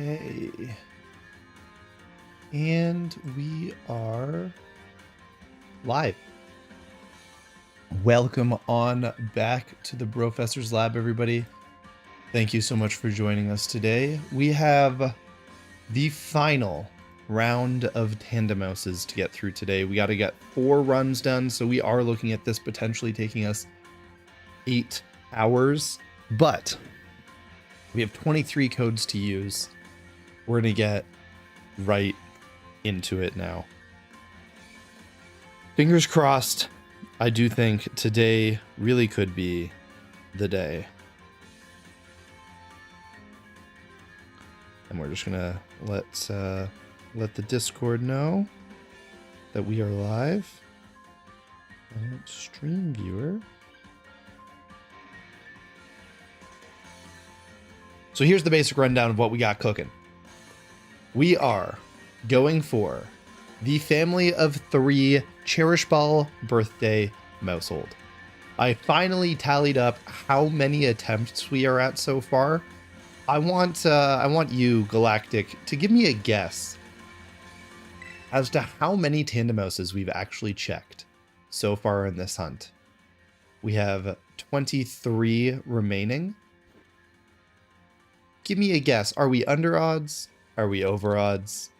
Okay. And we are live. Welcome on back to the Brofessor's Lab, everybody. Thank you so much for joining us today. We have the final round of Tandemouses to get through today. We got to get 4 runs done, so we are looking at this potentially taking us 8 hours, but we have 23 codes to use. We're going to get right into it now. Fingers crossed. I do think today really could be the day. And we're just going to let the Discord know that we are live. Stream viewer. So here's the basic rundown of what we got cooking. We are going for the family of 3 Cherish Ball birthday mousehold. I finally tallied up how many attempts we are at so far. I want you, Galactic, to give me a guess as to how many Tandemouses we've actually checked so far in this hunt. We have 23 remaining. Give me a guess. Are we under odds? Are we over odds?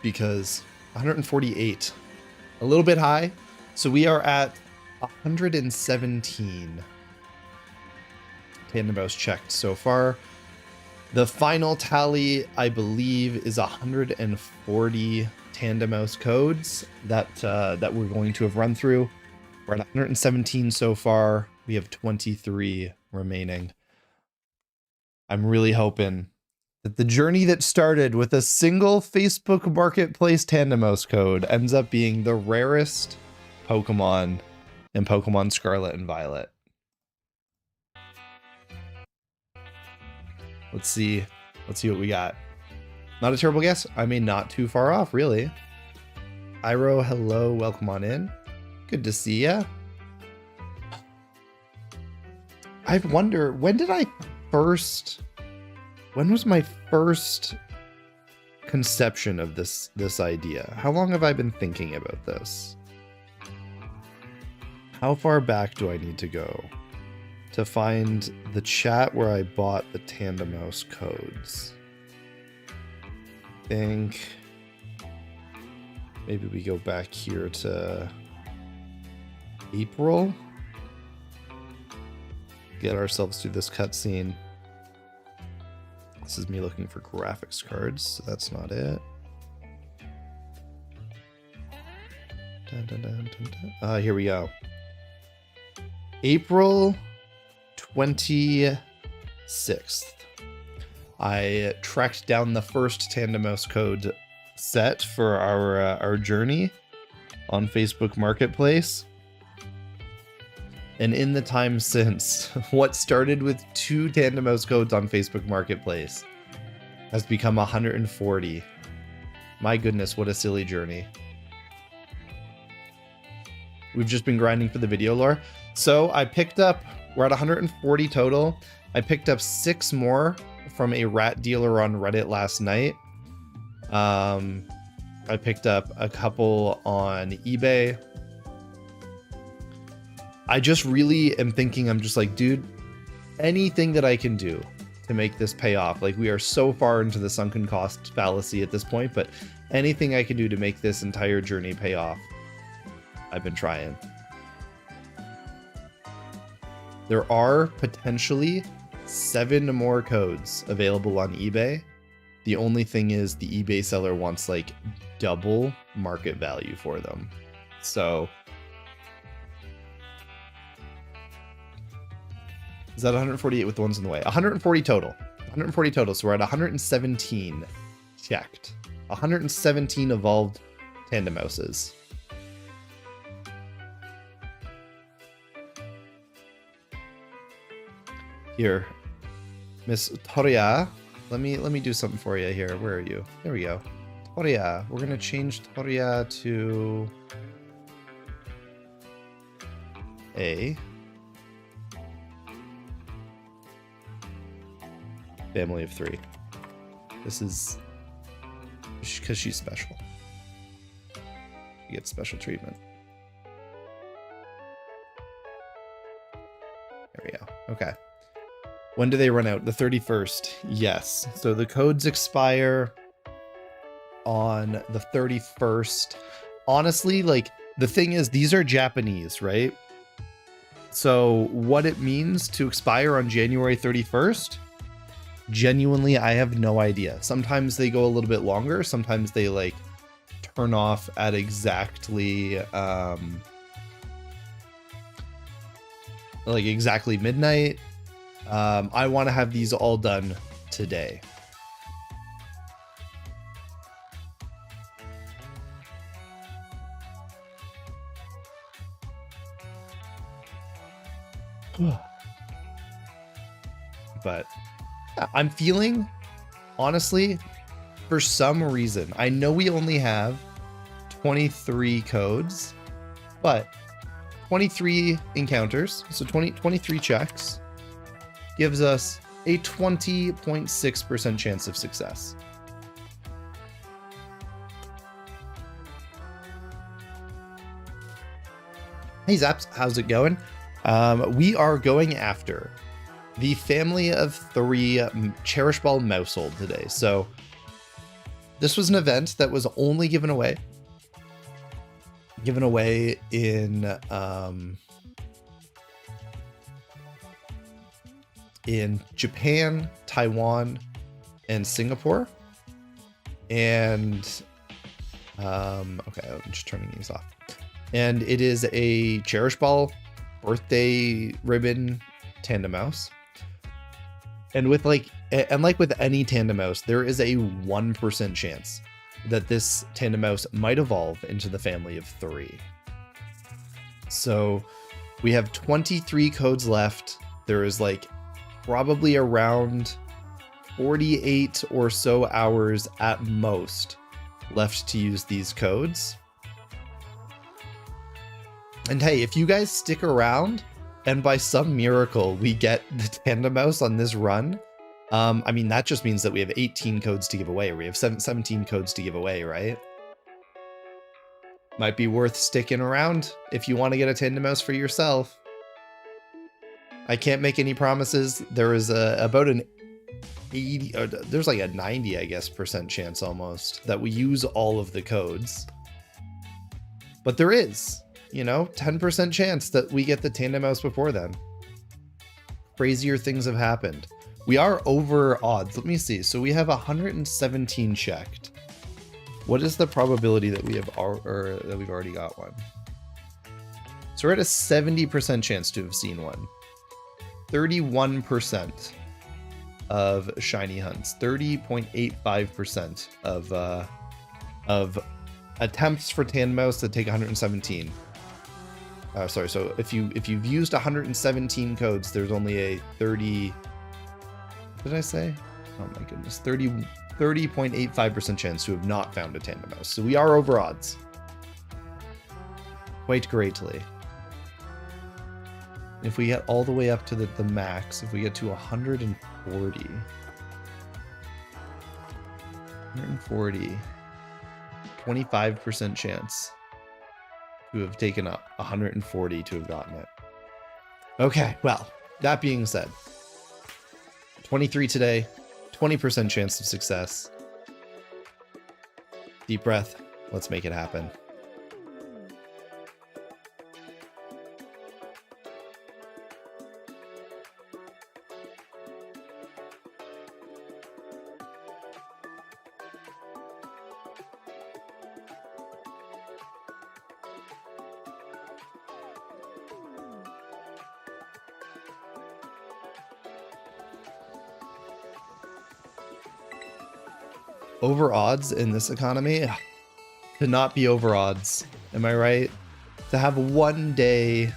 Because 148, a little bit high. So we are at 117 Tandemouse checked so far. The final tally, I believe, is 140 Tandemouse codes that we're going to have run through. We're at 117 so far. We have 23 remaining. I'm really hoping that the journey that started with a single Facebook Marketplace Tandemouse code ends up being the rarest Pokemon in Pokemon Scarlet and Violet. Let's see what we got. Not a terrible guess. I mean, not too far off, really. Iro, hello, welcome on in. Good to see ya. I wonder, when was my first conception of this idea? How long have I been thinking about this? How far back do I need to go to find the chat where I bought the Tandemouse codes? I think maybe we go back here to April. Get ourselves through this cutscene. This is me looking for graphics cards, so that's not it. Dun, dun, dun, dun, dun. Here we go. April 26th. I tracked down the first Tandemouse code set for our journey on Facebook Marketplace. And in the time since, what started with 2 Tandemouse codes on Facebook Marketplace has become 140. My goodness, what a silly journey. We've just been grinding for the video lore. So I picked up, we're at 140 total. I picked up 6 more from a rat dealer on Reddit last night. I picked up a couple on eBay. I just really am thinking, I'm just like, dude, anything that I can do to make this pay off. Like, we are so far into the sunken cost fallacy at this point, but anything I can do to make this entire journey pay off, I've been trying. There are potentially 7 more codes available on eBay. The only thing is the eBay seller wants like double market value for them. So is that 148 with the ones in the way? 140 total. 140 total. So we're at 117 checked. 117 evolved Tandemouses. Here, Miss Toria, let me do something for you here. Where are you? There we go. Toria. We're gonna change Toria to a family of 3. This is because she's special. She gets special treatment. There we go. Okay. When do they run out? The 31st. Yes. So the codes expire on the 31st. Honestly, like, the thing is, these are Japanese, right? So what it means to expire on January 31st, genuinely, I have no idea. Sometimes they go a little bit longer. Sometimes they like turn off at exactly exactly midnight. I want to have these all done today. But I'm feeling, honestly, for some reason, I know we only have 23 codes, but 23 encounters, so 23 checks, gives us a 20.6% chance of success. Hey Zaps, how's it going? We are going after the family of 3 Cherish Ball Mousehold today. So this was an event that was only given away in Japan, Taiwan, and Singapore. And okay, I'm just turning these off. And it is a Cherish Ball birthday ribbon tandem mouse. And with like with any tandem mouse, there is a 1% chance that this tandem mouse might evolve into the family of 3. So we have 23 codes left. There is like probably around 48 or so hours at most left to use these codes. And hey, if you guys stick around and by some miracle we get the tandem mouse on this run, I mean, that just means that we have 18 codes to give away, or we have 17 codes to give away, right? Might be worth sticking around if you want to get a tandem mouse for yourself. I can't make any promises. There is about an 80, or there's like a 90, I guess, % chance almost that we use all of the codes. But there is, 10% chance that we get the tandem mouse before then. Crazier things have happened. We are over odds. Let me see. So we have 117 checked. What is the probability that we have that we've already got one? So we're at a 70% chance to have seen one. 31% of shiny hunts. 30.85% of attempts for tandem mouse that take 117. Sorry. So if you've used 117 codes, there's only a 30. What did I say? Oh my goodness. 30.85% chance to have not found a tandem mouse. So we are over odds. Quite greatly. If we get all the way up to the max, if we get to 140. 25% chance to have taken up 140 to have gotten it. Okay, well, that being said, 23 today, 20% chance of success. Deep breath. Let's make it happen. Over odds in this economy, to not be over odds, am I right? To have one day,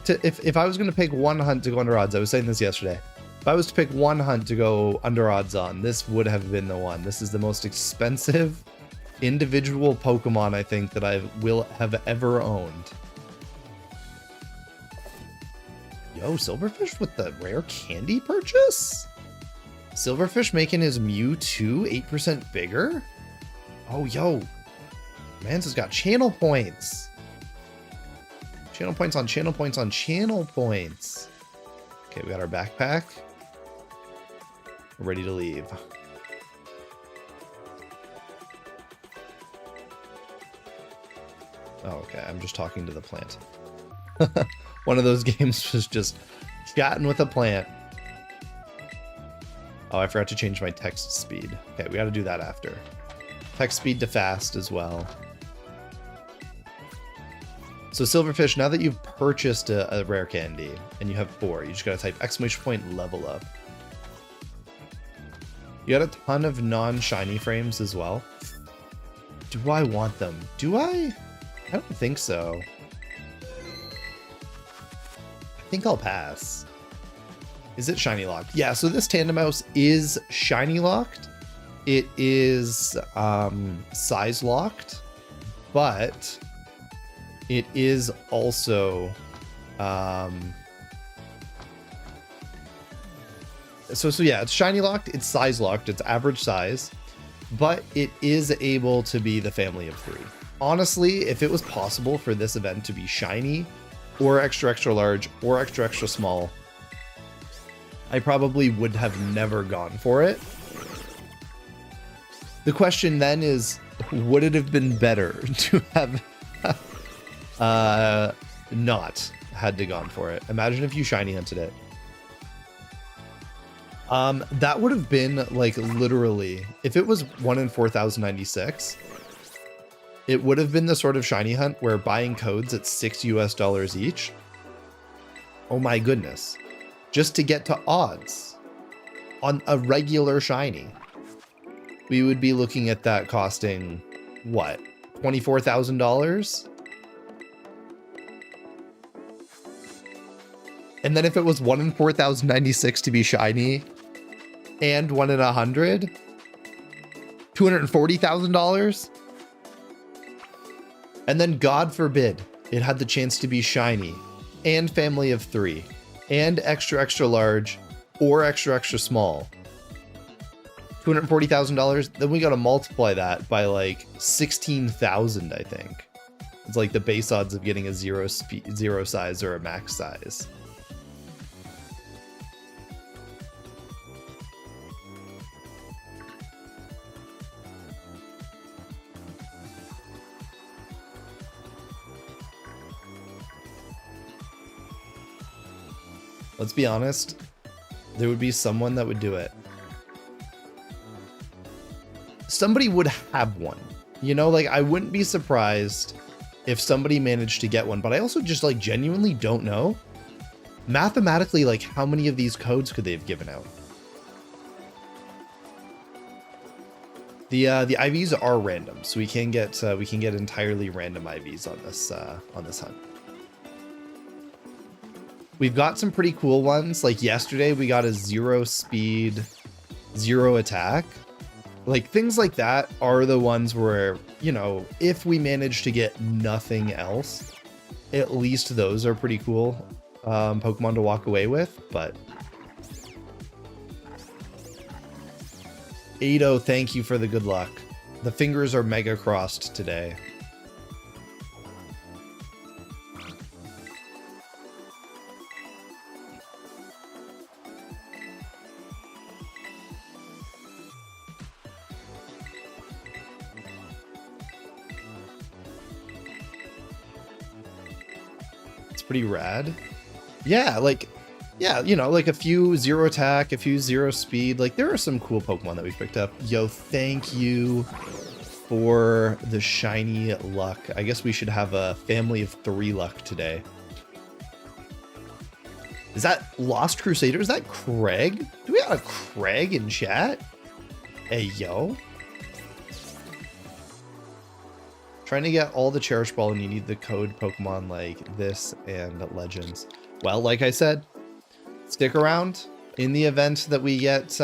if I was going to pick one hunt to go under odds, I was saying this yesterday, if I was to pick one hunt to go under odds on, this would have been the one. This is the most expensive individual Pokemon I think that I will have ever owned. Yo, Silverfish with the rare candy purchase? Silverfish making his Mewtwo 8% bigger? Oh, yo. Mans has got channel points. Channel points on channel points on channel points. Okay, we got our backpack. We're ready to leave. Oh, okay. I'm just talking to the plant. One of those games was just chatting with a plant. Oh, I forgot to change my text speed. Okay, we got to do that after. Text speed to fast as well. So Silverfish, now that you've purchased a rare candy and you have 4, you just got to type exclamation point level up. You got a ton of non-shiny frames as well. Do I want them? Do I? I don't think so. I think I'll pass. Is it shiny locked? Yeah, so this Tandem Mouse is shiny locked. It is size locked, but it is also so yeah, it's shiny locked, it's size locked, it's average size, but it is able to be the family of 3. Honestly, if it was possible for this event to be shiny or extra extra large or extra extra small, I probably would have never gone for it. The question then is, would it have been better to have not had to gone for it? Imagine if you shiny hunted it. That would have been like literally, if it was 1 in 4,096, it would have been the sort of shiny hunt where buying codes at $6 US each. Oh my goodness. Just to get to odds on a regular shiny, we would be looking at that costing what? $24,000? And then if it was 1 in 4,096 to be shiny and 1 in 100, $240,000. And then God forbid it had the chance to be shiny and family of 3 and extra extra large or extra extra small. $240,000. Then we got to multiply that by like 16,000, I think. It's like the base odds of getting a zero size or a max size. Let's be honest, there would be someone that would do it. Somebody would have one, you know, like I wouldn't be surprised if somebody managed to get one, but I also just like genuinely don't know mathematically, like how many of these codes could they have given out? The IVs are random, so we can get entirely random IVs on this hunt. We've got some pretty cool ones. Like yesterday, we got a 0 speed, 0 attack. Like things like that are the ones where, you know, if we manage to get nothing else, at least those are pretty cool Pokemon to walk away with. But Ado, thank you for the good luck. The fingers are mega crossed today. Pretty rad. Yeah, like, yeah, you know, like a few 0 attack, a few 0 speed. Like there are some cool Pokemon that we picked up. Yo, thank you for the shiny luck. I guess we should have a family of 3 luck today. Is that Lost Crusader? Is that Craig? Do we have a Craig in chat? Hey, yo. Trying to get all the Cherish Ball and you need the code Pokemon like this and Legends. Well, like I said, stick around in the event that we get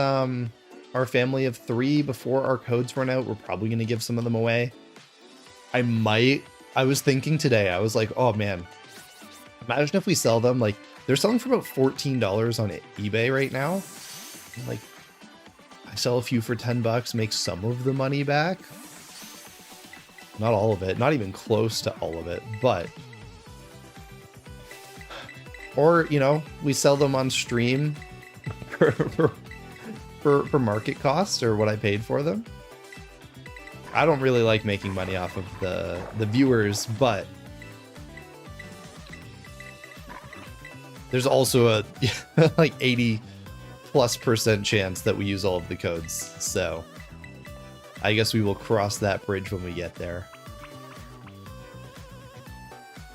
our family of 3 before our codes run out. We're probably going to give some of them away. I was thinking today, I was like, oh man, imagine if we sell them, like they're selling for about $14 on eBay right now. Like I sell a few for 10 bucks, make some of the money back. Not all of it, not even close to all of it, but, or, you know, we sell them on stream for market cost or what I paid for them. I don't really like making money off of the viewers, but there's also a like 80+% chance that we use all of the codes. So I guess we will cross that bridge when we get there.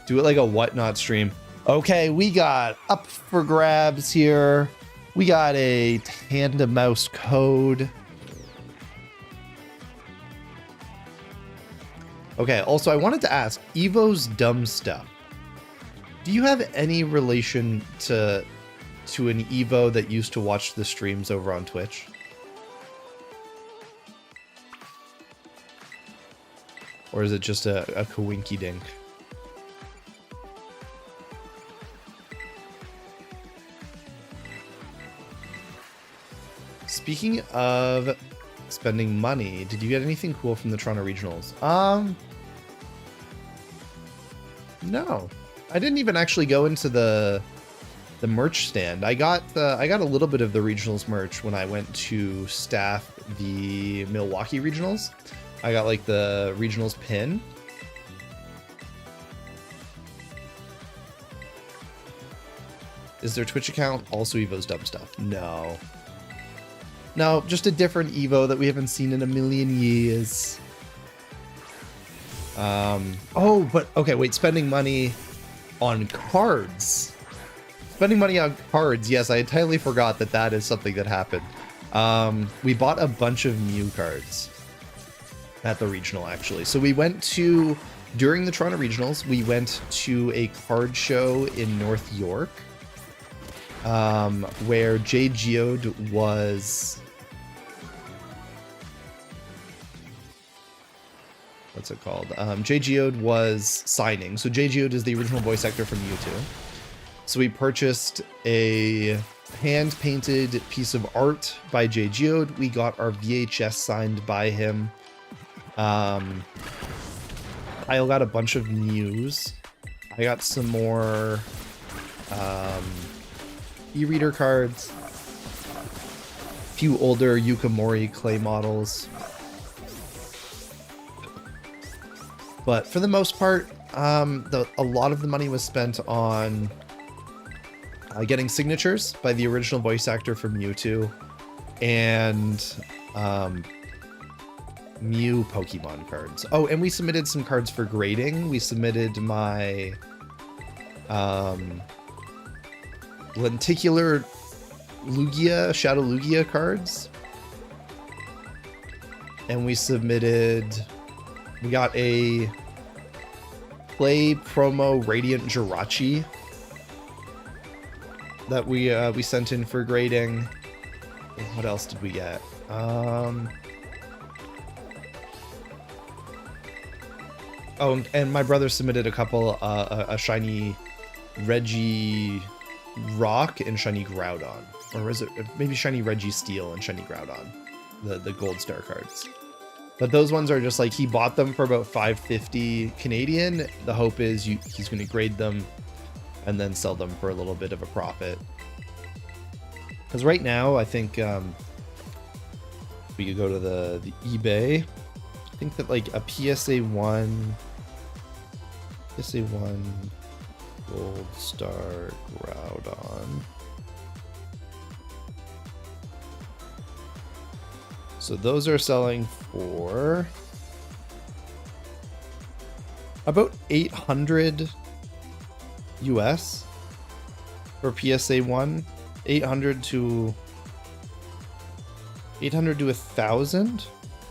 Do it like a whatnot stream. Okay, we got up for grabs here. We got a tandem mouse code. Okay, also I wanted to ask, Evo's dumb stuff. Do you have any relation to an Evo that used to watch the streams over on Twitch? Or is it just a coinky dink? Speaking of spending money, did you get anything cool from the Toronto Regionals? No. I didn't even actually go into the merch stand. I got a little bit of the regionals merch when I went to staff the Milwaukee regionals. I got like the regionals pin. Is their Twitch account also Evo's dumb stuff? No. No, just a different Evo that we haven't seen in a million years. Oh, but okay, wait, spending money on cards. Spending money on cards, yes, I entirely forgot that that is something that happened. We bought a bunch of Mew cards at the regional, actually. So we went to, during the Toronto Regionals, we went to a card show in North York, where Jay Geode was... What's it called? Jay Geode was signing. So Jay Geode is the original voice actor from Mewtwo. So we purchased a hand-painted piece of art by Jay Geode. We got our VHS signed by him. Kyle got a bunch of Mews. I got some more e-reader cards. A few older Yukamori clay models. But for the most part, a lot of the money was spent on getting signatures by the original voice actor from Mewtwo and Mew Pokemon cards. Oh, and we submitted some cards for grading. We submitted my Lenticular Lugia, Shadow Lugia cards. And we got a Play Promo Radiant Jirachi that we sent in for grading. What else did we get? Oh, and my brother submitted a couple, a shiny Reggie Rock and shiny Groudon. Or was it maybe shiny Reggie Steel and shiny Groudon? The gold star cards. But those ones are just like, he bought them for about $5.50 Canadian. The hope is he's going to grade them and then sell them for a little bit of a profit. Because right now, I think we could go to the eBay. I think that like a PSA 1 gold star Groudon. So those are selling for about 800 US for PSA 1. 800 to 1,000,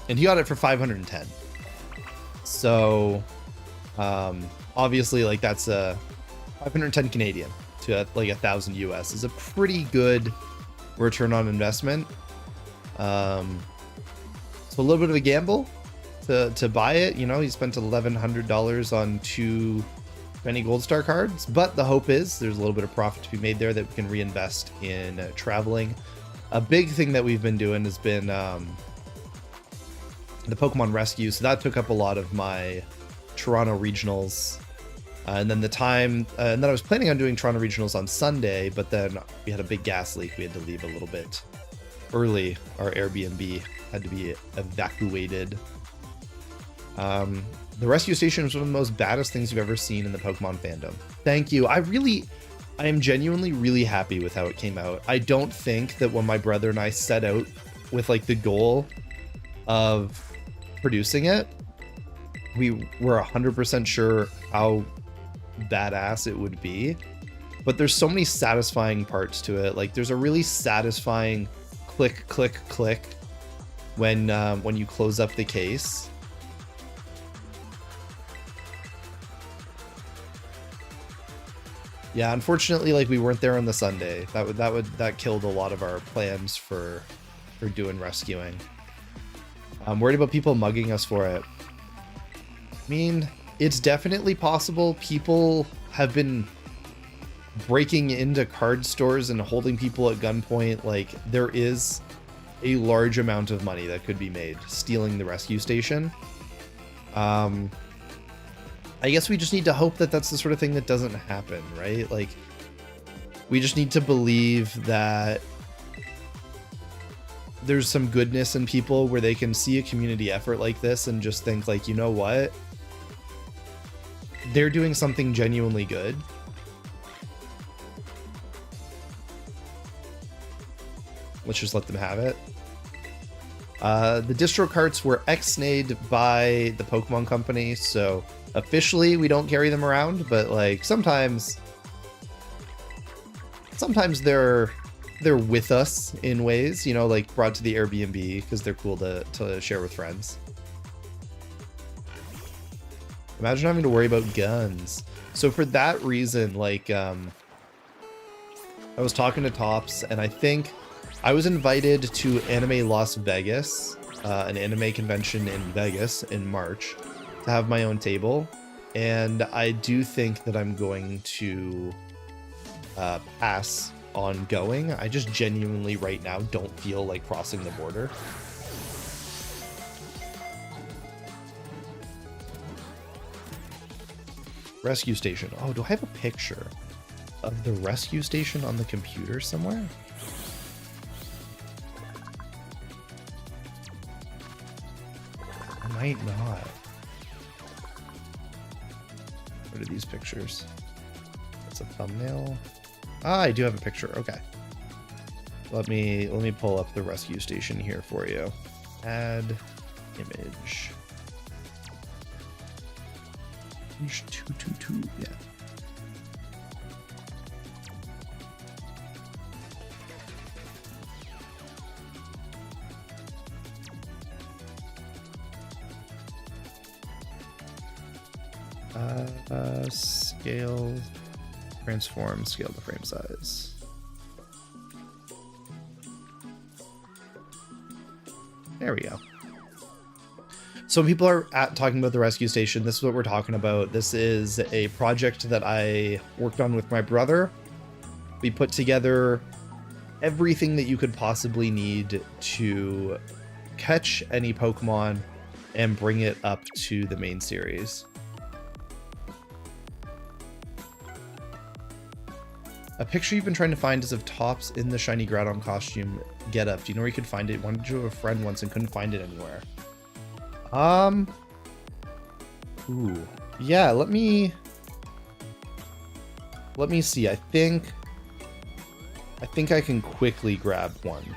and he got it for 510. So obviously, like, that's a 510 Canadian to like 1,000 US is a pretty good return on investment. So a little bit of a gamble to buy it. You know, he spent $1,100 on 2 penny gold star cards, but the hope is there's a little bit of profit to be made there that we can reinvest in traveling. A big thing that we've been doing has been the Pokemon rescue. So that took up a lot of my Toronto regionals. And then and then I was planning on doing Toronto regionals on Sunday, but then we had a big gas leak. We had to leave a little bit early. Our Airbnb had to be evacuated. The rescue station is one of the most baddest things you've ever seen in the Pokemon fandom. Thank you. I am genuinely really happy with how it came out. I don't think that when my brother and I set out with like the goal of producing it, we were 100% sure how badass it would be. But there's so many satisfying parts to it. Like there's a really satisfying click, click, click when you close up the case. Yeah, unfortunately, like we weren't there on the Sunday. That killed a lot of our plans for doing rescuing. I'm worried about people mugging us for it. I mean, it's definitely possible. People have been breaking into card stores and holding people at gunpoint. Like there is a large amount of money that could be made stealing the rescue station. I guess we just need to hope that that's the sort of thing that doesn't happen, right? Like, we just need to believe that there's some goodness in people where they can see a community effort like this and just think like, you know what? They're doing something genuinely good. Let's just let them have it. The distro carts were ex-nayed by the Pokemon Company, so officially we don't carry them around, but like sometimes they're with us in ways, you know, like brought to the Airbnb because they're cool to share with friends. Imagine having to worry about guns. So for that reason, like I was talking to Tops, and I think I was invited to Anime Las Vegas, an anime convention in Vegas in March, to have my own table, and I do think that I'm going to pass on going. I just genuinely right now don't feel like crossing the border. Rescue station. Oh, do I have a picture of the rescue station on the computer somewhere? I might not. What are these pictures? That's a thumbnail. Ah, I do have a picture. Okay. Let me pull up the rescue station here for you. Add image. Image 222. Yeah. Scale, transform, scale the frame size. There we go. So when people are talking about the rescue station, this is what we're talking about. This is a project that I worked on with my brother. We put together everything that you could possibly need to catch any Pokemon and bring it up to the main series. A picture you've been trying to find is of Tops in the shiny Groudon costume getup. Do you know where you could find it? Wanted to have a friend once and couldn't find it anywhere. Ooh. Yeah, let me see. I think I can quickly grab one.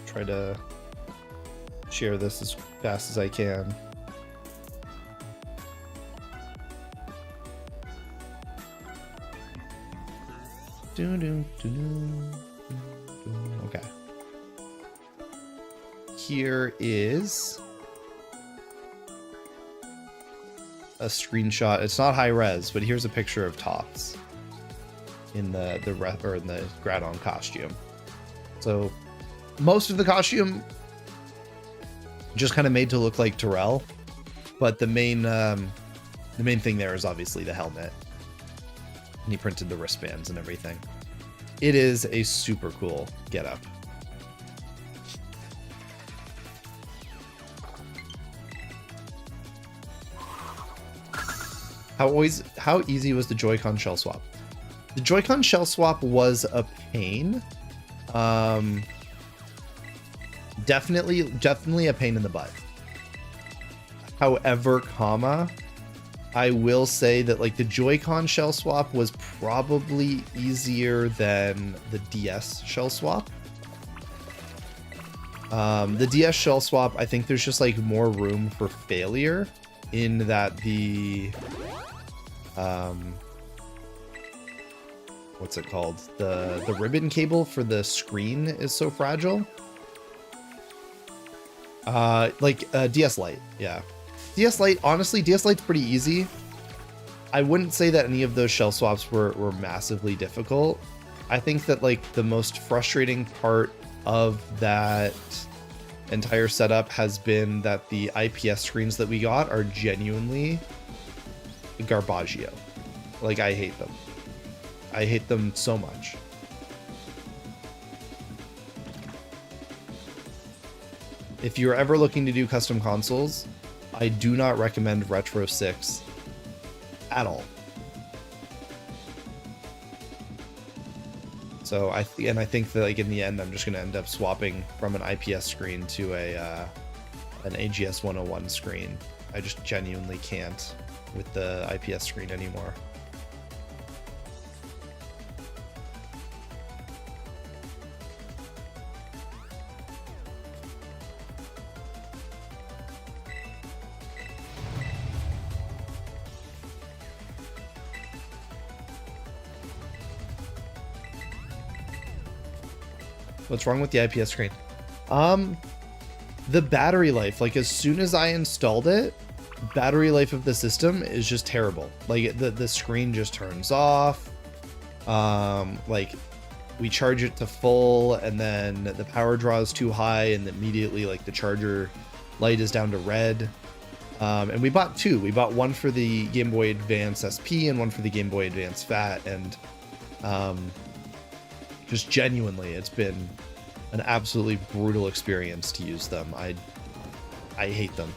Try to share this as fast as I can. Okay. Here is a screenshot. It's not high res, but here's a picture of Tops in the Groudon costume. So most of the costume just kind of made to look like Terrell, but the main thing there is obviously the helmet. And he printed the wristbands and everything. It is a super cool getup. How easy was the Joy-Con shell swap? The Joy-Con shell swap was a pain. Definitely a pain in the butt. However, I will say that like the Joy-Con shell swap was probably easier than the DS shell swap. The DS shell swap, I think there's just like more room for failure in that the what's it called? The ribbon cable for the screen is so fragile. DS Lite, yeah. DS Lite, honestly, DS Lite's pretty easy. I wouldn't say that any of those shell swaps were massively difficult. I think that like the most frustrating part of that entire setup has been that the IPS screens that we got are genuinely garbaggio. Like, I hate them. I hate them so much. If you're ever looking to do custom consoles, I do not recommend Retro 6 at all. So I think that like in the end, I'm just gonna end up swapping from an IPS screen to an AGS 101 screen. I just genuinely can't with the IPS screen anymore. What's wrong with the IPS screen? The battery life, like as soon as I installed it, battery life of the system is just terrible. Like the screen just turns off. Like we charge it to full and then the power draw is too high and immediately like the charger light is down to red. And we bought two. We bought one for the Game Boy Advance SP and one for the Game Boy Advance Fat, and just genuinely, it's been an absolutely brutal experience to use them. I hate them.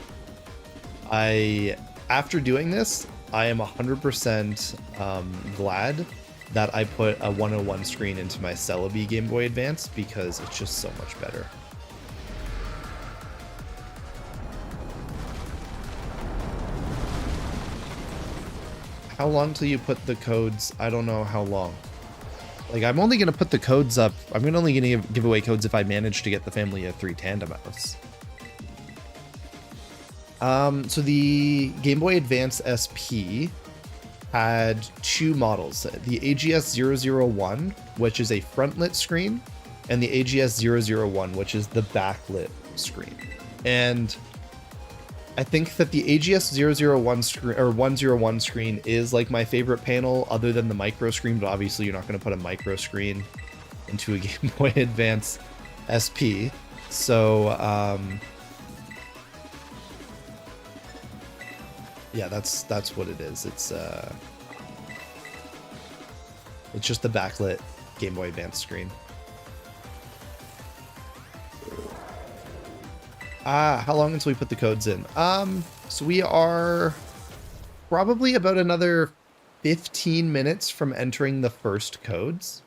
After doing this, I am 100% glad that I put a 101 screen into my Celebi Game Boy Advance because it's just so much better. How long till you put the codes? I don't know how long. Like, I'm only going to put the codes up. I'm only going to give away codes if I manage to get the family of 3 tandem mouse. So the Game Boy Advance SP had 2 models. The AGS-001, which is a front-lit screen, and the AGS-001, which is the backlit screen. And I think that the AGS-001 screen or 101 screen is like my favorite panel other than the micro screen, but obviously you're not going to put a micro screen into a Game Boy Advance SP. So yeah, that's what it is. It's just the backlit Game Boy Advance screen. How long until we put the codes in? So we are probably about another 15 minutes from entering the first codes.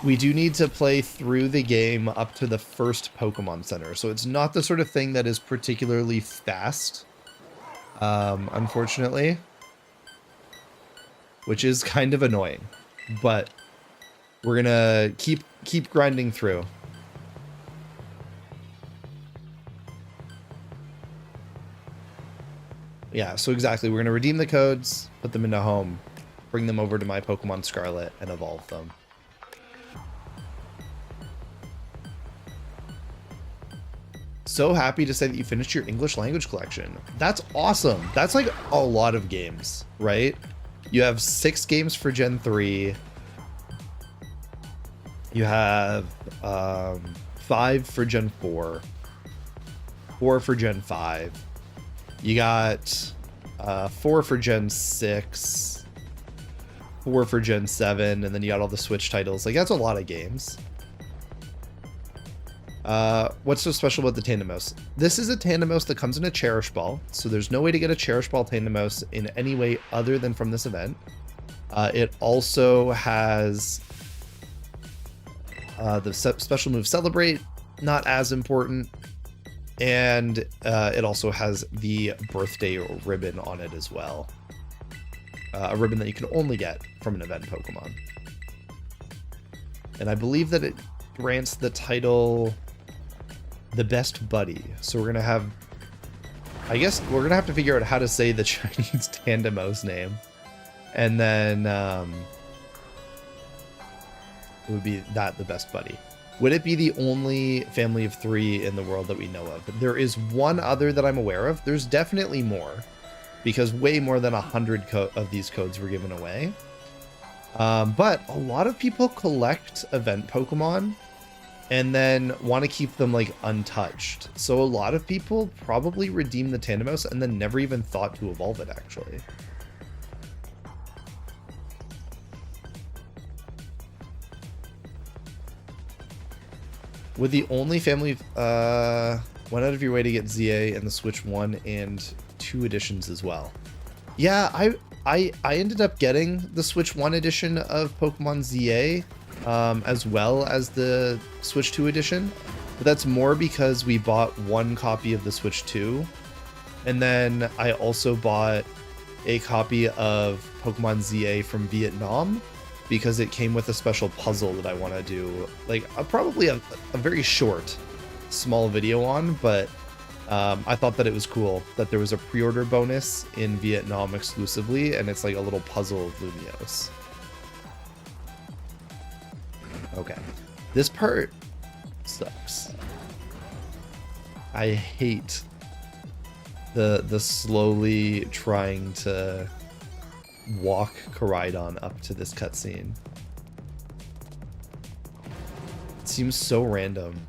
We do need to play through the game up to the first Pokemon Center, so it's not the sort of thing that is particularly fast, unfortunately, which is kind of annoying, but we're gonna keep grinding through. Yeah, so exactly. We're going to redeem the codes, put them into home, bring them over to my Pokemon Scarlet, and evolve them. so happy to say that you finished your English language collection. That's awesome. That's like a lot of games, right? You have 6 games for Gen 3. You have 5 for Gen 4. 4 for Gen 5. You got 4 for Gen 6. 4 for Gen 7, and then you got all the Switch titles. Like, that's a lot of games. What's so special about the Tandem Mouse? This is a Tandem Mouse that comes in a Cherish Ball, so there's no way to get a Cherish Ball Tandem Mouse in any way other than from this event. It also has the special move Celebrate, not as important, and it also has the birthday ribbon on it as well. A ribbon that you can only get from an event Pokemon. And I believe that it grants the title the best buddy. So we're gonna have, I guess we're gonna have to figure out how to say the Chinese Tandem Mouse name. And then it would be that the best buddy. Would it be the only family of 3 in the world that we know of? There is one other that I'm aware of. There's definitely more, because way more than 100 of these codes were given away. But a lot of people collect event Pokemon and then want to keep them like untouched. So a lot of people probably redeem the Tandem Mouse and then never even thought to evolve it, actually. With the only family, went out of your way to get ZA and the Switch 1 and 2 editions as well. Yeah, I ended up getting the Switch 1 edition of Pokemon ZA, as well as the Switch 2 edition. But that's more because we bought 1 copy of the Switch 2. And then I also bought a copy of Pokemon ZA from Vietnam, because it came with a special puzzle that I want to do, like probably a very short, small video on, but I thought that it was cool that there was a pre-order bonus in Vietnam exclusively, and it's like a little puzzle of Lumiose. Okay, this part sucks. I hate the slowly trying to walk Koraidon up to this cutscene. It seems so random.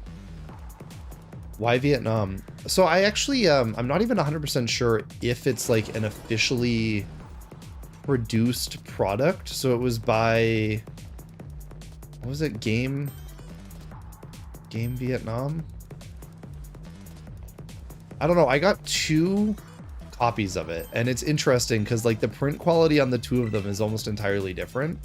Why Vietnam? So I actually, I'm not even 100% sure if it's like an officially produced product. So it was by, what was it? Game Vietnam? I don't know. I got 2 copies of it, and it's interesting because like the print quality on the 2 of them is almost entirely different.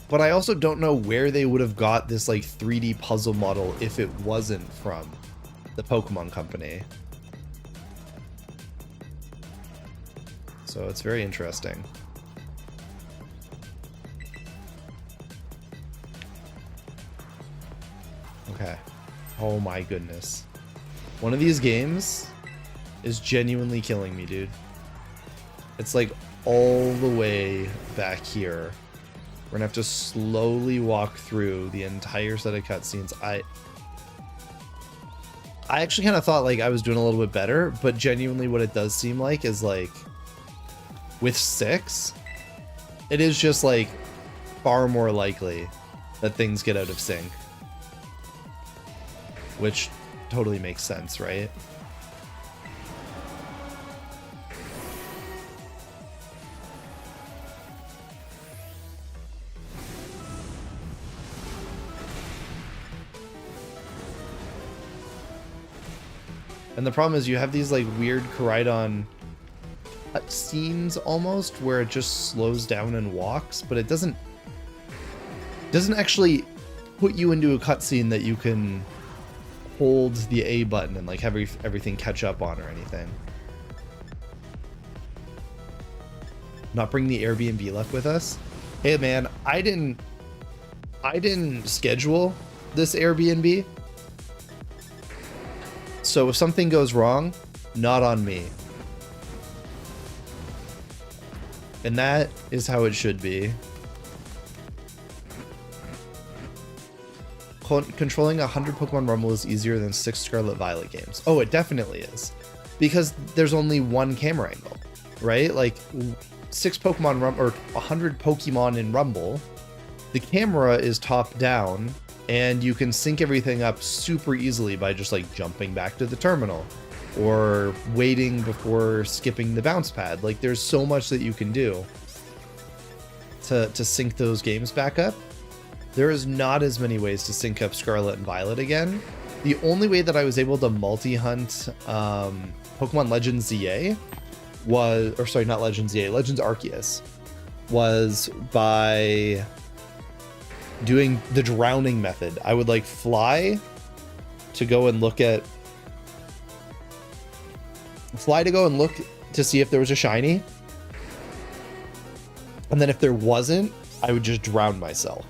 But I also don't know where they would have got this like 3D puzzle model if it wasn't from the Pokemon Company. So it's very interesting. Okay. Oh my goodness. One of these games is genuinely killing me, dude. It's like all the way back here. We're gonna have to slowly walk through the entire set of cutscenes. I actually kind of thought like I was doing a little bit better, but genuinely what it does seem like is like with 6, it is just like far more likely that things get out of sync. Which totally makes sense, right? And the problem is you have these like weird Koraidon scenes almost where it just slows down and walks, but it doesn't actually put you into a cutscene that you can hold the A button and like have everything catch up on or anything. Not bring the Airbnb luck with us. Hey man, I didn't schedule this Airbnb. So if something goes wrong, not on me. And that is how it should be. controlling 100 Pokemon Rumble is easier than 6 Scarlet Violet games. Oh, it definitely is. Because there's only one camera angle, right? Like 6 Pokemon or 100 Pokemon in Rumble, the camera is top down and you can sync everything up super easily by just like jumping back to the terminal or waiting before skipping the bounce pad. Like there's so much that you can do to sync those games back up. There is not as many ways to sync up Scarlet and Violet again. The only way that I was able to multi-hunt Pokemon Legends ZA was, or sorry, not Legends ZA, Legends Arceus, was by doing the drowning method. I would like fly to go and look to see if there was a shiny. And then if there wasn't, I would just drown myself.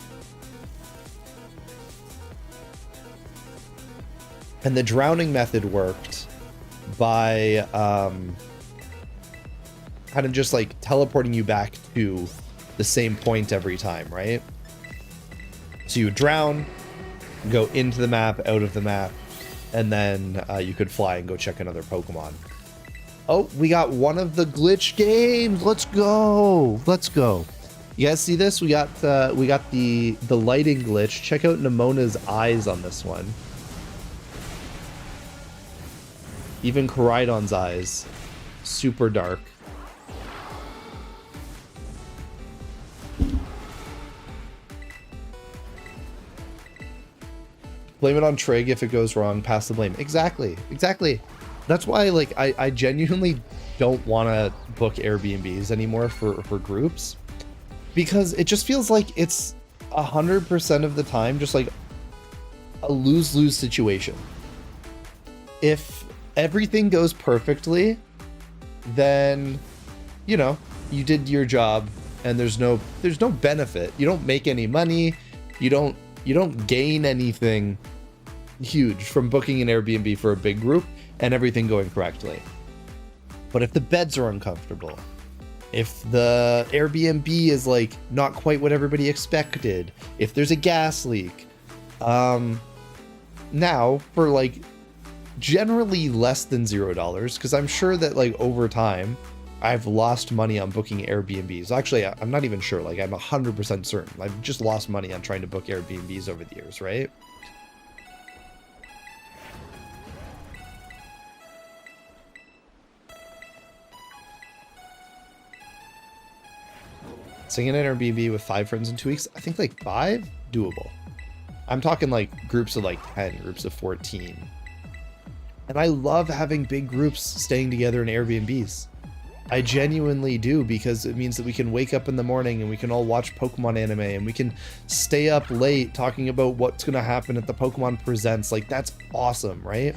And the drowning method worked by kind of just like teleporting you back to the same point every time, right? So you would drown, go into the map, out of the map, and then you could fly and go check another Pokemon. Oh, we got one of the glitch games. Let's go. Let's go. You guys see this? We got the lighting glitch. Check out Nemona's eyes on this one. Even Koraidon's eyes. Super dark. Blame it on Trig if it goes wrong. Pass the blame. Exactly. Exactly. That's why, like, I genuinely don't want to book Airbnbs anymore for groups, because it just feels like it's 100% of the time just like a lose-lose situation. If everything goes perfectly, then, you know, you did your job and there's no benefit. You don't make any money. You don't gain anything huge from booking an Airbnb for a big group and everything going correctly. But if the beds are uncomfortable, if the Airbnb is like not quite what everybody expected, if there's a gas leak, now for like generally less than $0, because I'm sure that like over time I've lost money on booking Airbnbs. Actually, I'm not even sure, like I'm 100% certain I've just lost money on trying to book Airbnbs over the years, right? Singing an Airbnb with 5 friends in 2 weeks, I think like 5, doable. I'm talking like groups of like 10, groups of 14. And I love having big groups staying together in Airbnbs. I genuinely do, because it means that we can wake up in the morning and we can all watch Pokemon anime and we can stay up late talking about what's going to happen at the Pokemon Presents. Like, that's awesome, right?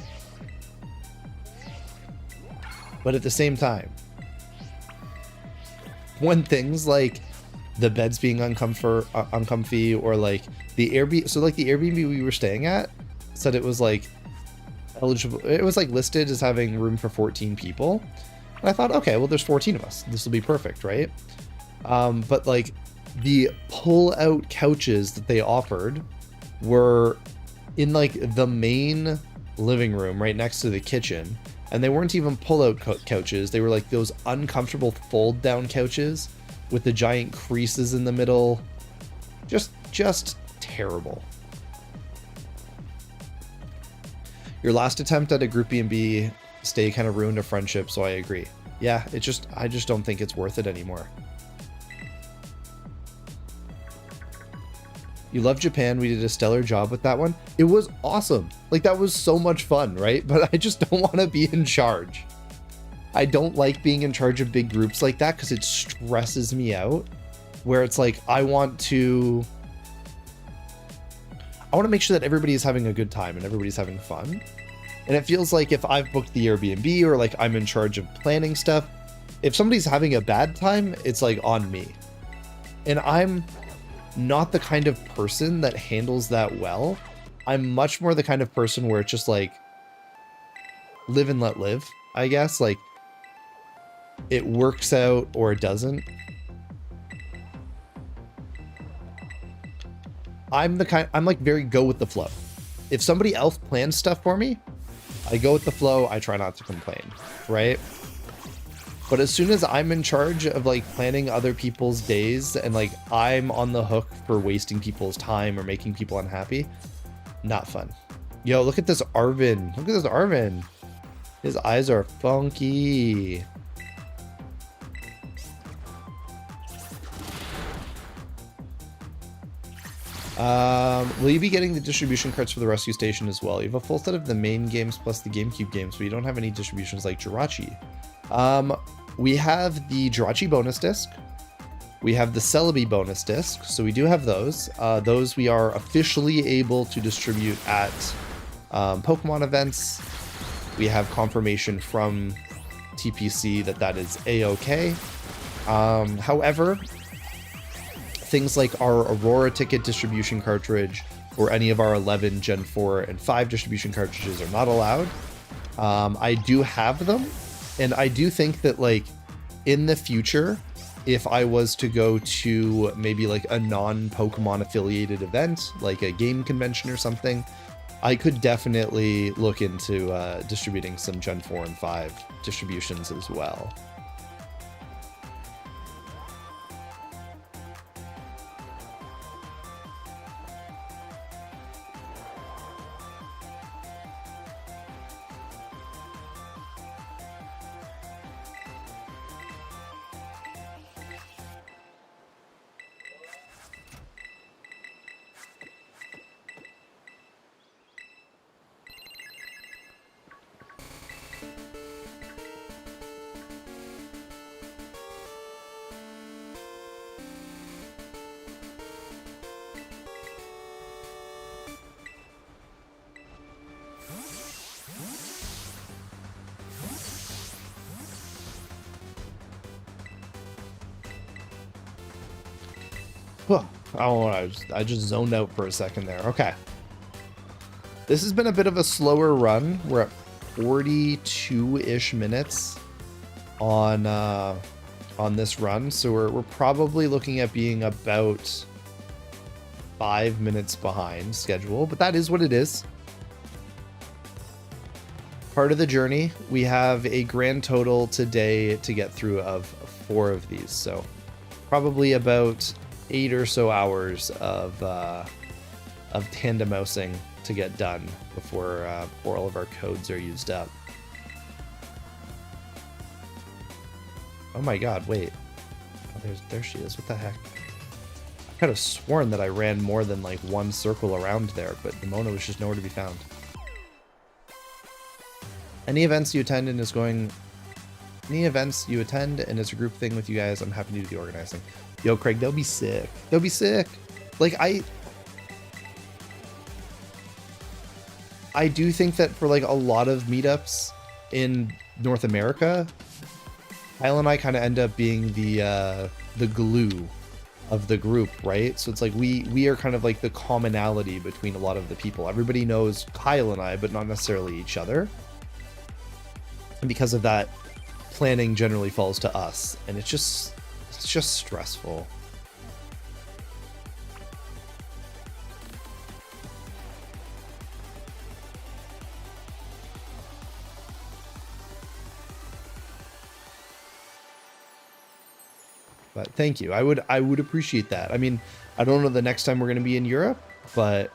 But at the same time, when things like the beds being uncomfy, or like the Airbnb, so like the Airbnb we were staying at said it was like eligible, it was like listed as having room for 14 people, and I thought, okay, well there's 14 of us, this will be perfect, right? But like the pull out couches that they offered were in like the main living room right next to the kitchen, and they weren't even pull out couches, they were like those uncomfortable fold down couches with the giant creases in the middle. Just terrible. Your last attempt at a group B&B stay kind of ruined a friendship, so I agree. Yeah, I just don't think it's worth it anymore. You love Japan. We did a stellar job with that one. It was awesome. Like, that was so much fun, right? But I just don't want to be in charge. I don't like being in charge of big groups like that because it stresses me out, where it's like I want to make sure that everybody is having a good time and everybody's having fun. And it feels like if I've booked the Airbnb or like I'm in charge of planning stuff, if somebody's having a bad time, it's like on me. And I'm not the kind of person that handles that well. I'm much more the kind of person where it's just like live and let live, I guess. Like, it works out or it doesn't. I'm like very go with the flow. If somebody else plans stuff for me, I go with the flow. I try not to complain, right? But as soon as I'm in charge of like planning other people's days and like I'm on the hook for wasting people's time or making people unhappy, not fun. Yo, look at this Arvin. Look at this Arvin. His eyes are funky. Will you be getting the distribution carts for the rescue station as well? You have a full set of the main games plus the GameCube games, but you don't have any distributions like Jirachi. We have the Jirachi bonus disc. We have the Celebi bonus disc, so we do have those. Those we are officially able to distribute at Pokemon events. We have confirmation from TPC that that is A-OK. However, things like our Aurora ticket distribution cartridge or any of our 11 Gen 4 and 5 distribution cartridges are not allowed. I do have them, and I do think that like in the future, if I was to go to maybe like a non-Pokemon affiliated event, like a game convention or something, I could definitely look into distributing some Gen 4 and 5 distributions as well. I don't know, I just zoned out for a second there. Okay. This has been a bit of a slower run. We're at 42-ish minutes on this run, so we're probably looking at being about 5 minutes behind schedule, but that is what it is. Part of the journey. We have a grand total today to get through of 4 of these, so probably about 8 or so hours of tandem mousing to get done before all of our codes are used up. Oh my god, wait. Oh, there she is. What the heck? I could have sworn that I ran more than like one circle around there, but Nimona was just nowhere to be found. Any events you attend and it's a group thing with you guys, I'm happy to do the organizing. Yo, Craig, they'll be sick. They'll be sick. Like, I do think that for like a lot of meetups in North America, Kyle and I kind of end up being the glue of the group, right? So it's like we are kind of like the commonality between a lot of the people. Everybody knows Kyle and I, but not necessarily each other. And because of that, planning generally falls to us, and it's just stressful. But thank you. I would appreciate that. I mean, I don't know the next time we're going to be in Europe, but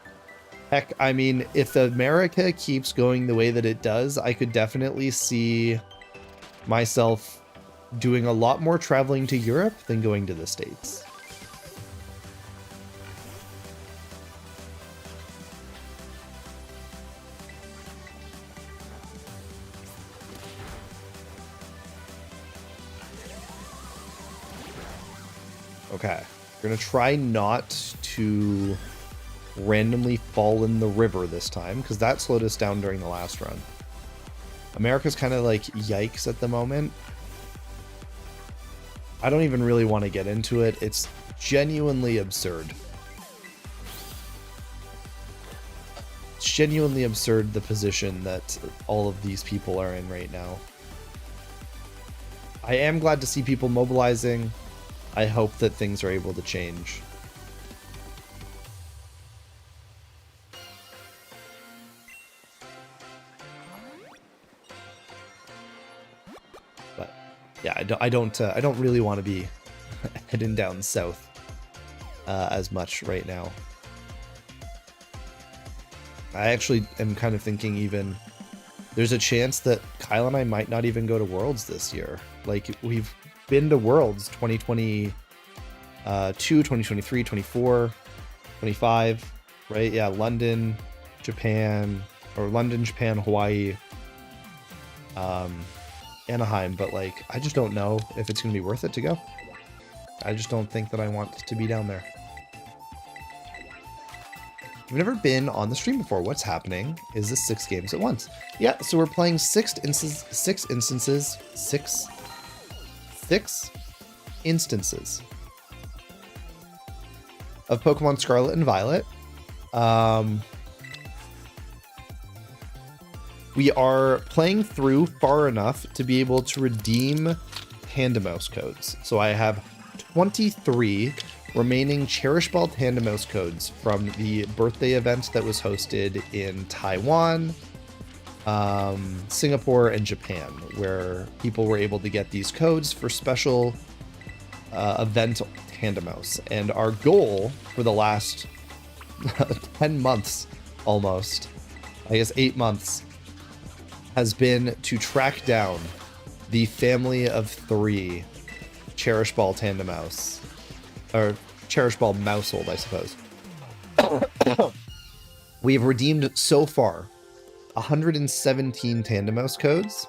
heck, I mean, if America keeps going the way that it does, I could definitely see myself doing a lot more traveling to Europe than going to the States. Okay, we're gonna try not to randomly fall in the river this time, because that slowed us down during the last run. America's kind of like yikes at the moment. I don't even really want to get into it. It's genuinely absurd. It's genuinely absurd, the position that all of these people are in right now. I am glad to see people mobilizing. I hope that things are able to change. yeah, I don't really want to be heading down south as much right now. I actually am kind of thinking even there's a chance that Kyle and I might not even go to Worlds this year. Like, we've been to Worlds 2022, 2023, 24, 25, right? Yeah, London, Japan, Hawaii, Anaheim, but like, I just don't know if it's gonna be worth it to go. I just don't think that I want to be down there. You've never been on the stream before. What's happening? Is this 6 games at once? Yeah, so we're playing six instances of Pokemon Scarlet and Violet. We are playing through far enough to be able to redeem Tandemos codes. So I have 23 remaining Cherish Ball Tandemos codes from the birthday event that was hosted in Taiwan, Singapore, and Japan, where people were able to get these codes for special event Tandemos. And our goal for the last 10 months, almost, I guess 8 months, has been to track down the family of 3 Cherish Ball Tandemos, or Cherish Ball Mousehold, I suppose. We have redeemed so far 117 Tandemos codes.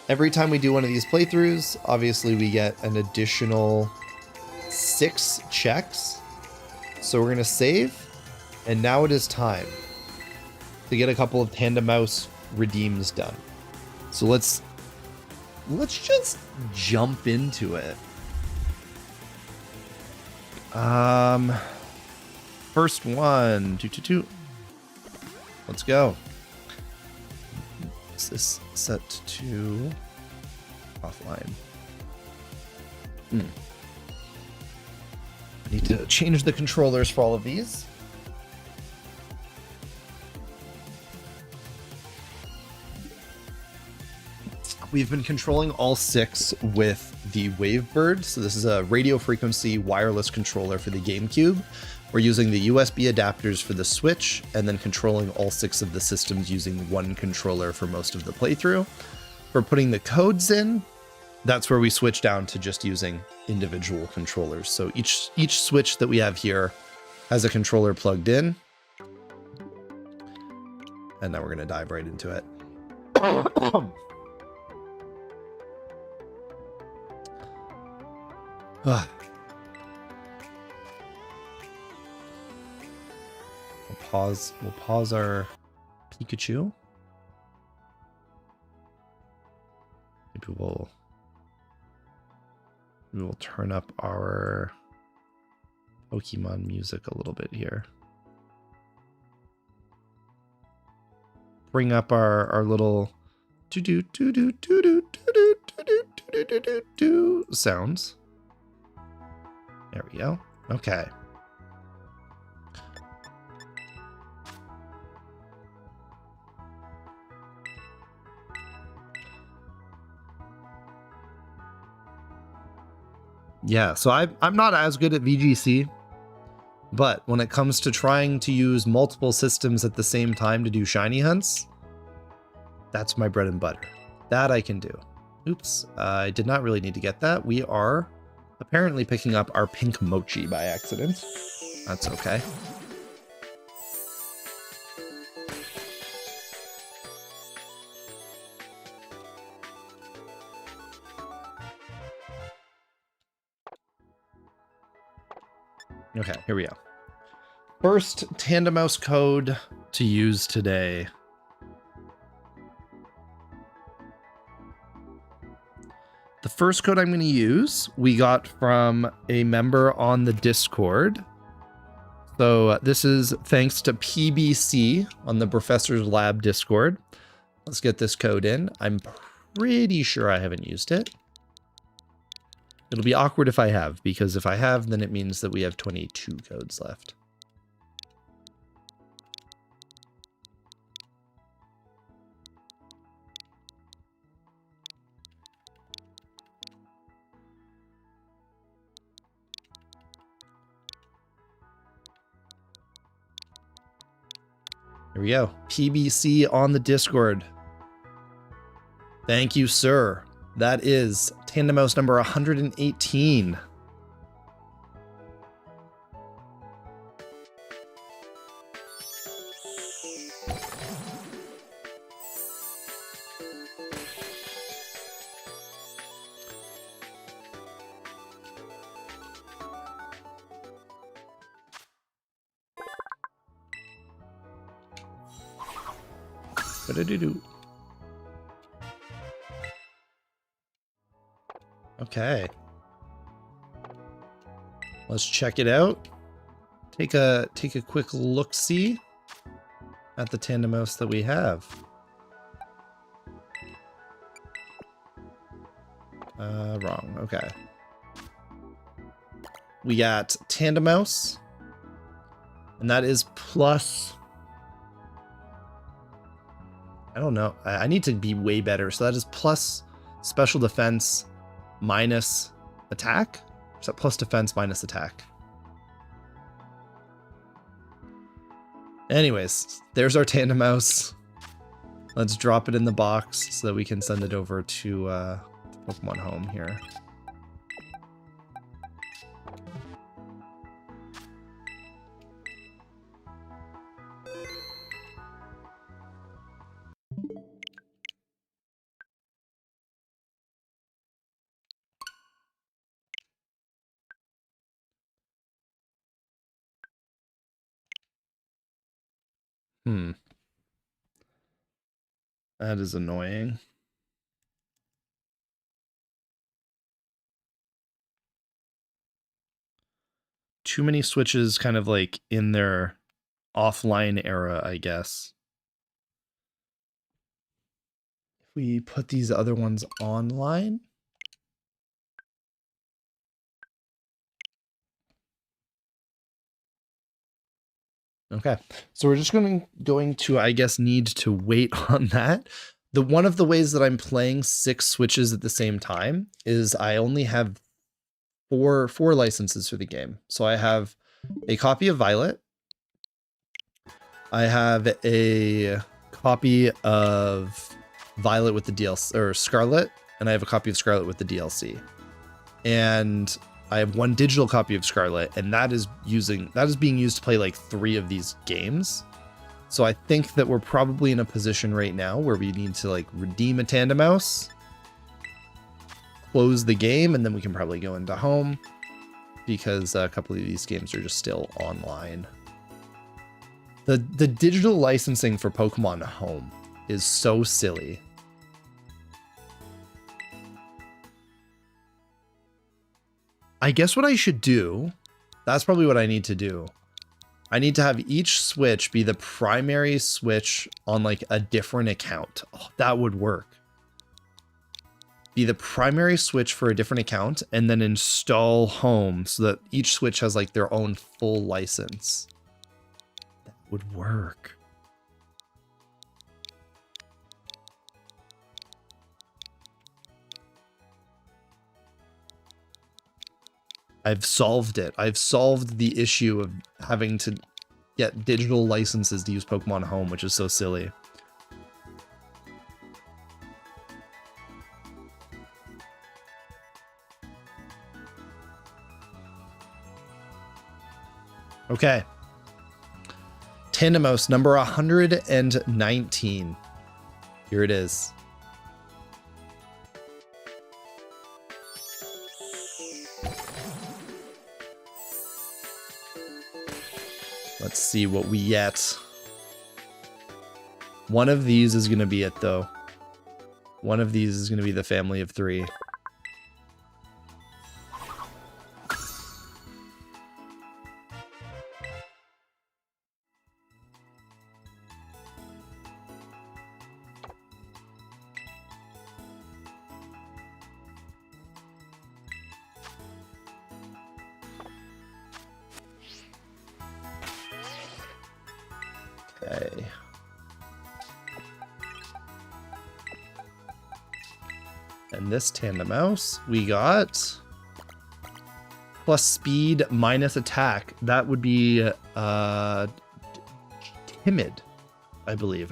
Every time we do one of these playthroughs, obviously we get an additional 6 checks. So we're going to save, and now it is time to get a couple of Tandemos redeems done. So let's just jump into it. First one, 222. Let's go. Is this set to offline? I need to change the controllers for all of these. We've been controlling all 6 with the Wavebird. So this is a radio frequency wireless controller for the GameCube. We're using the USB adapters for the Switch, and then controlling all 6 of the systems using one controller for most of the playthrough. For putting the codes in, that's where we switch down to just using individual controllers. So each Switch that we have here has a controller plugged in. And now we're going to dive right into it. We'll pause our Pikachu. Maybe we'll turn up our Pokemon music a little bit here. Bring up our little sounds. There we go. Okay. Yeah, so I'm not as good at VGC, but when it comes to trying to use multiple systems at the same time to do shiny hunts, that's my bread and butter. That I can do. Oops, I did not really need to get that. We are apparently picking up our pink mochi by accident. That's okay. Okay, here we go. First Tandemos code to use today. The first code I'm going to use, we got from a member on the Discord. So this is thanks to PBC on the Professor's Lab Discord. Let's get this code in. I'm pretty sure I haven't used it. It'll be awkward if I have, because if I have, then it means that we have 22 codes left. Here we go. PBC on the Discord. Thank you, sir. That is Tandem Mouse number 118. Ba-da-doo-doo. Okay. Let's check it out. Take a quick look-see at the Tandem Mouse that we have. Wrong. Okay. We got Tandem Mouse, and that is plus. I don't know. I need to be way better. So that is plus special defense minus attack. Or is that plus defense minus attack? Anyways, there's our Tandem Mouse. Let's drop it in the box so that we can send it over to Pokemon Home here. That is annoying. Too many switches kind of like in their offline era, I guess. If we put these other ones online. Okay, so we're just going to, I guess, need to wait on that. One of the ways that I'm playing 6 switches at the same time is I only have four licenses for the game. So I have a copy of Violet. I have a copy of Violet with the DLC, or Scarlet, and I have a copy of Scarlet with the DLC. And I have one digital copy of Scarlet, and that is being used to play like 3 of these games. So I think that we're probably in a position right now where we need to like redeem a Tandem Mouse, close the game, and then we can probably go into Home because a couple of these games are just still online. The digital licensing for Pokemon Home is so silly. I guess what I should do, that's probably what I need to do. I need to have each switch be the primary switch on like a different account. Oh, that would work. Be the primary switch for a different account and then install Home so that each switch has like their own full license. That would work. I've solved it. I've solved the issue of having to get digital licenses to use Pokemon Home, which is so silly. Okay. Tandem Mouse number 119. Here it is. Let's see what we get. One of these is going to be it, though. One of these is going to be the family of 3. Okay. And this Tandem Mouse, we got plus speed minus attack. That would be timid. I believe.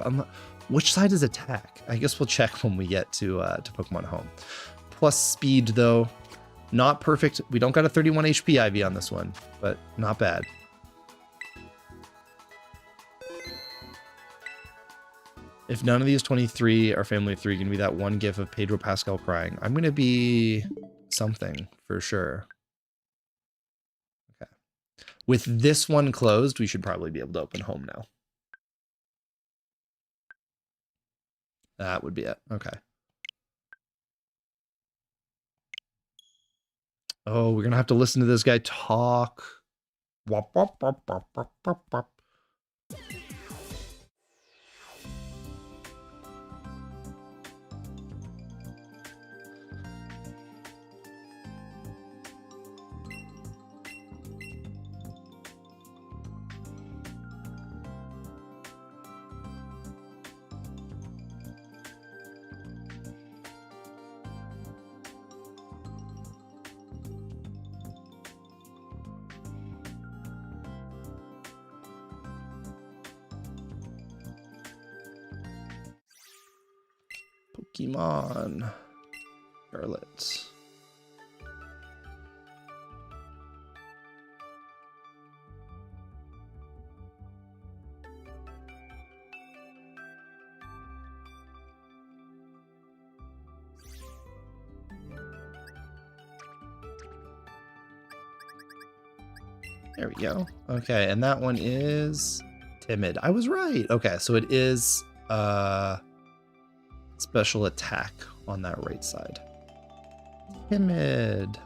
Which side is attack? I guess we'll check when we get to Pokemon Home. Plus speed, though. Not perfect. We don't got a 31 HP IV on this one, but not bad. If none of these 23 are family of 3, going to be that one gif of Pedro Pascal crying. I'm going to be something for sure. Okay. With this one closed, we should probably be able to open Home now. That would be it. Okay. Oh, we're going to have to listen to this guy talk. Wop, wop, wop, wop, wop, wop, wop. Pokemon Scarlet. There we go. Okay, and that one is timid. I was right. Okay, so it is special attack on that right side. Timid.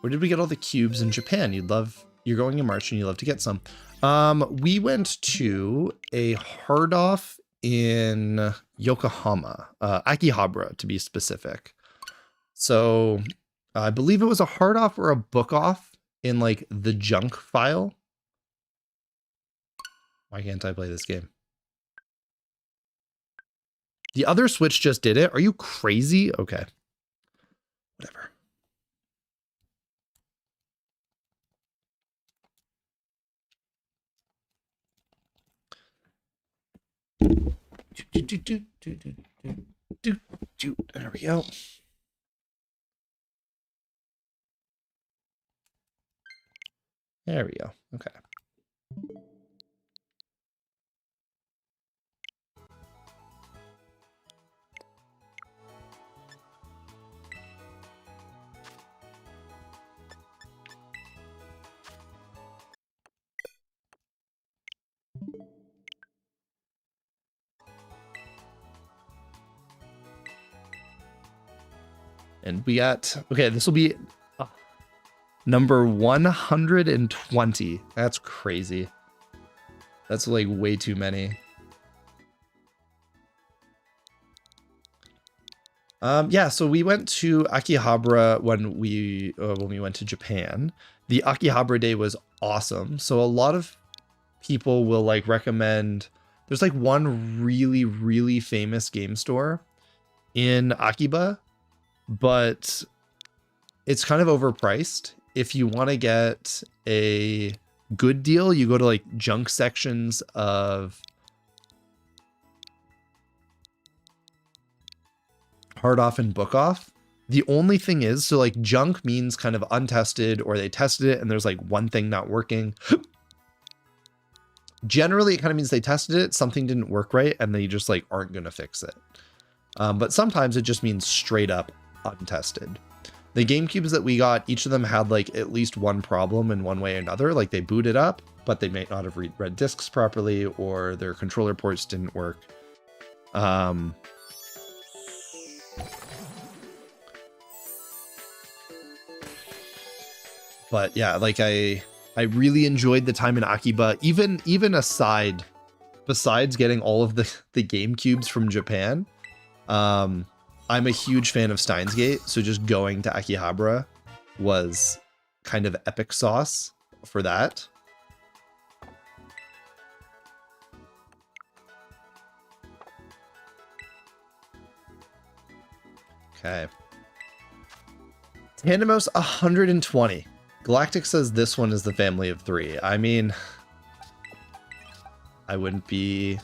Where did we get all the cubes in Japan? You're going in March and you love to get some. We went to a hard off in Yokohama, Akihabara to be specific. So I believe it was a hard off or a book off in like the junk file. Why can't I play this game? The other Switch just did it. Are you crazy? Okay. Whatever. There we go. There we go. Okay. And we got, okay, this will be number 120. That's crazy. That's like way too many. Yeah, so we went to Akihabara when we went to Japan. The Akihabara day was awesome. So a lot of people will like recommend, there's like one really, really famous game store in Akiba, but it's kind of overpriced. If you want to get a good deal, you go to like junk sections of hard off and book off. The only thing is, so like junk means kind of untested, or they tested it and there's like one thing not working. Generally, it kind of means they tested it, something didn't work right, and they just like aren't going to fix it. But sometimes it just means straight up untested. The GameCubes that we got, each of them had like at least one problem in one way or another. Like they booted up, but they may not have read discs properly, or their controller ports didn't work. But yeah, like I really enjoyed the time in Akiba, even aside, besides getting all of the GameCubes from Japan. I'm a huge fan of Steins Gate, so just going to Akihabara was kind of epic sauce for that. Okay. Tandemos 120. Galactic says this one is the family of 3. I mean, I wouldn't be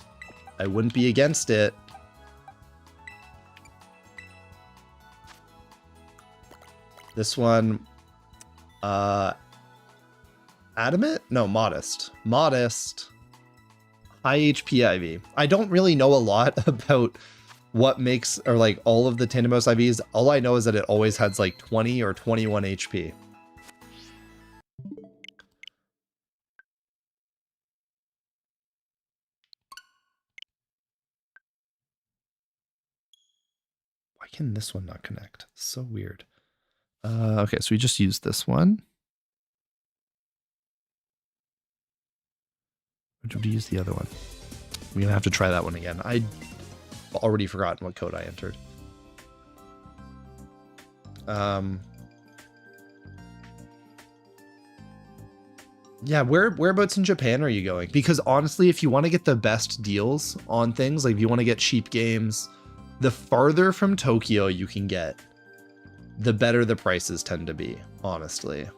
against it. This one, adamant? No, modest. Modest. High HP IV. I don't really know a lot about what makes, or like all of the Tandemos IVs. All I know is that it always has like 20 or 21 HP. Why can this one not connect? So weird. Okay, so we just used this one. Or did we use the other one? We're gonna have to try that one again. I already forgotten what code I entered. Yeah, whereabouts in Japan are you going? Because honestly, if you want to get the best deals on things, like if you want to get cheap games, the farther from Tokyo you can get, the better the prices tend to be, honestly.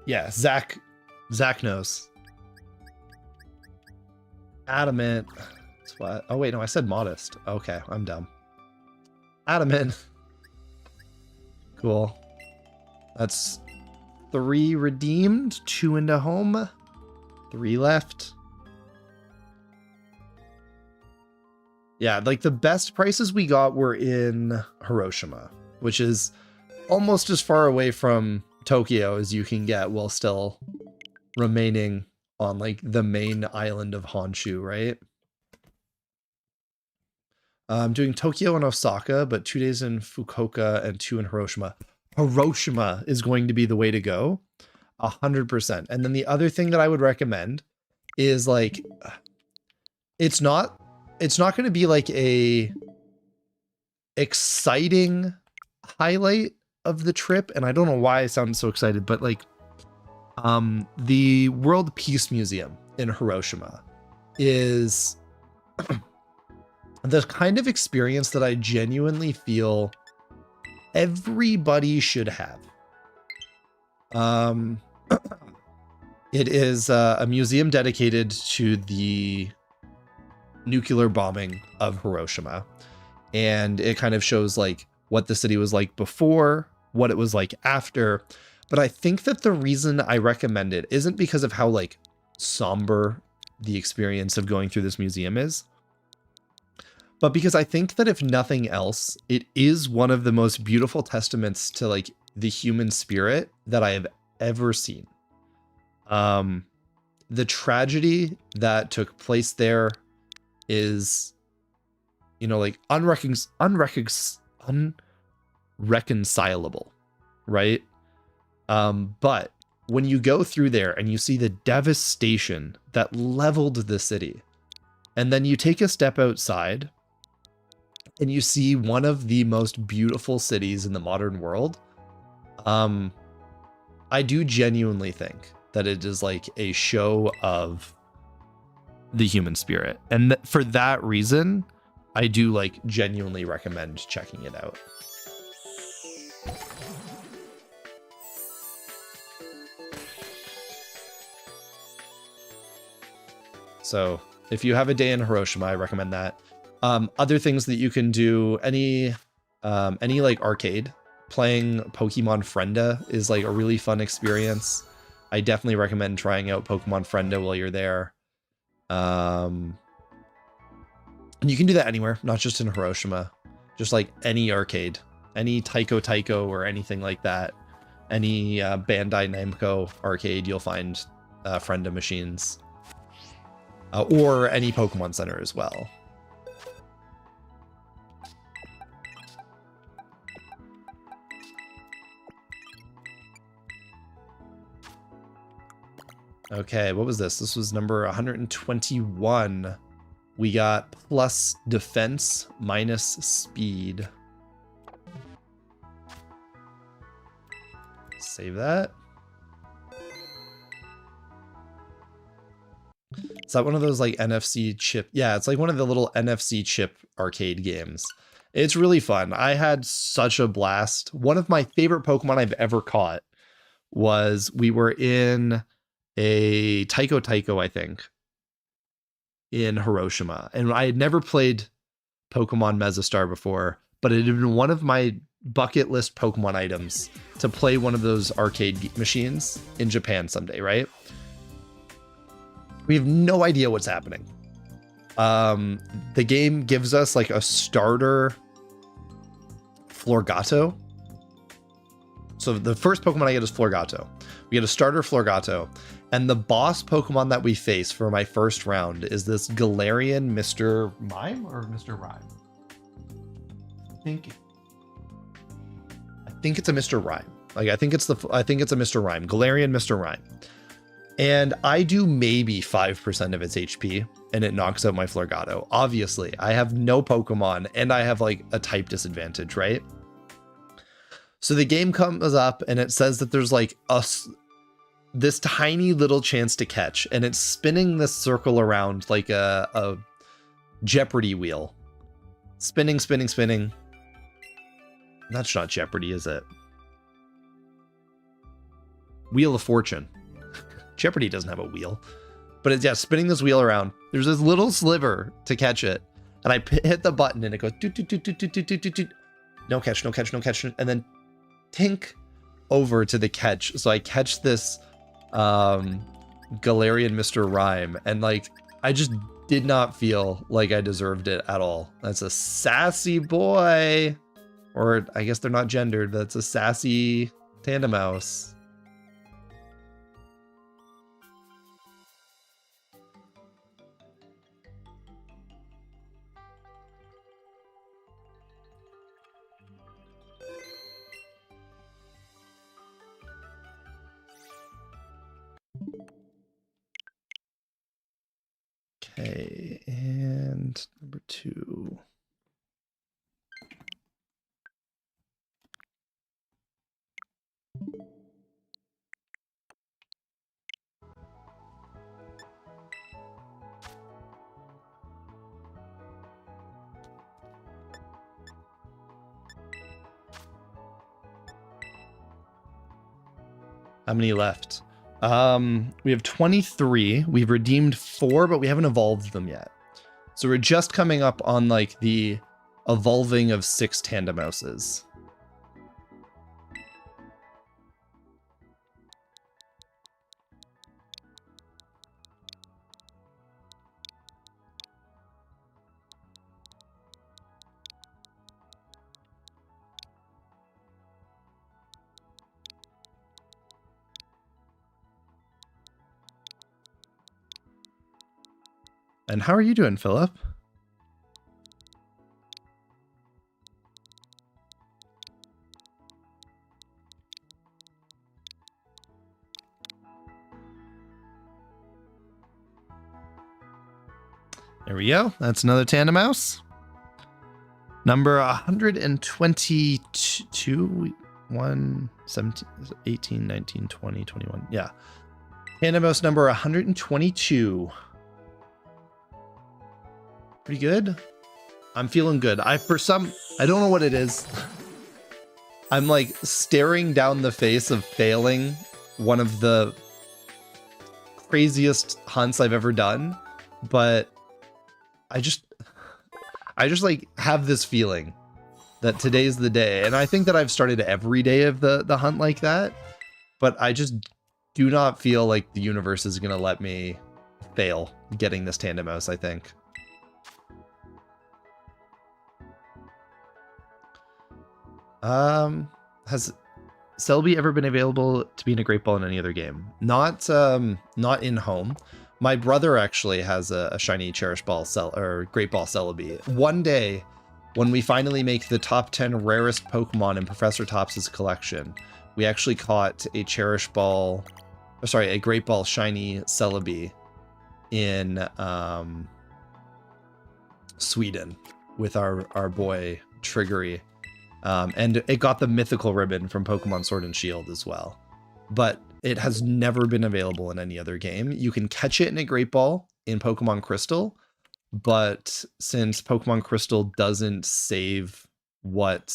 Yeah, Zach knows. Adamant. That's what? Oh wait, no, I said modest. Okay, I'm dumb. Adamant. Cool. That's 3 redeemed, 2 into home, 3 left. Yeah, like the best prices we got were in Hiroshima, which is almost as far away from Tokyo as you can get while still remaining on like the main island of Honshu, right? I'm doing Tokyo and Osaka, but 2 days in Fukuoka and 2 in Hiroshima. Hiroshima is going to be the way to go, 100%. And then the other thing that I would recommend is like, it's not going to be like a exciting highlight of the trip, and I don't know why I sound so excited, but like the World Peace Museum in Hiroshima is the kind of experience that I genuinely feel everybody should have. It is a museum dedicated to the nuclear bombing of Hiroshima, and it kind of shows like what the city was like before, what it was like after. But I think that the reason I recommend it isn't because of how like somber the experience of going through this museum is, but because I think that if nothing else, it is one of the most beautiful testaments to like the human spirit that I have ever seen. The tragedy that took place there is, you know, like unreconcilable, right? But when you go through there and you see the devastation that leveled the city, and then you take a step outside and you see one of the most beautiful cities in the modern world, I do genuinely think that it is like a show of the human spirit. And for that reason, I do like genuinely recommend checking it out. So if you have a day in Hiroshima, I recommend that. Other things that you can do, any like arcade, playing Pokemon Frenda is like a really fun experience. I definitely recommend trying out Pokemon Frenda while you're there. And you can do that anywhere, not just in Hiroshima, just like any arcade, any Taiko or anything like that. Any Bandai Namco arcade, you'll find Frenda machines. Or any Pokemon Center as well. Okay, what was this? This was number 121. We got plus defense minus speed. Save that. Is that one of those like NFC chip? Yeah, it's like one of the little NFC chip arcade games. It's really fun. I had such a blast. One of my favorite Pokemon I've ever caught was we were in a Taiko, I think, in Hiroshima. And I had never played Pokemon Mesostar before, but it had been one of my bucket list Pokemon items to play one of those arcade machines in Japan someday, right? We have no idea what's happening. The game gives us like a starter Florgato. So the first Pokemon I get is Florgato. We get a starter Florgato. And the boss Pokemon that we face for my first round is this Galarian Mr. Mime or Mr. Rhyme? I think it's a Mr. Rhyme. Like I think it's a Mr. Rhyme. Galarian Mr. Rhyme. And I do maybe 5% of its HP and it knocks out my Florgato. Obviously, I have no Pokemon and I have like a type disadvantage, right? So the game comes up and it says that there's like this tiny little chance to catch, and it's spinning this circle around like a Jeopardy wheel. Spinning, spinning, spinning. That's not Jeopardy, is it? Wheel of Fortune. Jeopardy doesn't have a wheel, but it's, yeah, spinning this wheel around. There's this little sliver to catch it, and I hit the button and it goes doot, doot, doot, doot, doot, doot, doot, doot. No catch, no catch, no catch, and then tink over to the catch. So I catch this Galarian Mr. Rhyme, and like I just did not feel like I deserved it at all. That's a sassy boy, or I guess they're not gendered. That's a sassy Tandemaus. Okay, and number 2. How many left? We have 23. We've redeemed 4, but we haven't evolved them yet. So we're just coming up on like the evolving of 6 Tandemouses. And how are you doing, Philip? There we go. That's another Tandemouse. Number 122, 1, 17, 18, 19, 20, 21. Yeah. Tandemouse number 122. Pretty good. I'm feeling good. I don't know what it is. I'm like staring down the face of failing one of the craziest hunts I've ever done, but I just like have this feeling that today's the day. And I think that I've started every day of the hunt like that, but I just do not feel like the universe is going to let me fail getting this Tandemouse, I think. Has Celebi ever been available to be in a Great Ball in any other game? Not in home. My brother actually has a shiny Cherish Ball or Great Ball Celebi. One day, when we finally make the top 10 rarest Pokemon in Professor Topps' collection, we actually caught a Cherish Ball or sorry, a Great Ball Shiny Celebi in Sweden with our boy Triggery. And it got the mythical ribbon from Pokemon Sword and Shield as well. But it has never been available in any other game. You can catch it in a Great Ball in Pokemon Crystal, but since Pokemon Crystal doesn't save what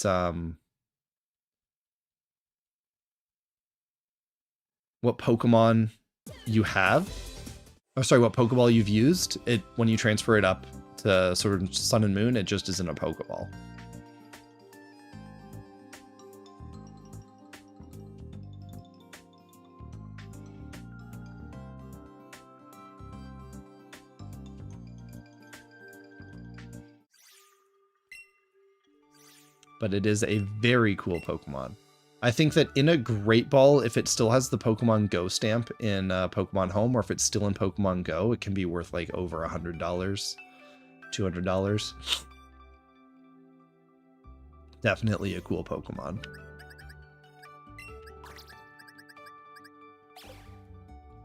Pokemon you have, or sorry, what Pokeball you've used, it when you transfer it up to sort of Sun and Moon, it just isn't a Pokeball. But it is a very cool Pokemon. I think that in a Great Ball, if it still has the Pokemon Go stamp in Pokemon Home, or if it's still in Pokemon Go, it can be worth like over $100, $200. Definitely a cool Pokemon.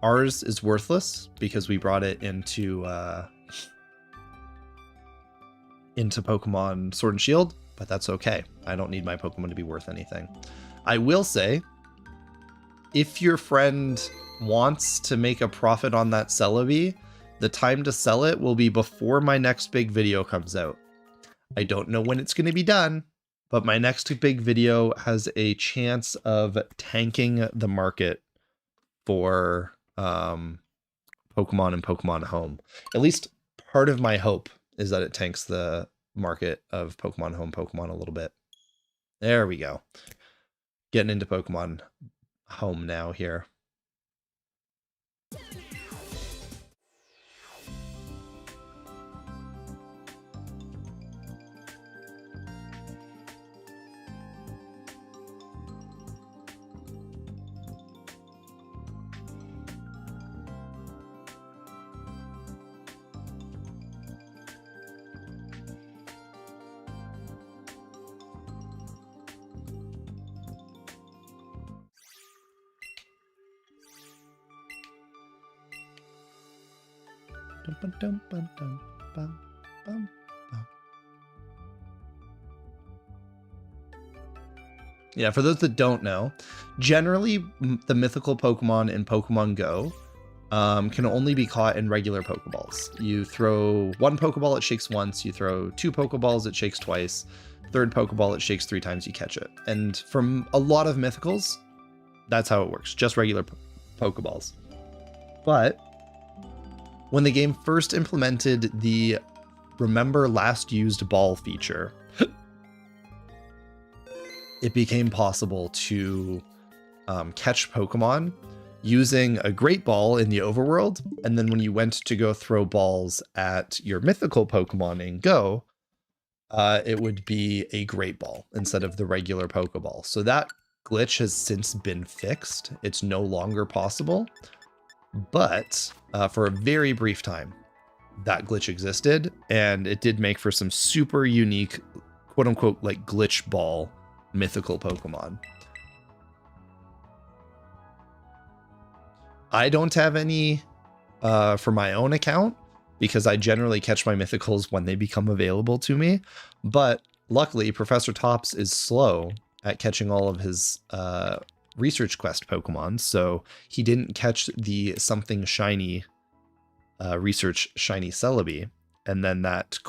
Ours is worthless because we brought it into Pokemon Sword and Shield, but that's okay. I don't need my Pokemon to be worth anything. I will say, if your friend wants to make a profit on that Celebi, the time to sell it will be before my next big video comes out. I don't know when it's going to be done, but my next big video has a chance of tanking the market for Pokemon and Pokemon Home. At least part of my hope is that it tanks the market of Pokemon Home Pokemon a little bit. There we go. Getting into Pokemon Home now here. Yeah, for those that don't know, generally the mythical Pokemon in Pokemon Go can only be caught in regular Pokeballs. You throw one Pokeball, it shakes once. You throw two Pokeballs, it shakes twice. Third Pokeball, it shakes 3 times, you catch it. And from a lot of mythicals, that's how it works, just regular Pokeballs. But when the game first implemented the Remember Last Used Ball feature, it became possible to catch Pokemon using a Great Ball in the overworld, and then when you went to go throw balls at your mythical Pokemon in Go, it would be a Great Ball instead of the regular Pokeball. So that glitch has since been fixed. It's no longer possible, but for a very brief time, that glitch existed, and it did make for some super unique, quote unquote, like glitch ball mythical Pokemon. I don't have any for my own account because I generally catch my mythicals when they become available to me. But luckily, Professor Tops is slow at catching all of his research quest Pokemon, so he didn't catch the something shiny research shiny Celebi, and then that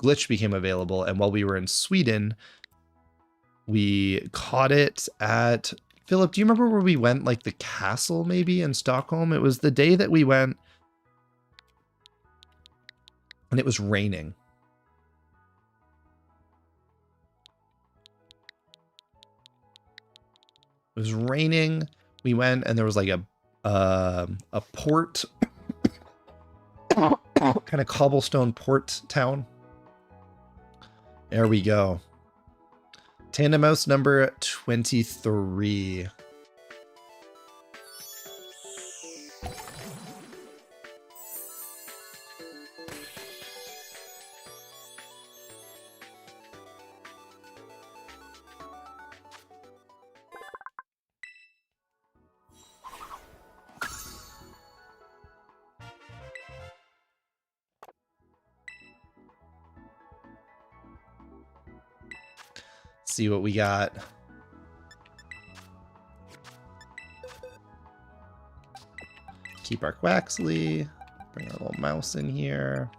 glitch became available, and while we were in Sweden, we caught it at... Philip, do you remember where we went? Like the castle maybe in Stockholm? It was the day that we went and it was raining. It was raining. We went and there was like a port, kind of cobblestone port town. There we go. Tandemos number 23. see what we got. Keep our Quaxley. Bring our little mouse in here.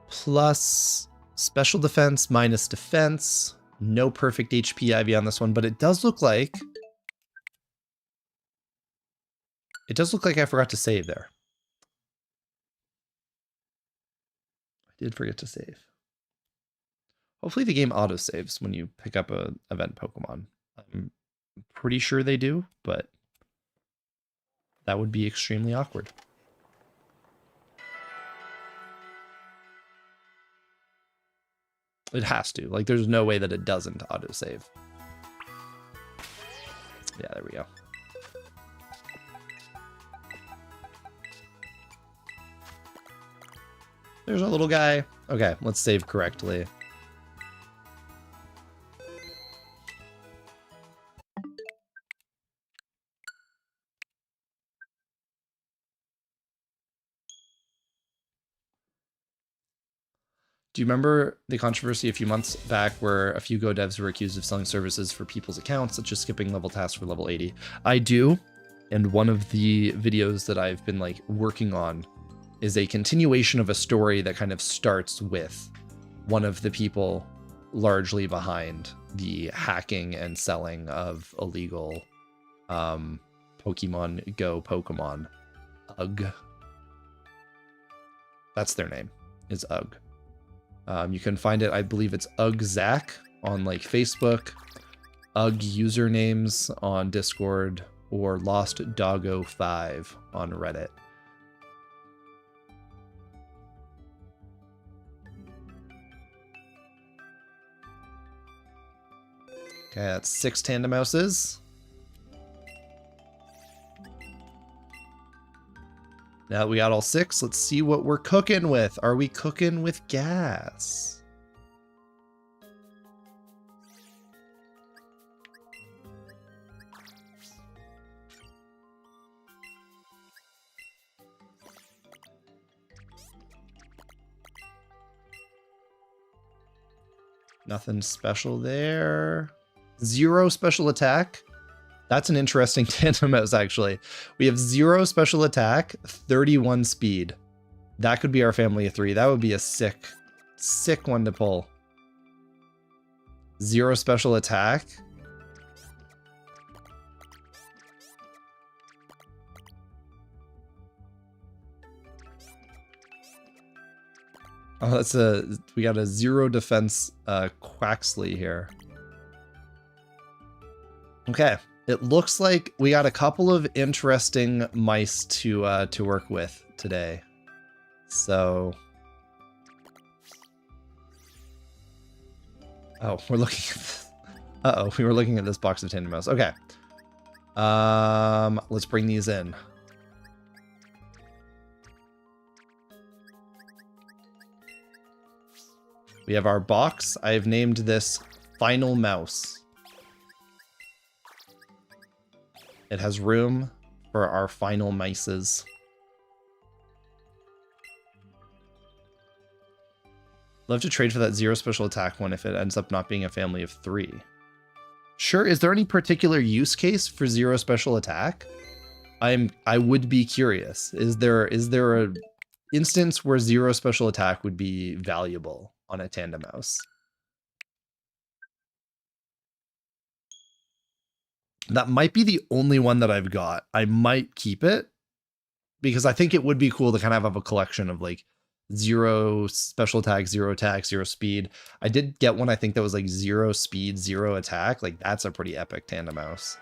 Plus special defense minus defense. No perfect HP IV on this one, but it does look like I forgot to save there. I did forget to save. Hopefully the game autosaves when you pick up a event Pokemon. I'm pretty sure they do, but that would be extremely awkward. It has to. Like, there's no way that it doesn't autosave. Yeah, there we go. There's our little guy. Okay, let's save correctly. Do you remember the controversy a few months back where a few Go devs were accused of selling services for people's accounts, such as skipping level tasks for level 80? I do, and one of the videos that I've been like working on is a continuation of a story that kind of starts with one of the people largely behind the hacking and selling of illegal Pokemon Go Pokemon. UG. That's their name, is UG. You can find it, I believe it's UGZack on like Facebook, UG usernames on Discord, or LostDoggo5 on Reddit. Okay, that's 6 Tandemouses. Now that we got all 6, let's see what we're cooking with. Are we cooking with gas? Nothing special there. 0 special attack. That's an interesting Tandemous, actually. We have 0 special attack, 31 speed. That could be our family of 3. That would be a sick one to pull. 0 special attack. Oh, we got a 0 defense Quaxley here. Okay. It looks like we got a couple of interesting mice to work with today. So, oh, we're looking at this. Uh-oh, we were looking at this box of Tandemous. Okay. Let's bring these in. We have our box. I've named this Final Mouse. It has room for our final mices. Love to trade for that 0 special attack one if it ends up not being a family of 3. Sure, is there any particular use case for 0 special attack? I would be curious. Is there a instance where 0 special attack would be valuable on a Tandemous? That might be the only one that I've got. I might keep it because I think it would be cool to kind of have a collection of like 0 special attack, 0 attack, 0 speed. I did get one, I think that was like 0 speed, 0 attack. Like that's a pretty epic Tandemous.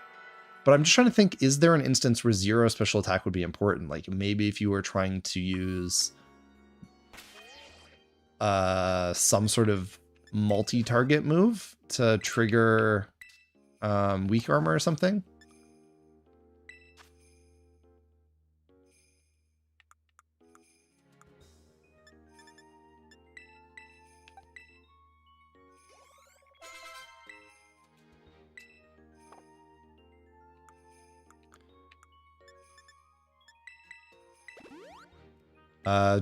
But I'm just trying to think, is there an instance where 0 special attack would be important? Like maybe if you were trying to use some sort of multi-target move to trigger weak armor or something.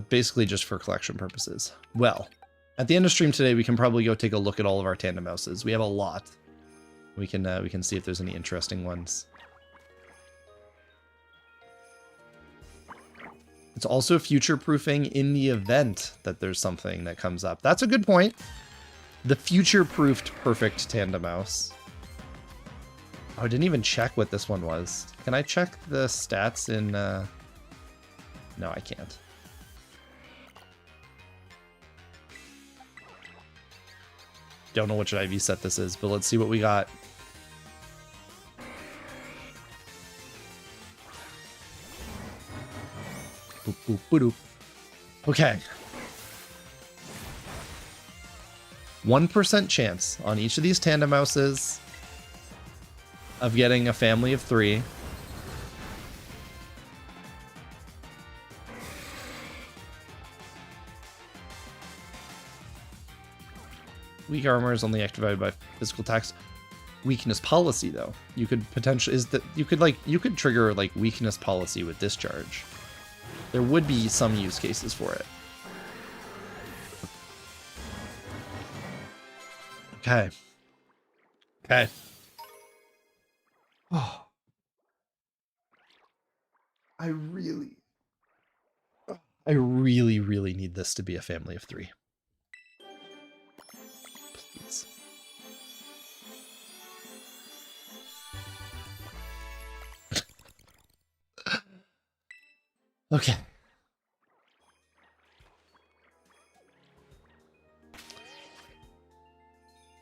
Basically just for collection purposes. Well, At the end of stream today, we can probably go take a look at all of our tandem mouses. We have a lot. We can see if there's any interesting ones. It's also future-proofing in the event that there's something that comes up. That's a good point. The future-proofed perfect tandem mouse. Oh, I didn't even check what this one was. Can I check the stats in... No, I can't. Don't know which IV set this is, but let's see what we got. Boop, boop, boop, boop. Okay. 1% chance on each of these tandem mouses of getting a family of 3. Weak armor is only activated by physical attacks. Weakness policy, though, you could potentially you could trigger like weakness policy with discharge. There would be some use cases for it. Okay. Okay. Oh. I really need this to be a family of 3. Please. Okay.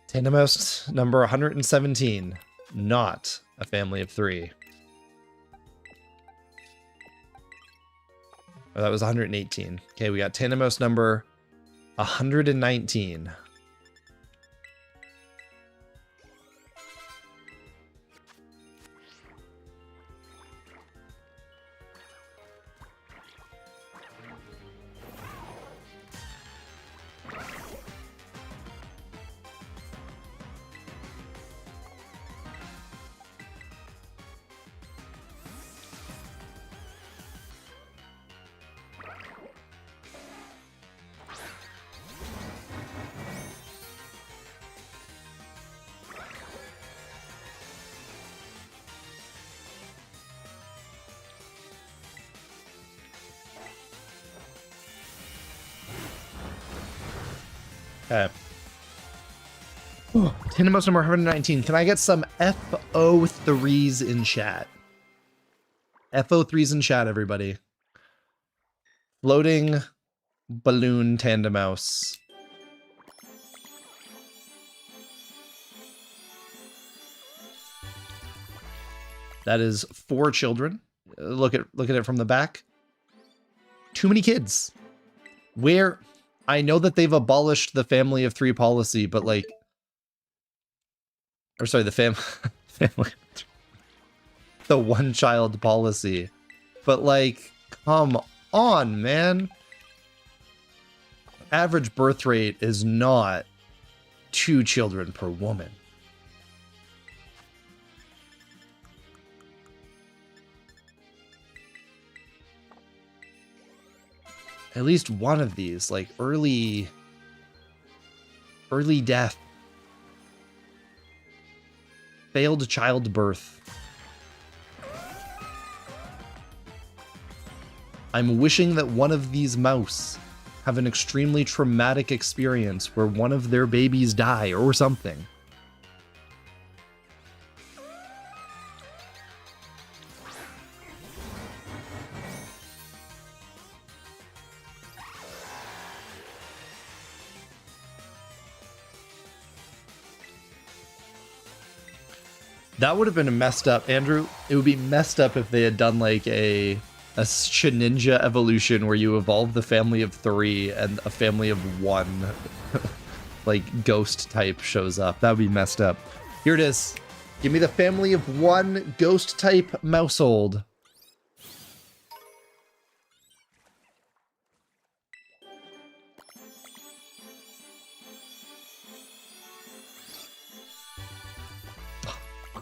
Tandem mouse number 117. Not a family of 3. Oh, that was 118. Okay, we got tandem mouse number 119. Okay. Tandem mouse number 119. Can I get some FO3s in chat? FO3s in chat, everybody. Floating balloon tandem mouse. That is 4 children. Look at it from the back. Too many kids. Where... I know that they've abolished the family of 3 policy, but like, or sorry, the family, the 1-child policy, but like, come on, man. Average birth rate is not 2 children per woman. At least one of these, like early death, failed childbirth. I'm wishing that one of these mouse have an extremely traumatic experience where one of their babies die or something. That would have been messed up, Andrew. It would be messed up if they had done like a Shedinja evolution where you evolve the family of 3 and a family of 1 like ghost type shows up. That would be messed up. Here it is. Give me the family of 1 ghost type mousehold.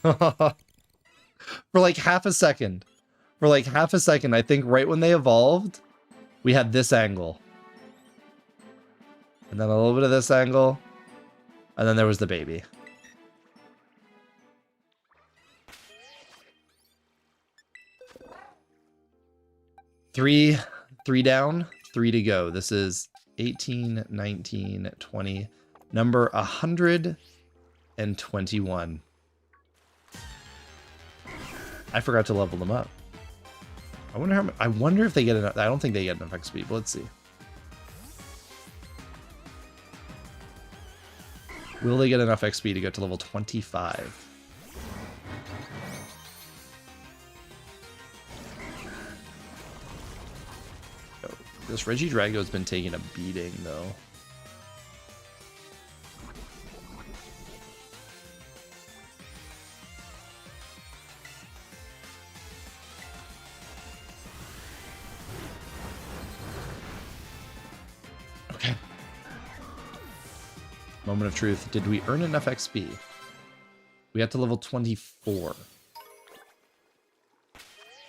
For like half a second. I think right when they evolved, we had this angle. And then a little bit of this angle. And then there was the baby. Three down, 3 to go. This is 18, 19, 20. Number 121. I forgot to level them up. I wonder how. I wonder if they get enough. I don't think they get enough XP. But let's see. Will they get enough XP to get to level 25? This Regidrago's been taking a beating, though. Okay. Moment of truth. Did we earn enough XP? We got to level 24.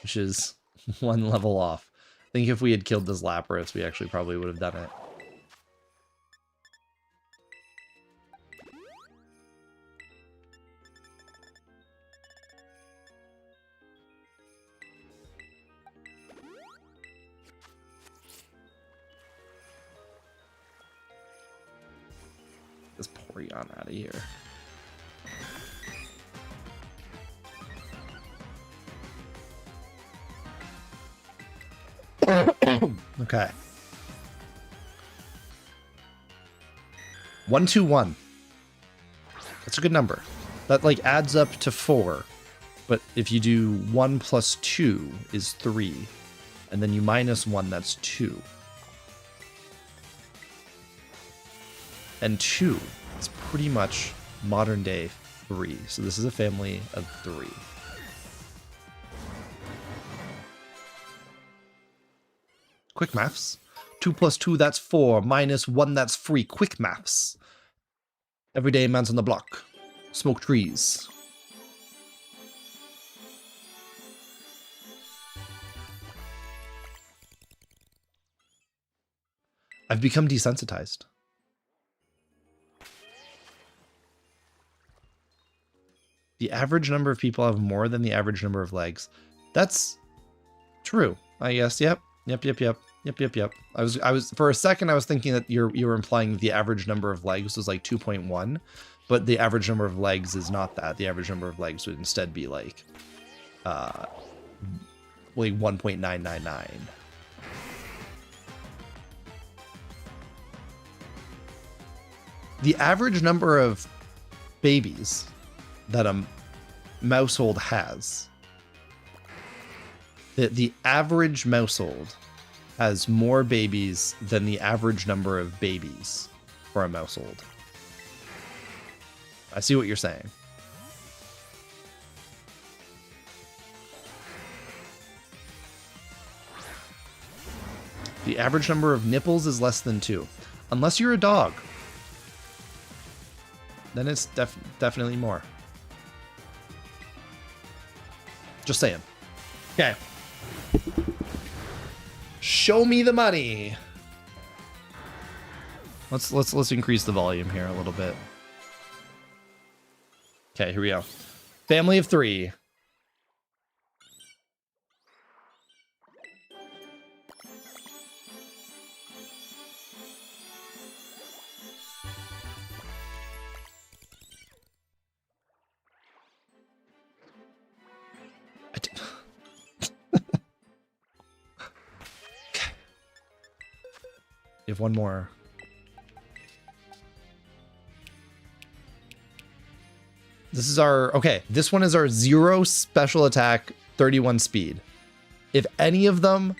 Which is 1 level off. I think if we had killed this Lapras, we actually probably would have done it. This Porygon out of here. Okay. 121. That's a good number. That like adds up to 4. But if you do 1 plus 2 is 3. And then you minus 1, that's 2. And 2 is pretty much modern day 3. So this is a family of 3. Quick maths. 2 plus 2, that's 4. Minus 1, that's 3. Quick maths. Everyday man's on the block. Smoke trees. I've become desensitized. The average number of people have more than the average number of legs. That's true, I guess. Yep. I was for a second I was thinking that you were implying that the average number of legs was like 2.1, but the average number of legs is not that. The average number of legs would instead be like 1.999. The average number of babies that a mousehold has. The average mousehold has more babies than the average number of babies for a mousehold. I see what you're saying. The average number of nipples is less than 2. Unless you're a dog. Then it's definitely more. Just saying. Okay. Show me the money. Let's increase the volume here a little bit. Okay, here we go. Family of 3. You have one more. This is our... Okay, this one is our 0 special attack, 31 speed. If any of them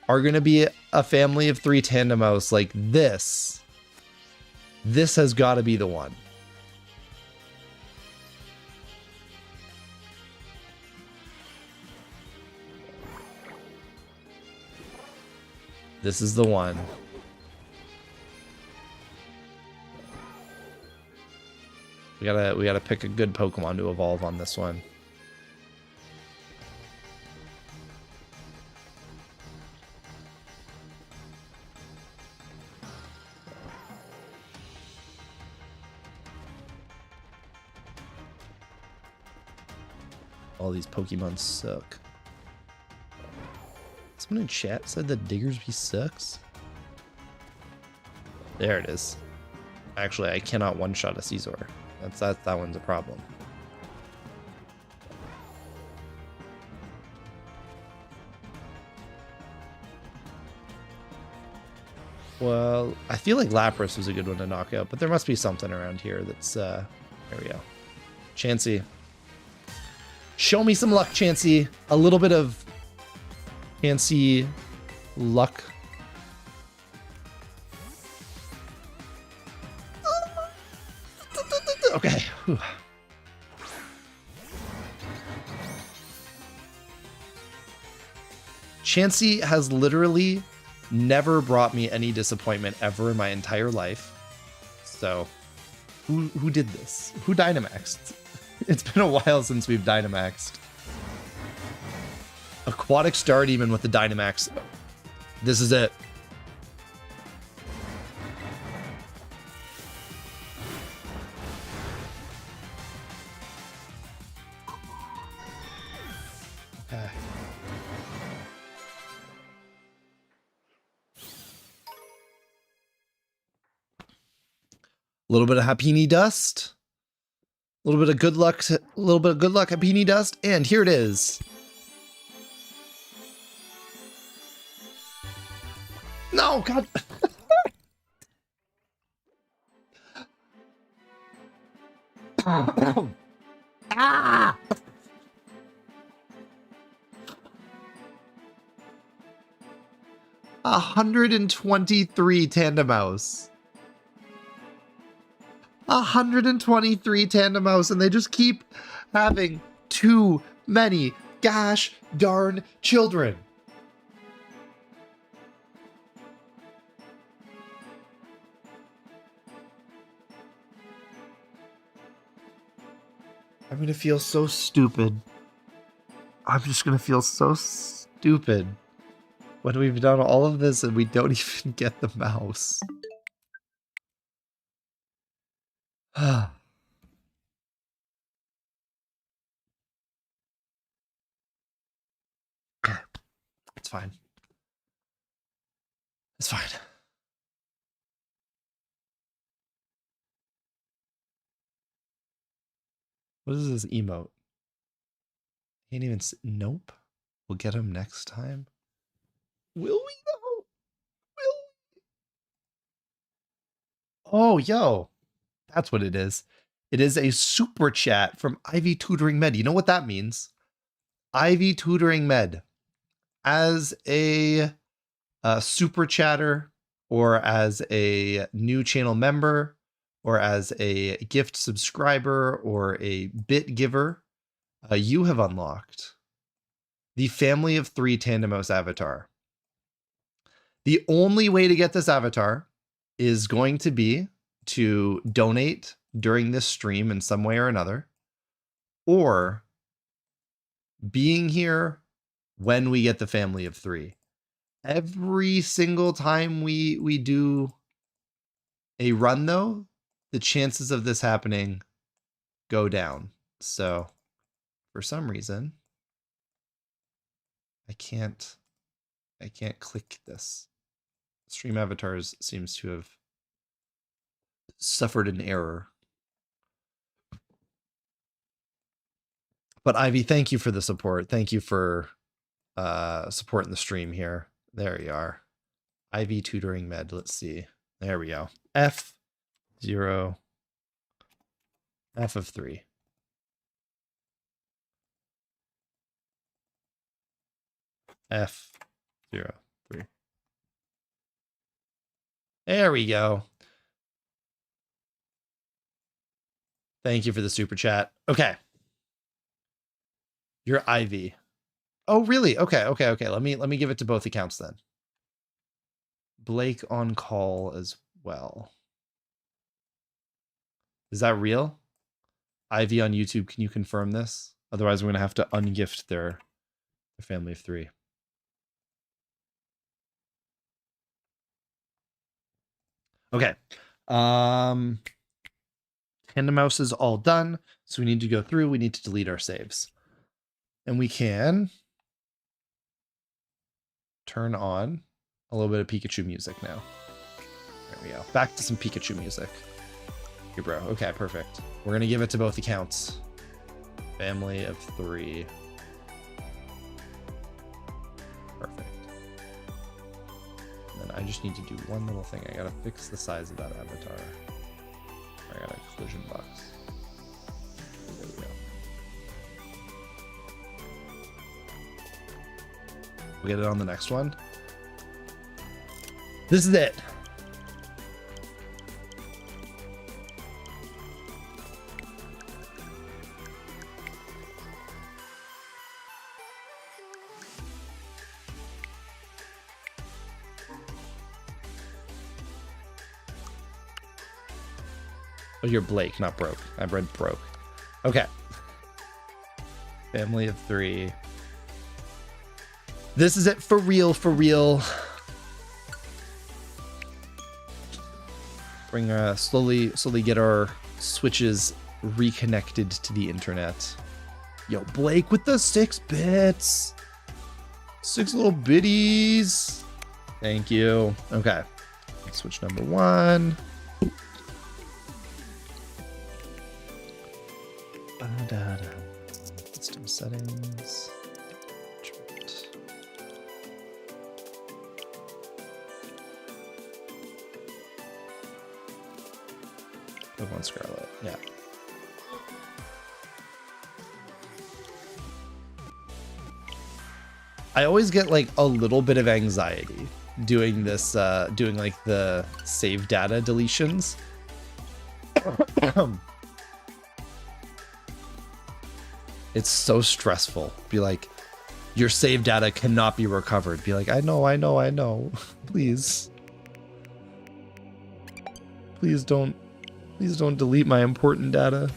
are going to be a family of 3 Tandemos like this has got to be the one. This is the one. We gotta pick a good Pokemon to evolve on this one. All these Pokemon suck. Someone in chat said that Diggersby sucks. There it is. Actually, I cannot one-shot a Caesar. That one's a problem. Well, I feel like Lapras was a good one to knock out, but there must be something around here that's, there we go. Chansey. Show me some luck, Chansey. A little bit of Chansey luck. Okay. Whew. Chansey has literally never brought me any disappointment ever in my entire life. So, who did this? Who Dynamaxed? It's been a while since we've Dynamaxed. Aquatic Star Demon with the Dynamax. This is it. Okay. A little bit of Happiny Dust. A little bit of good luck. A little bit of good luck, Happiny Dust. And here it is. No, God. Ah! 123 Tandemaus. 123 Tandemaus, and they just keep having too many gosh darn children. I'm gonna feel so stupid. I'm just gonna feel so stupid when we've done all of this and we don't even get the mouse. Okay, it's fine. It's fine. What is this emote? Can't even. Nope. We'll get him next time. Will we though? Will we? Oh, yo. That's what it is. It is a super chat from Ivy Tutoring Med. You know what that means? Ivy Tutoring Med. As a super chatter, or as a new channel member, or as a gift subscriber, or a bit giver, you have unlocked the Family of 3 Tandemos avatar. The only way to get this avatar is going to be to donate during this stream in some way or another, or being here when we get the Family of 3. Every single time we do a run, though, the chances of this happening go down. So, for some reason, I can't click this. Stream Avatars seems to have suffered an error. But Ivy, thank you for the support. Thank you for supporting the stream here. There you are. Ivy Tutoring Med. Let's see. There we go. F0. F of 3. F0, 3. There we go. Thank you for the super chat. Okay. You're Ivy. Oh, really? Okay. Let me give it to both accounts then. Blake on call as well. Is that real? Ivy on YouTube, can you confirm this? Otherwise, we're gonna have to ungift their Family of 3. Okay. Tandemaus is all done, so we need to go through. We need to delete our saves. And we can turn on a little bit of Pikachu music now. There we go. Back to some Pikachu music. Here, bro. Okay, perfect. We're going to give it to both accounts. Family of 3. Perfect. And then I just need to do one little thing. I got to fix the size of that avatar. I got a collision box. There we go. We'll get it on the next one. This is it. Oh, you're Blake, not broke. I read broke. Okay. Family of 3. This is it for real, for real. Bring slowly get our switches reconnected to the internet. Yo, Blake with the 6 bits. 6 little bitties. Thank you. Okay. Switch number 1. System settings. Pokemon Scarlet, yeah. I always get like a little bit of anxiety doing this, doing like the save data deletions. It's so stressful. Be like, your save data cannot be recovered. Be like, I know. Please. Please don't delete my important data.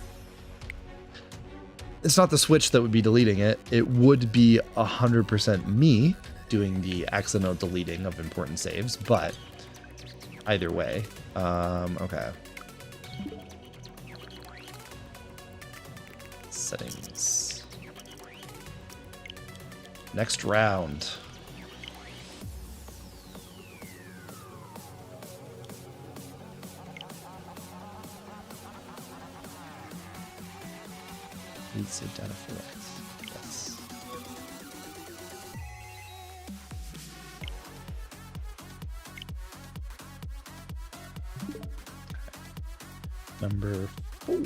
It's not the Switch that would be deleting it. It would be 100% me doing the accidental deleting of important saves, but either way. Okay. Settings. Next round. Need save data for X. Yes. Number 4.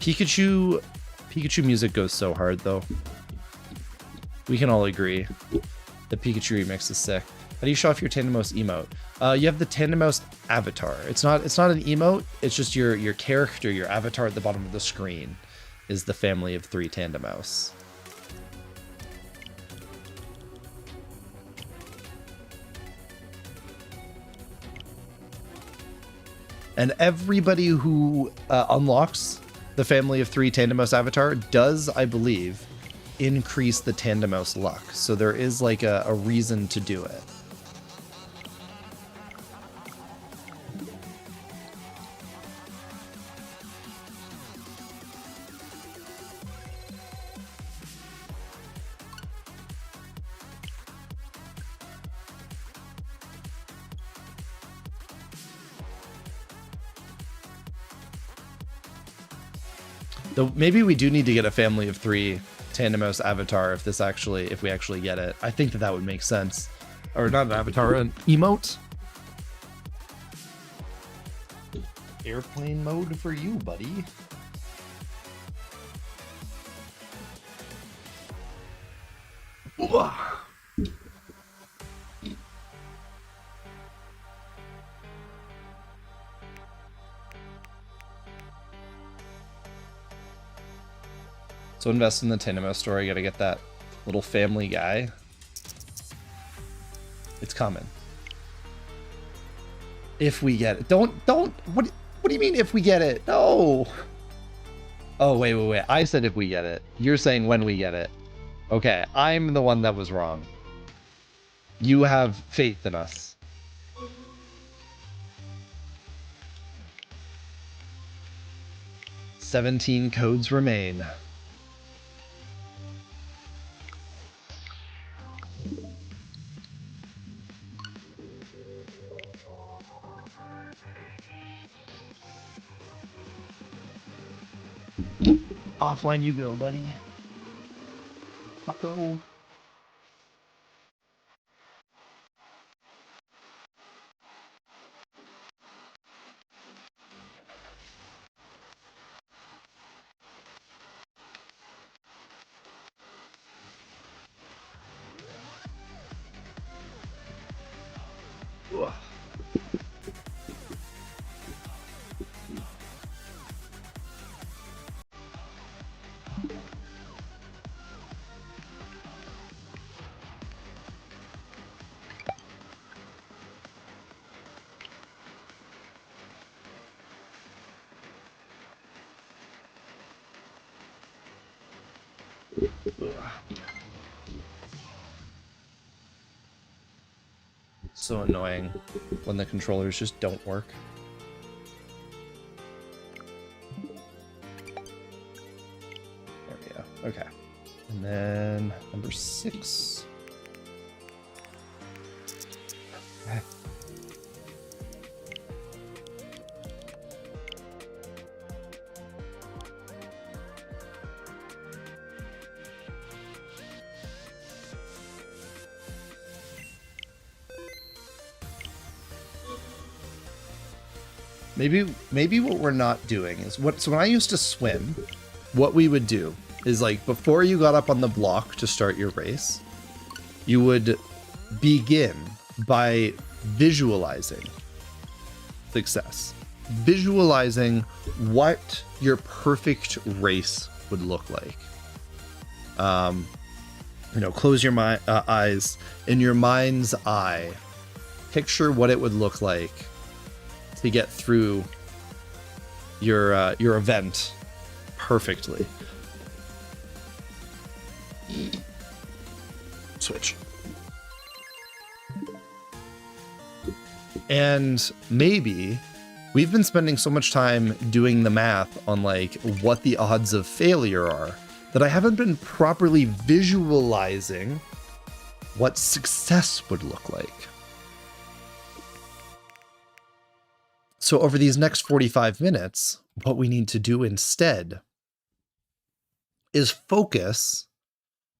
Pikachu music goes so hard though. We can all agree. The Pikachu remix is sick. How do you show off your Tandemos emote? You have the Tandemos avatar. It's not an emote. It's just your character, your avatar at the bottom of the screen is the family of 3 Tandemos. And everybody who unlocks the family of 3 Tandemos avatar does, I believe, increase the Tandemos luck. So there is like a reason to do it. Though maybe we do need to get a family of 3 Tandemos avatar if we actually get it. I think that would make sense. Or not an avatar, an emote. Airplane mode for you, buddy. So invest in the Tandemos store. You gotta get that little family guy. It's coming. If we get it. Don't, what do you mean if we get it? No. Oh, wait. I said if we get it. You're saying when we get it. Okay, I'm the one that was wrong. You have faith in us. 17 codes remain. Offline you go, buddy. Go. Ugh. So annoying when the controllers just don't work. There we go. Okay. And then number 6. Okay. Maybe what we're not doing is so when I used to swim, what we would do is, like, before you got up on the block to start your race, you would begin by visualizing success. Visualizing what your perfect race would look like. Close your eyes. In your mind's eye, picture what it would look like to get through your event perfectly. Switch. And maybe we've been spending so much time doing the math on, like, what the odds of failure are that I haven't been properly visualizing what success would look like. So over these next 45 minutes, what we need to do instead is focus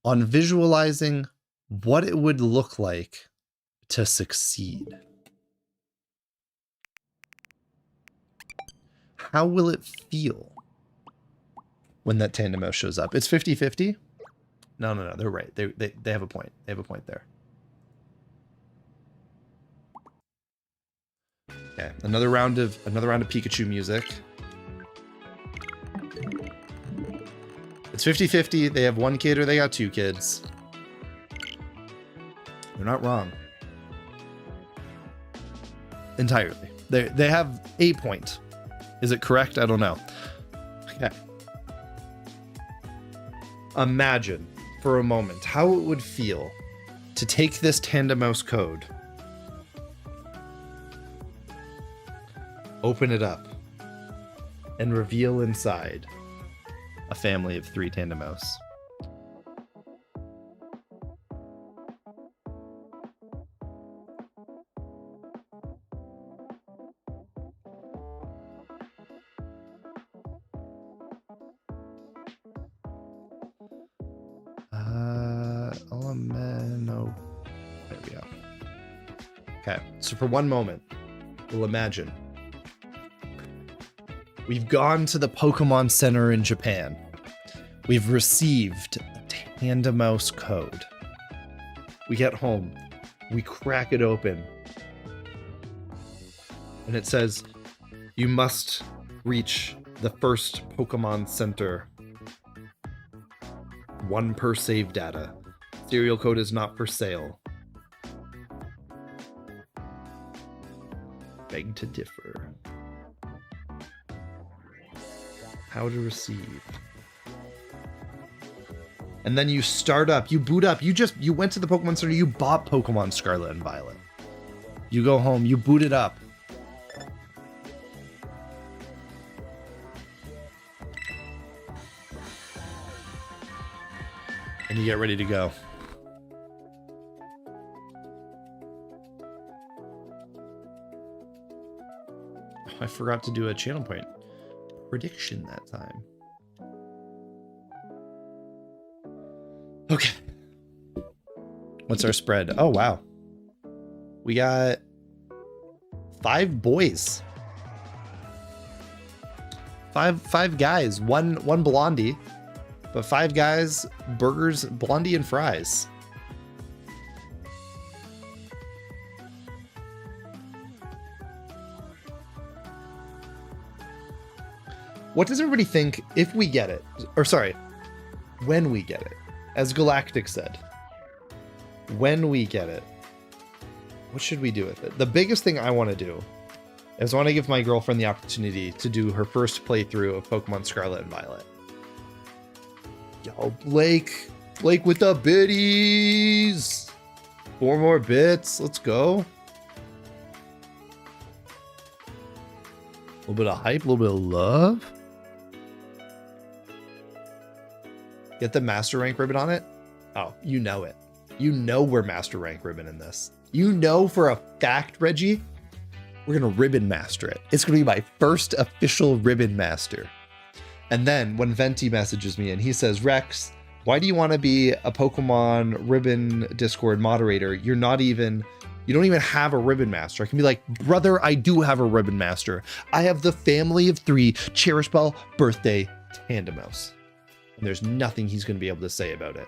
on visualizing what it would look like to succeed. How will it feel when that tandem mouse shows up? It's 50-50? No, they're right. They have a point. They have a point there. Okay, another round of Pikachu music. It's 50-50. They have 1 kid or they got 2 kids. They're not wrong. Entirely. They have a point. Is it correct? I don't know. Okay. Imagine for a moment how it would feel to take this tandem mouse code, open it up, and reveal inside a family of 3 tandem mouse. There we go. Okay, so for one moment, we'll imagine we've gone to the Pokémon Center in Japan. We've received a tandem mouse code. We get home, we crack it open, and it says, you must reach the first Pokémon Center. 1 per save data. Serial code is not for sale. Beg to differ. How to receive. And then you start up, you boot up, you went to the Pokemon Center, you bought Pokemon Scarlet and Violet. You go home, you boot it up. and you get ready to go. Oh, I forgot to do a channel point prediction that time. Okay. What's our spread? Oh, wow. We got 5 boys. Five guys, one blondie, but 5 guys, burgers, blondie, and fries. What does everybody think if we get it? Or sorry, when we get it? As Galactic said, when we get it, what should we do with it? The biggest thing I want to do is I want to give my girlfriend the opportunity to do her first playthrough of Pokemon Scarlet and Violet. Yo, Blake with the biddies. 4 more bits. Let's go. A little bit of hype, a little bit of love. Get the master rank ribbon on it. Oh, you know it. You know we're master rank ribbon in this. You know for a fact, Reggie, we're going to ribbon master it. It's going to be my first official ribbon master. And then when Venti messages me and he says, Rex, why do you want to be a Pokemon ribbon Discord moderator? You don't even have a ribbon master. I can be like, brother, I do have a ribbon master. I have the family of 3 Cherish Ball birthday Tandemos. And there's nothing he's going to be able to say about it.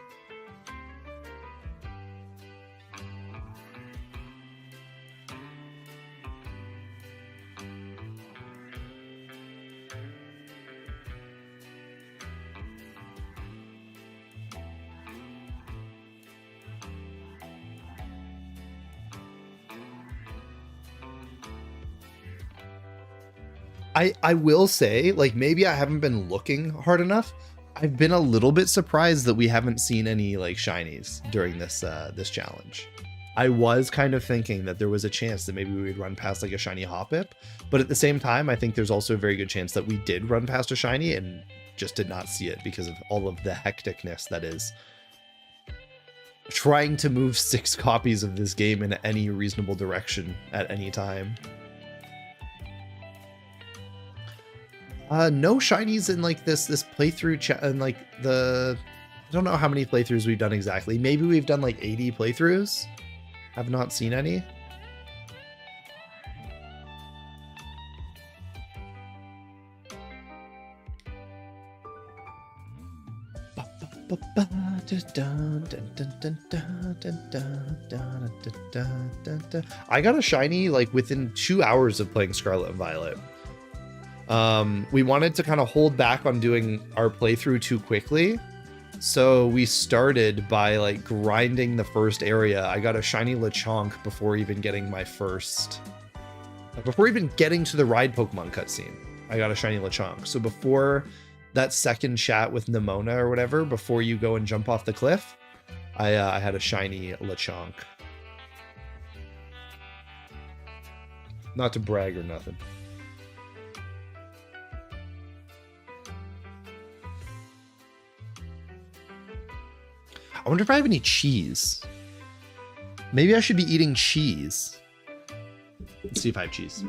I will say, like, maybe I haven't been looking hard enough. I've been a little bit surprised that we haven't seen any like shinies during this this challenge. I was kind of thinking that there was a chance that maybe we would run past like a shiny Hoppip, but at the same time, I think there's also a very good chance that we did run past a shiny and just did not see it because of all of the hecticness that is trying to move 6 copies of this game in any reasonable direction at any time. No shinies in like this playthrough and like I don't know how many playthroughs we've done exactly. Maybe we've done like 80 playthroughs. Have not seen any. I got a shiny like within 2 hours of playing Scarlet and Violet. We wanted to kind of hold back on doing our playthrough too quickly, so we started by like grinding the first area. I got a shiny Lechonk before even getting to the ride Pokemon cutscene. I got a shiny Lechonk. So before that second chat with Nimona or whatever, before you go and jump off the cliff, I had a shiny Lechonk. Not to brag or nothing. I wonder if I have any cheese. Maybe I should be eating cheese. Let's see if I have cheese.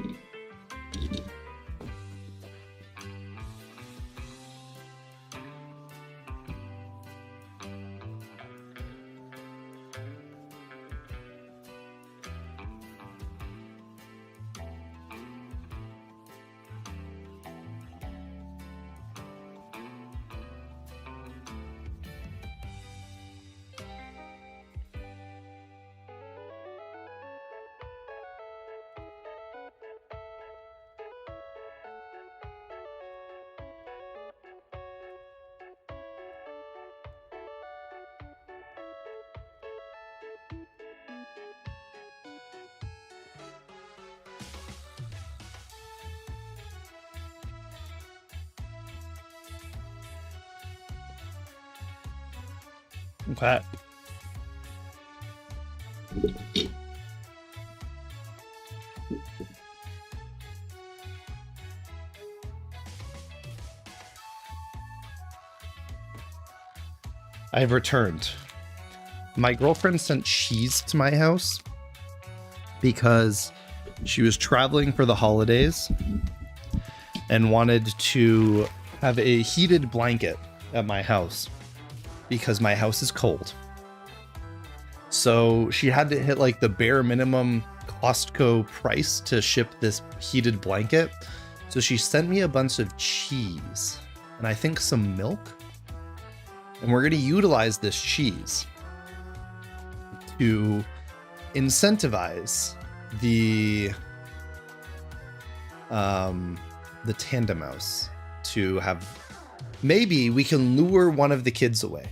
Okay. I've returned. My girlfriend sent cheese to my house because she was traveling for the holidays and wanted to have a heated blanket at my house because my house is cold. So she had to hit like the bare minimum Costco price to ship this heated blanket. So she sent me a bunch of cheese and I think some milk. And we're going to utilize this cheese to incentivize the Tandem Mouse to have, maybe we can lure one of the kids away.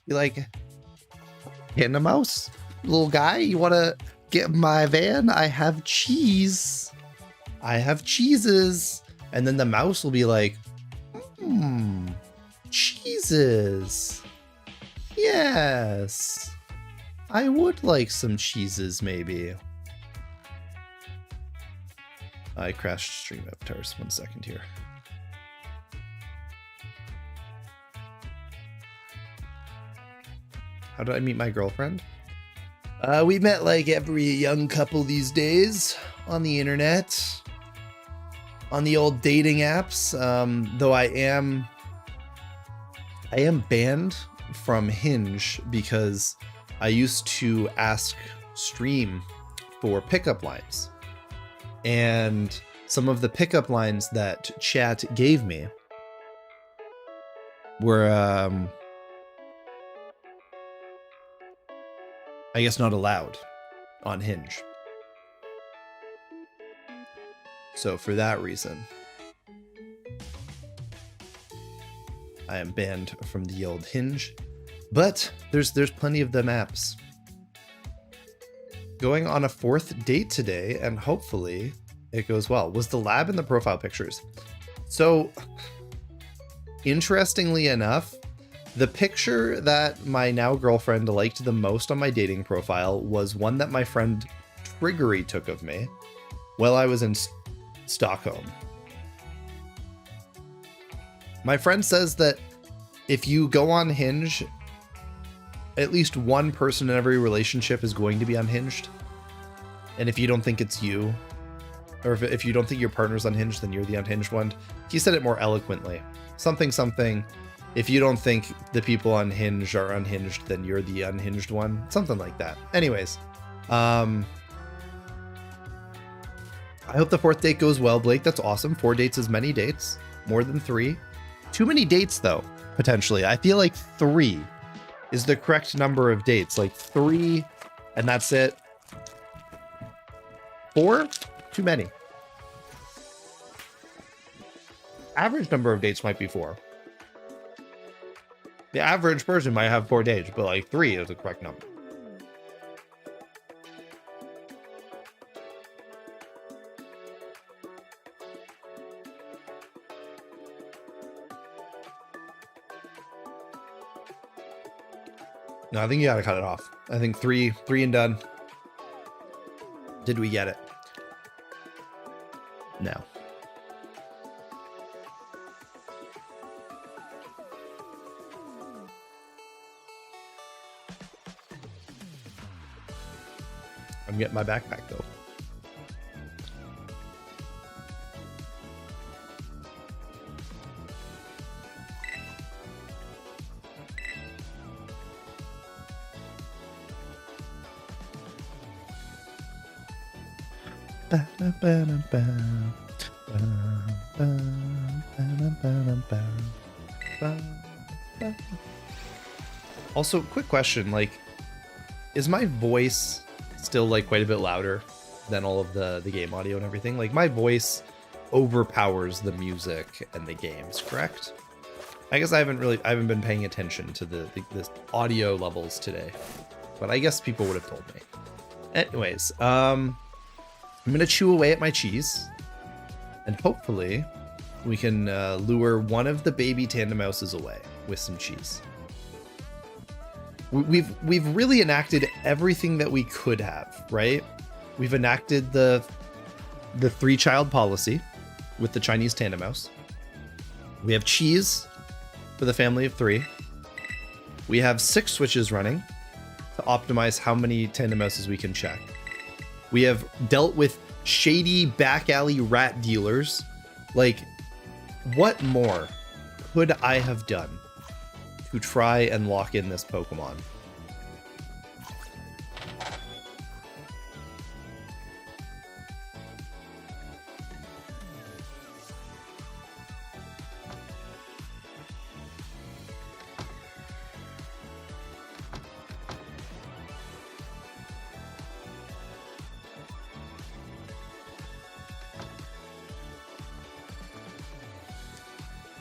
Be like, Tandem Mouse, little guy, you want to get in my van? I have cheese. I have cheeses. And then the mouse will be like, cheeses. Yes. I would like some cheeses, maybe. I crashed stream avatars. 1 second here. How did I meet my girlfriend? We met like every young couple these days on the internet, on the old dating apps. Though I am banned from Hinge because I used to ask stream for pickup lines, and some of the pickup lines that chat gave me were I guess not allowed on Hinge. So for that reason, I am banned from the old Hinge, but there's plenty of them apps. Going on a 4th date today, and hopefully it goes well. Was the lab in the profile pictures? So, interestingly enough, the picture that my now girlfriend liked the most on my dating profile was one that my friend Triggery took of me while I was in Stockholm. My friend says that if you go on Hinge, at least one person in every relationship is going to be unhinged. And if you don't think it's you, or if you don't think your partner's unhinged, then you're the unhinged one. He said it more eloquently. Something. If you don't think the people on Hinge are unhinged, then you're the unhinged one. Something like that. Anyways, I hope the 4th date goes well, Blake. That's awesome. 4 dates is many dates. More than 3. Too many dates, though, potentially. I feel like 3 is the correct number of dates. Like 3, and that's it. 4? Too many. Average number of dates might be 4. The average person might have 4 dates, but like 3 is the correct number. No, I think you gotta cut it off. I think 3 and done. Did we get it? No. I'm getting my backpack though. Also, quick question, like, is my voice still like quite a bit louder than all of the game audio and everything? Like, my voice overpowers the music and the games, correct? I guess I haven't been paying attention to the audio levels today, but I guess people would have told me. Anyways, I'm gonna chew away at my cheese, and hopefully we can lure one of the baby Tandem Mouses away with some cheese. We've really enacted everything that we could have, right? We've enacted the 3-child policy with the Chinese Tandem Mouse. We have cheese for the family of 3. We have 6 switches running to optimize how many tandem mouses we can check. We have dealt with shady back alley rat dealers. Like, what more could I have done to try and lock in this Pokemon?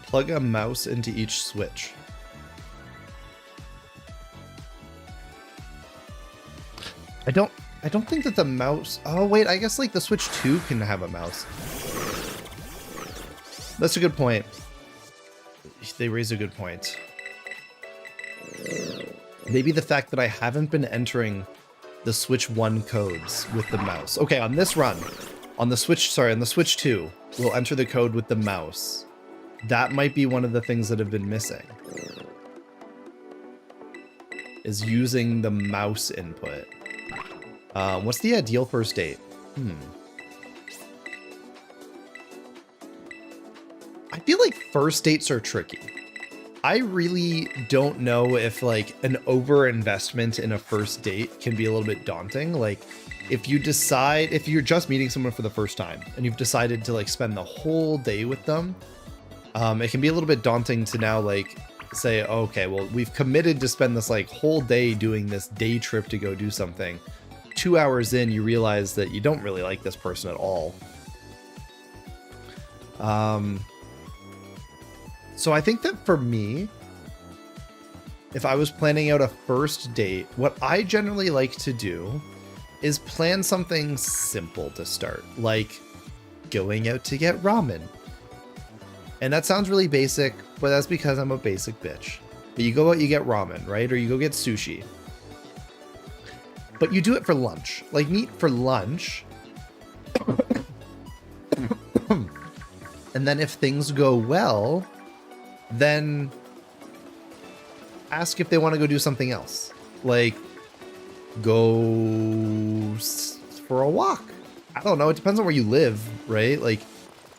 Plug a mouse into each switch. I don't think that the mouse... Oh, wait, I guess, like, the Switch 2 can have a mouse. That's a good point. They raise a good point. Maybe the fact that I haven't been entering the Switch 1 codes with the mouse. Okay, on this run, on the Switch 2, we'll enter the code with the mouse. That might be one of the things that have been missing. Is using the mouse input. What's the ideal first date? I feel like first dates are tricky. I really don't know if like an over-investment in a first date can be a little bit daunting. Like if you're just meeting someone for the first time and you've decided to like spend the whole day with them, it can be a little bit daunting to now like say, okay, well, we've committed to spend this like whole day doing this day trip to go do something. 2 hours in, you realize that you don't really like this person at all. So I think that for me, if I was planning out a first date, what I generally like to do is plan something simple to start, like going out to get ramen. And that sounds really basic, but that's because I'm a basic bitch. But you go out, you get ramen, right? Or you go get sushi. But you do it for lunch. Like, meet for lunch. And then if things go well, then ask if they want to go do something else. Like, go for a walk. I don't know. It depends on where you live, right? Like,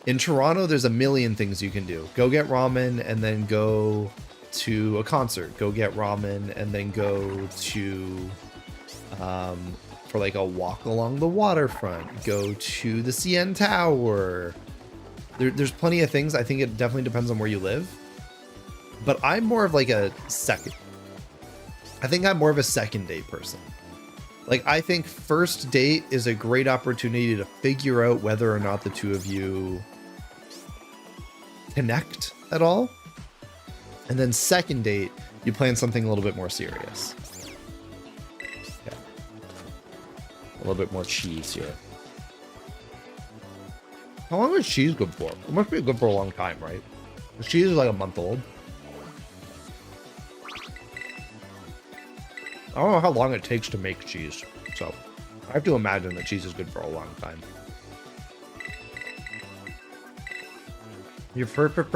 in Toronto, there's a million things you can do. Go get ramen and then go to a concert. Go get ramen and then go to, for like a walk along the waterfront. Go to the CN Tower. There's plenty of things. I think it definitely depends on where you live. But I'm more of like a second. I think I'm more of a second date person. Like, I think first date is a great opportunity to figure out whether or not the two of you connect at all. And then second date, you plan something a little bit more serious. Yeah. A little bit more cheese here. How long is cheese good for? It must be good for a long time, right? The cheese is like a month old. I don't know how long it takes to make cheese, so I have to imagine that cheese is good for a long time. Your perfect.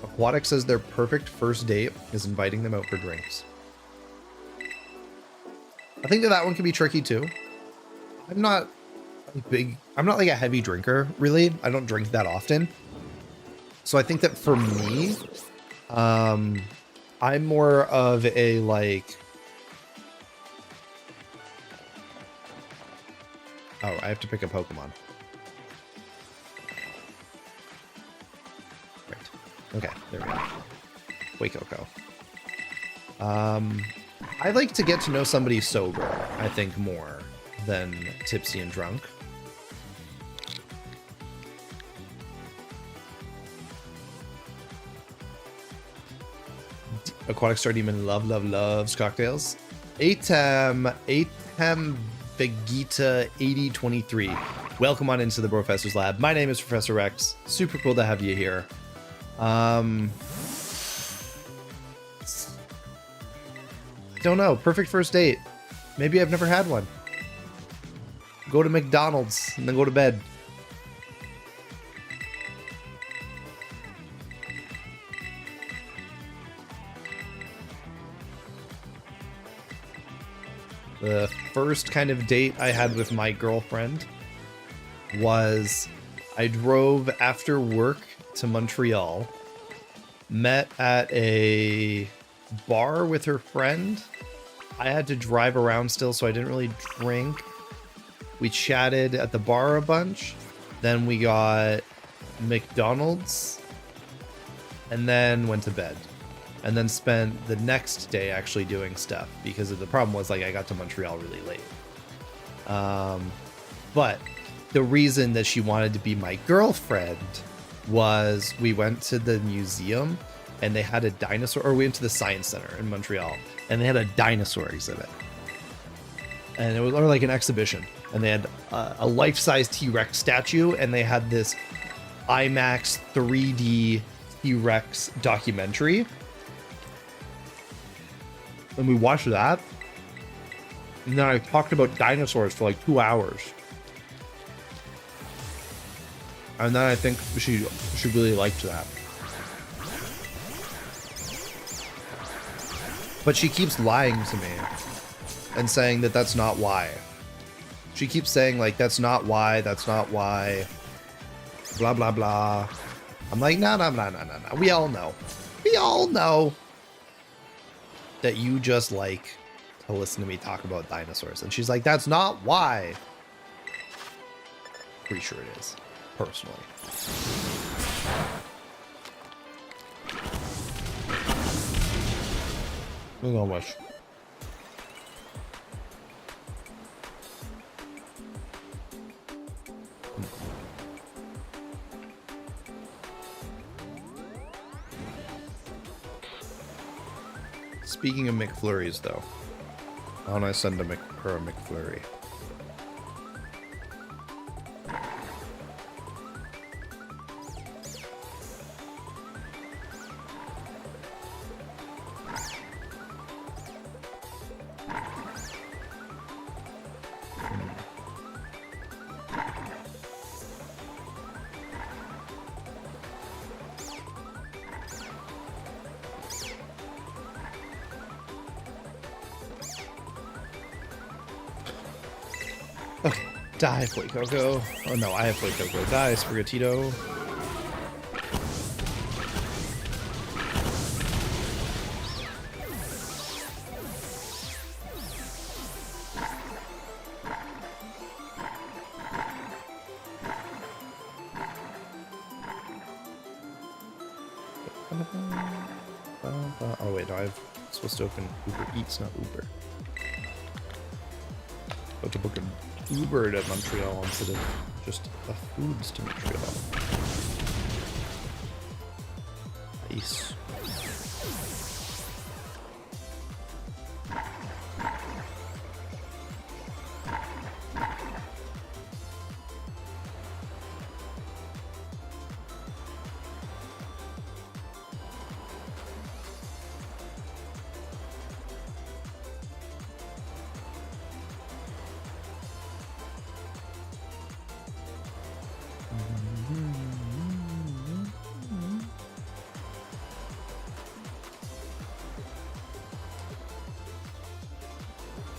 Aquatic says their perfect first date is inviting them out for drinks. I think that one can be tricky too. I'm not like a heavy drinker, really. I don't drink that often. So I think that for me, I'm more of a like... Oh, I have to pick a Pokemon. Right. Okay, there we go. Wacoco. I like to get to know somebody sober, I think, more than tipsy and drunk. Aquatic Star Demon loves cocktails. Atem Vegeta 8023. Welcome on into the Professor's Lab. My name is Professor Rex. Super cool to have you here. Don't know. Perfect first date. Maybe I've never had one. Go to McDonald's and then go to bed. The first kind of date I had with my girlfriend was I drove after work to Montreal, met at a bar with her friend. I had to drive around still, so I didn't really drink. We chatted at the bar a bunch. Then we got McDonald's and then went to bed. And then spent the next day actually doing stuff because of the problem was like I got to Montreal really late. But the reason that she wanted to be my girlfriend was we went to the museum and they had a dinosaur, or we went to the Science Center in Montreal and they had a dinosaur exhibit. And it was or like an exhibition. And they had a life-size T-Rex statue and they had this IMAX 3D T-Rex documentary. And we watched that. And then I talked about dinosaurs for like 2 hours. And then I think she really liked that. But she keeps lying to me and saying that that's not why. She keeps saying like, that's not why, blah, blah, blah. I'm like, no. We all know that you just like to listen to me talk about dinosaurs. And she's like, that's not why. Pretty sure it is, personally. There's not much. Speaking of McFlurries, though, why don't I send her a McFlurry? Die, Flake Coco. Oh no, I have Flake Coco. Die, Sprigatito. Oh wait, no, I'm supposed to open Uber Eats, not Uber. About to book an Uber to Montreal instead of just a foods to Montreal. Nice.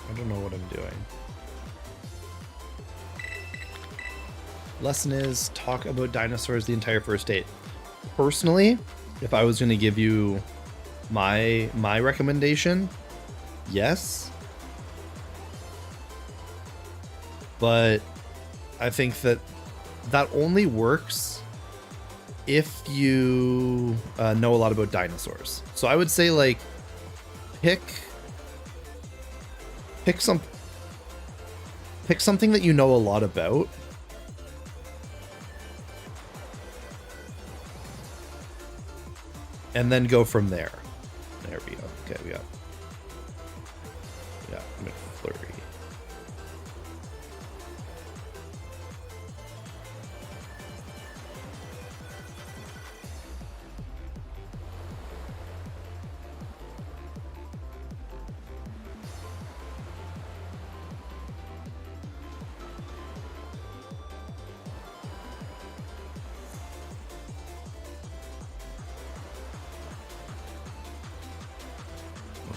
I don't know what I'm doing. Lesson is talk about dinosaurs the entire first date. Personally, if I was going to give you my recommendation, yes. But I think that only works if you know a lot about dinosaurs. So I would say like pick something that you know a lot about. And then go from there. There we go. Okay, we got McFlurry.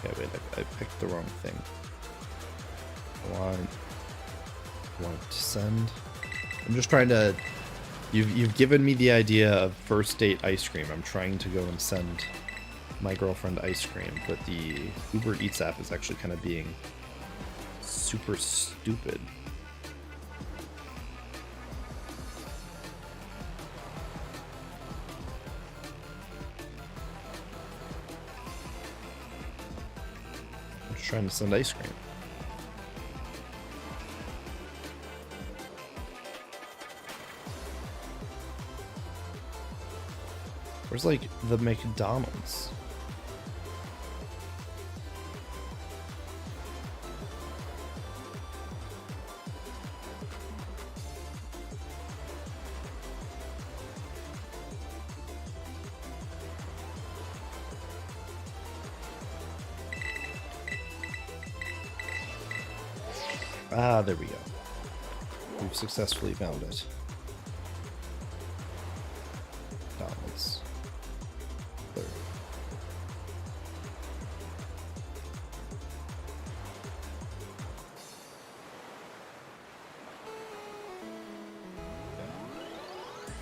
Okay, wait, I picked the wrong thing. Want to send. I'm just trying to. You've given me the idea of first date ice cream. I'm trying to go and send my girlfriend ice cream, but the Uber Eats app is actually kind of being super stupid. I'm just trying to send ice cream. Where's like the McDonald's? Ah, there we go. We've successfully found it. McDonald's. There.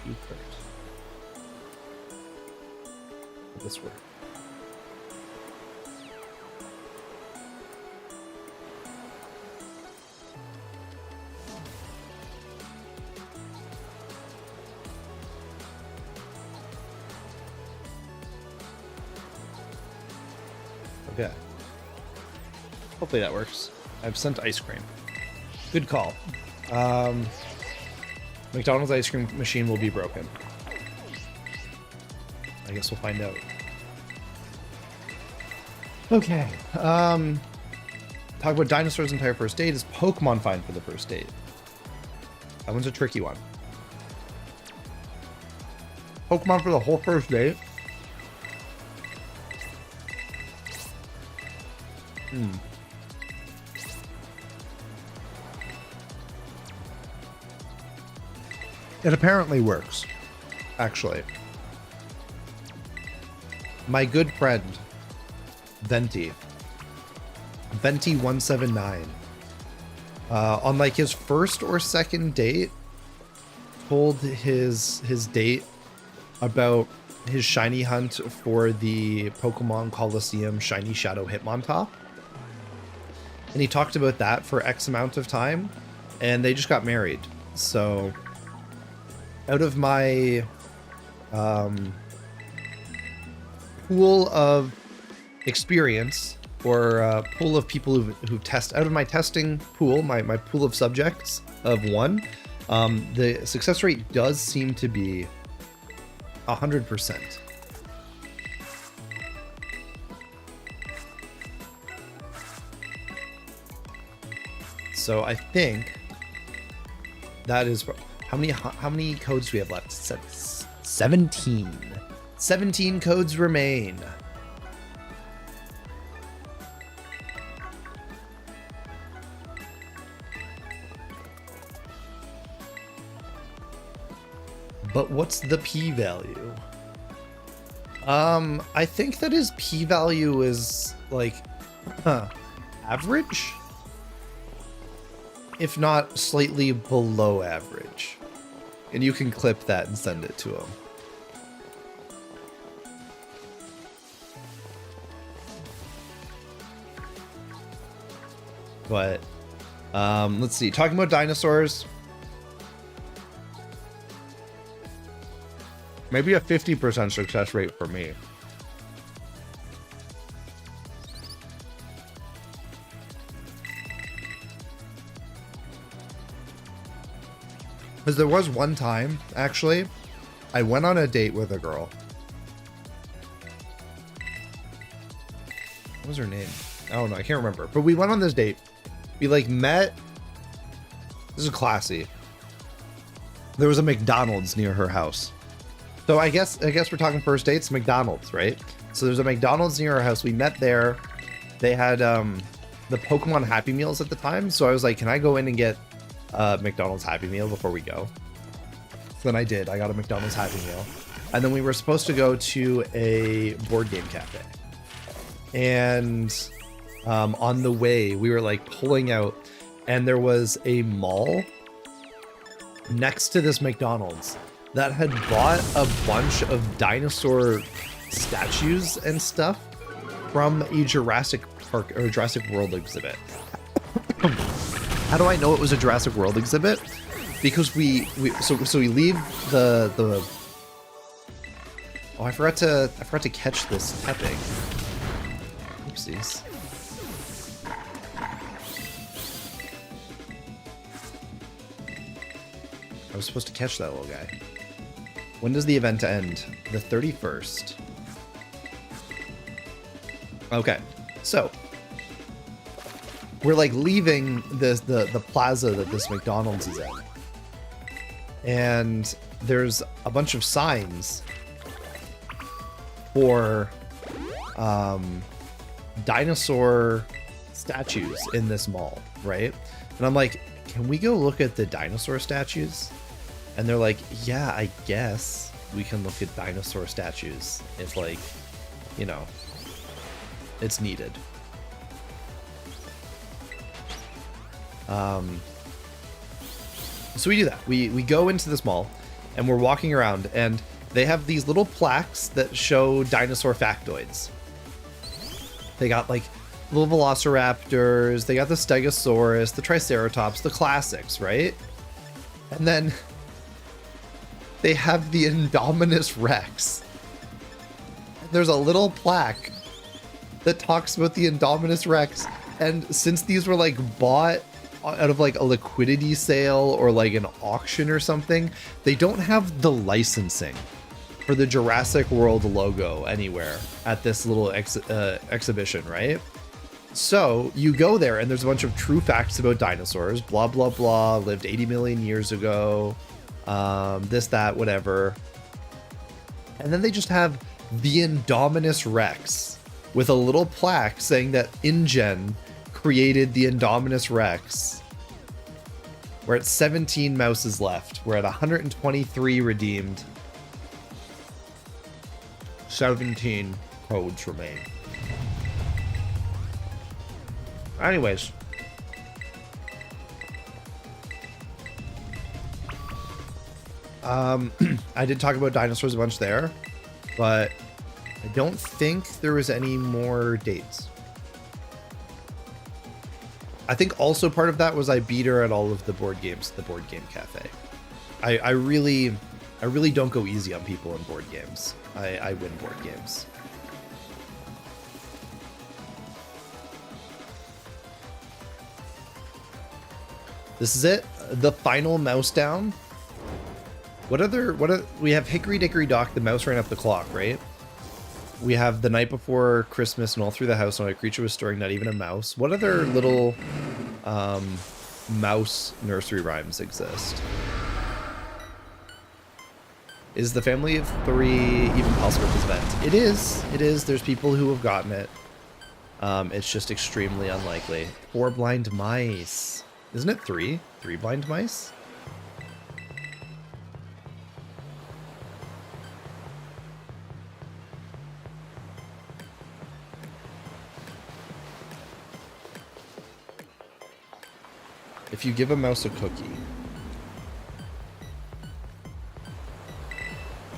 Food cart. Will this work? Okay. Hopefully that works. I've sent ice cream. Good call. McDonald's ice cream machine will be broken. I guess we'll find out. Okay. Talk about dinosaurs' entire first date. Is Pokemon fine for the first date? That one's a tricky one. Pokemon for the whole first date? It apparently works, actually. My good friend, Venti179, on like his first or second date, told his date about his shiny hunt for the Pokemon Coliseum Shiny Shadow Hitmontop. And he talked about that for X amount of time, and they just got married. So, out of my pool of experience, or pool of people who've tested, out of my testing pool, my pool of subjects of one, the success rate does seem to be 100%. So I think that is how many codes do we have left? 17. 17 codes remain. But what's the p-value? I think that his p-value is like average, if not slightly below average. And you can clip that and send it to him. But let's see, talking about dinosaurs, maybe a 50% success rate for me. Because there was one time, actually, I went on a date with a girl. What was her name? I don't know, I can't remember. But we went on this date. We like met. This is classy. There was a McDonald's near her house. So I guess we're talking first dates, McDonald's, right? So there's a McDonald's near our house. We met there. They had the Pokemon Happy Meals at the time. So I was like, can I go in and get McDonald's Happy Meal before we go? So then I did. I got a McDonald's Happy Meal. And then we were supposed to go to a board game cafe. And on the way, we were like pulling out and there was a mall next to this McDonald's that had bought a bunch of dinosaur statues and stuff from a Jurassic Park or Jurassic World exhibit. How do I know it was a Jurassic World exhibit? Because we leave the oh, I forgot to catch this tapping. Oopsies. I was supposed to catch that little guy. When does the event end? The 31st. Okay, so we're like leaving the plaza that this McDonald's is in, and there's a bunch of signs for dinosaur statues in this mall, right? And I'm like, can we go look at the dinosaur statues? And they're like, yeah, I guess we can look at dinosaur statues if, like, you know, it's needed. So we do that. We go into this mall and we're walking around, and they have these little plaques that show dinosaur factoids. They got like little velociraptors, they got the stegosaurus, the triceratops, the classics, right? And then they have the Indominus Rex. There's a little plaque that talks about the Indominus Rex, and since these were like bought out of like a liquidity sale or like an auction or something, they don't have the licensing for the Jurassic World logo anywhere at this little exhibition, right? So you go there and there's a bunch of true facts about dinosaurs, blah, blah, blah, lived 80 million years ago, this, that, whatever. And then they just have the Indominus Rex with a little plaque saying that InGen created the Indominus Rex. We're at 17 mouses left. We're at 123 redeemed. 17 codes remain. Anyways. I did talk about dinosaurs a bunch there, but I don't think there was any more dates. I think also part of that was I beat her at all of the board games, the board game cafe. I really don't go easy on people in board games. I win board games. This is it. The final mouse down. We have Hickory Dickory Dock, the mouse ran up the clock, right? We have the night before Christmas and all through the house, not a creature was stirring, not even a mouse. What other little mouse nursery rhymes exist? Is the family of 3 even possible at this event? It is. It is. There's people who have gotten it. It's just extremely unlikely. 4 blind mice. Isn't it 3? 3 blind mice? If you give a mouse a cookie,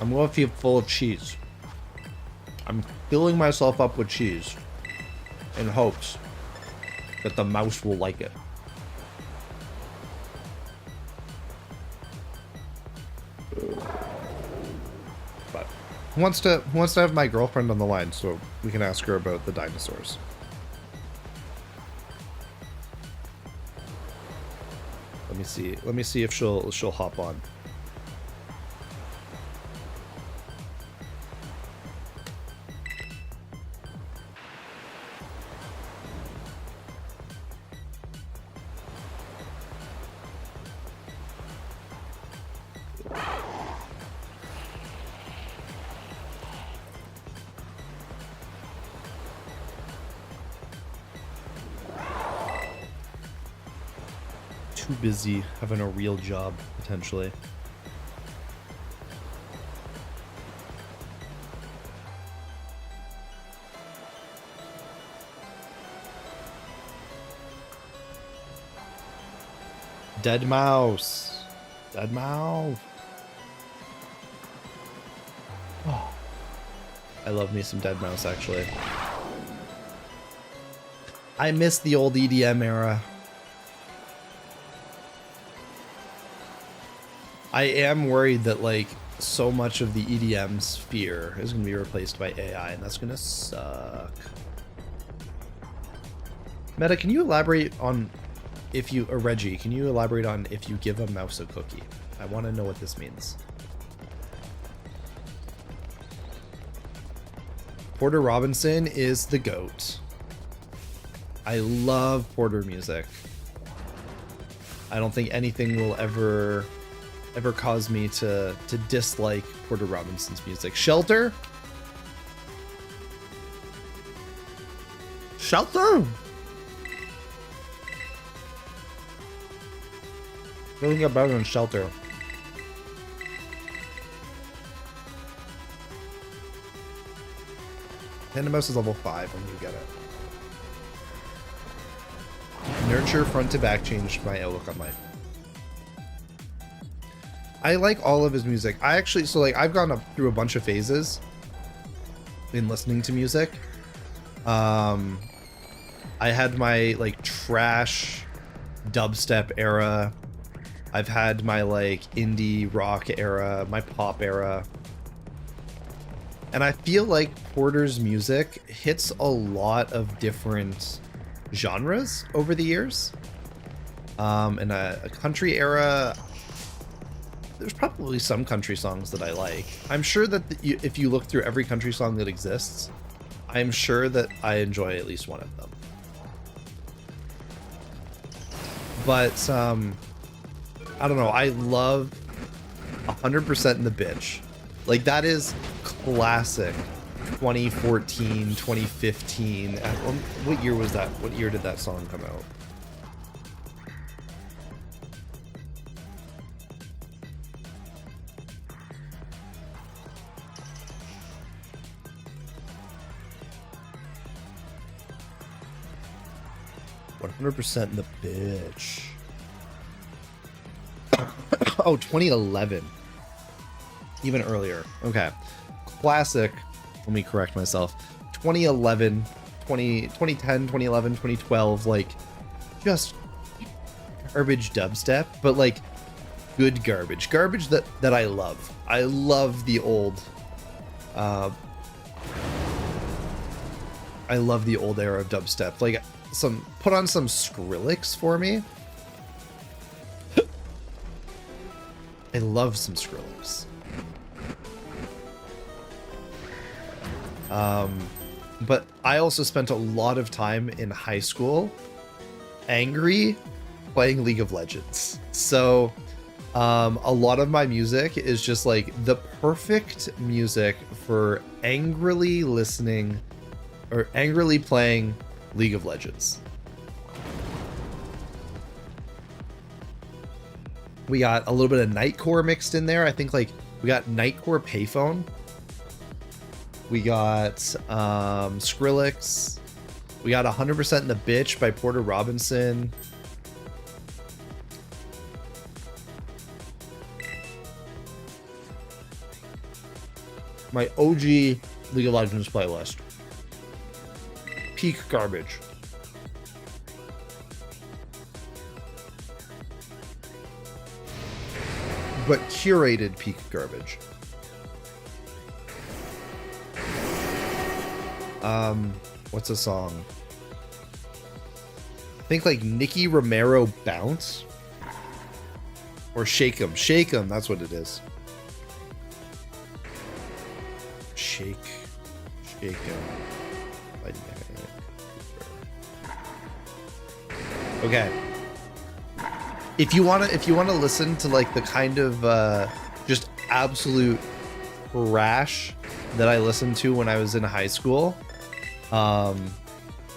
I'm going to feel full of cheese. I'm filling myself up with cheese in hopes that the mouse will like it. But who wants to have my girlfriend on the line so we can ask her about the dinosaurs? Let me see if she'll hop on. Too busy having a real job, potentially. Dead mouse. Dead mouse. Oh. I love me some Dead Mouse, actually. I miss the old EDM era. I am worried that, like, so much of the EDM sphere is going to be replaced by AI, and that's going to suck. Meta, can you elaborate on if you... Or Reggie, can you elaborate on if you give a mouse a cookie? I want to know what this means. Porter Robinson is the GOAT. I love Porter music. I don't think anything will ever cause me to dislike Porter Robinson's music. Shelter? Shelter? Doesn't get better than Shelter. Panda Mouse is level 5 when you get it. Nurture front to back changed my outlook on life. I like all of his music. I actually, so like, I've gone up through a bunch of phases in listening to music. I had my like trash dubstep era. I've had my like indie rock era, my pop era. And I feel like Porter's music hits a lot of different genres over the years. In a country era, there's probably some country songs that I like. I'm sure that if you look through every country song that exists, I'm sure that I enjoy at least one of them. But I don't know. I love 100% in the Bitch. Like, that is classic 2014, 2015. What year was that? What year did that song come out? "100% in the Bitch." Oh, 2011. Even earlier. Okay. Classic. Let me correct myself. 2011, 2010, 2011, 2012, like, just garbage dubstep, but like good garbage. Garbage that I love. I love the old I love the old era of dubstep. Like, put on some Skrillex for me. I love some Skrillex. But I also spent a lot of time in high school angry playing League of Legends. So a lot of my music is just like the perfect music for angrily listening or angrily playing League of Legends. We got a little bit of Nightcore mixed in there. I think like we got Nightcore Payphone. We got Skrillex. We got 100% in the Bitch by Porter Robinson. My OG League of Legends playlist. Peak garbage. But curated peak garbage. What's a song? I think like Nicky Romero Bounce or Shake 'em. Shake 'em, that's what it is. Shake 'em. Okay. If you wanna listen to like the kind of just absolute trash that I listened to when I was in high school,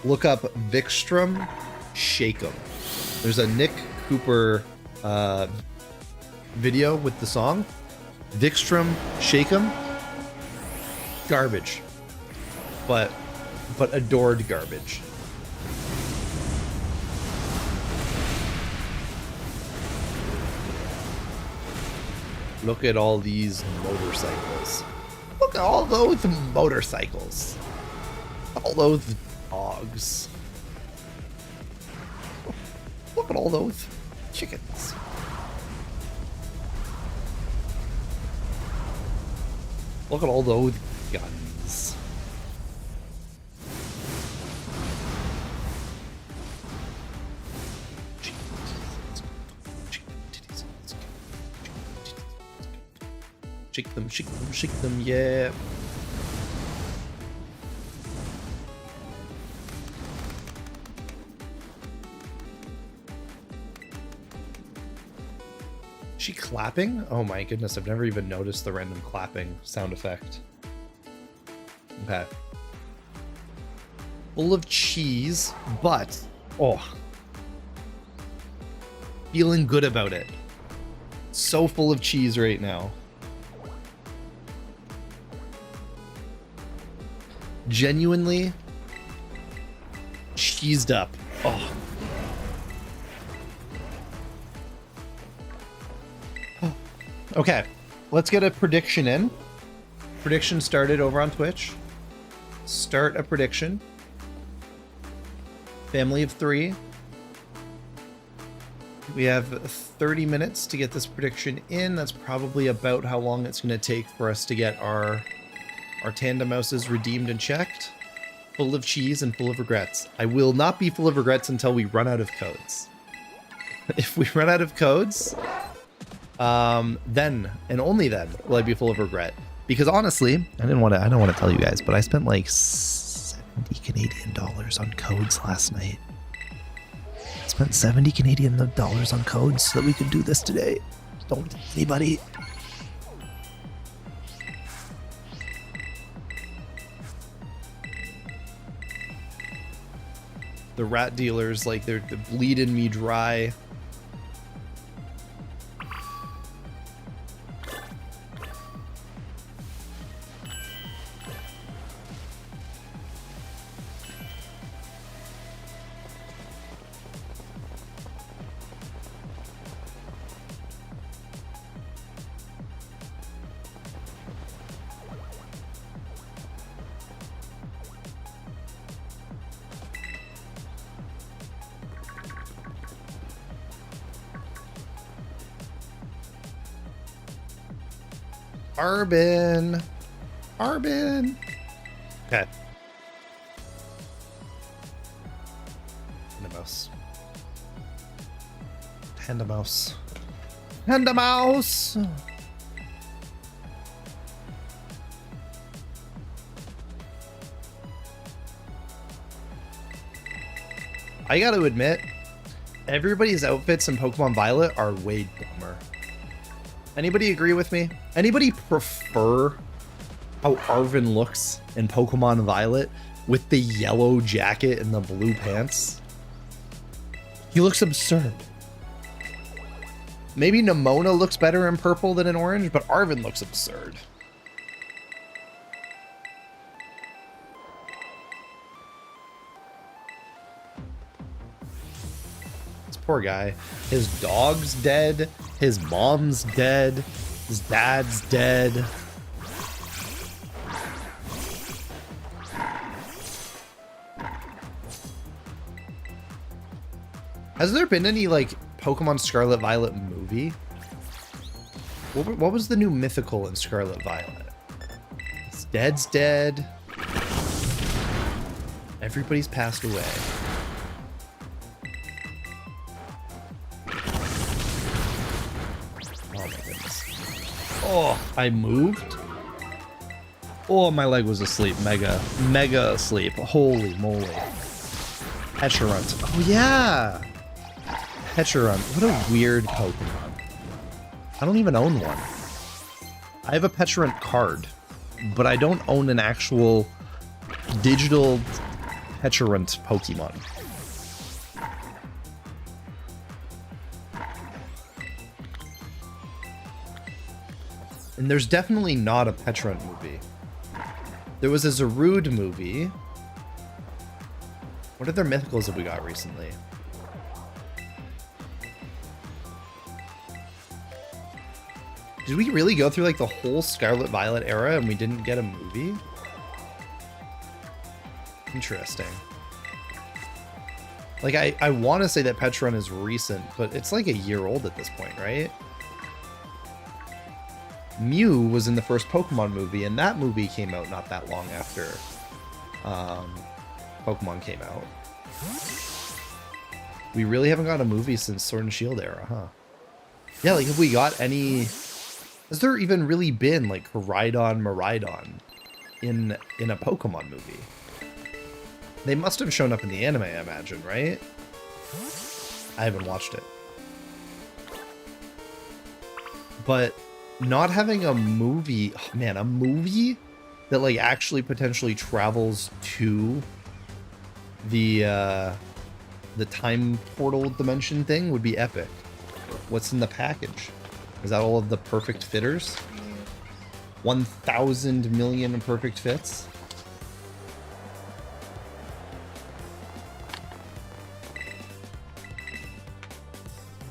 look up Vikstrom Shake 'em. There's a Nick Cooper video with the song Vikstrom Shake 'em. Garbage, but adored garbage. Look at all these motorcycles. Look at all those motorcycles. All those dogs. Look at all those chickens. Look at all those guns. Shake them, shake them, shake them, yeah. She clapping? Oh my goodness, I've never even noticed the random clapping sound effect. Okay. Full of cheese, but, oh. Feeling good about it. So full of cheese right now. Genuinely cheesed up. Oh. Okay, let's get a prediction in. Prediction started over on Twitch. Start a prediction. Family of 3. We have 30 minutes to get this prediction in. That's probably about how long it's going to take for us to get our tandem mouses redeemed and checked. Full of cheese and full of regrets. I will not be full of regrets until we run out of codes. If we run out of codes, then and only then will I be full of regret. Because honestly, I don't want to tell you guys, but I spent like 70 Canadian dollars on codes last night. I spent 70 Canadian dollars on codes so that we could do this today. Don't tell anybody. The rat dealers, like, they're bleeding me dry. Arbin. Arbin. Okay. And a mouse. And a mouse. And a mouse. I gotta admit, everybody's outfits in Pokemon Violet are way dumber. Anybody agree with me? Anybody prefer how Arvin looks in Pokemon Violet with the yellow jacket and the blue pants? He looks absurd. Maybe Nimona looks better in purple than in orange, but Arvin looks absurd. This poor guy. His dog's dead. His mom's dead. His dad's dead. Has there been any, like, Pokemon Scarlet Violet movie? What was the new mythical in Scarlet Violet? His dad's dead. Everybody's passed away. Oh, I moved? Oh, my leg was asleep. Mega asleep. Holy moly. Pecharunt. Oh, yeah. Pecharunt. What a weird Pokemon. I don't even own one. I have a Pecharunt card, but I don't own an actual digital Pecharunt Pokemon. And there's definitely not a Pecharunt movie. There was a Zarude movie. What other mythicals have we got recently? Did we really go through like the whole Scarlet Violet era and we didn't get a movie? Interesting. Like, I want to say that Petron is recent, but it's like a year old at this point, right? Mew was in the first Pokemon movie, and that movie came out not that long after Pokemon came out. We really haven't got a movie since Sword and Shield era, huh? Yeah, like, have we got any... Has there even really been, like, Miraidon in a Pokemon movie? They must have shown up in the anime, I imagine, right? I haven't watched it. But not having a movie... Oh, man, a movie that, like, actually potentially travels to the time portal dimension thing would be epic. What's in the package? Is that all of the perfect fitters? 1,000 million perfect fits?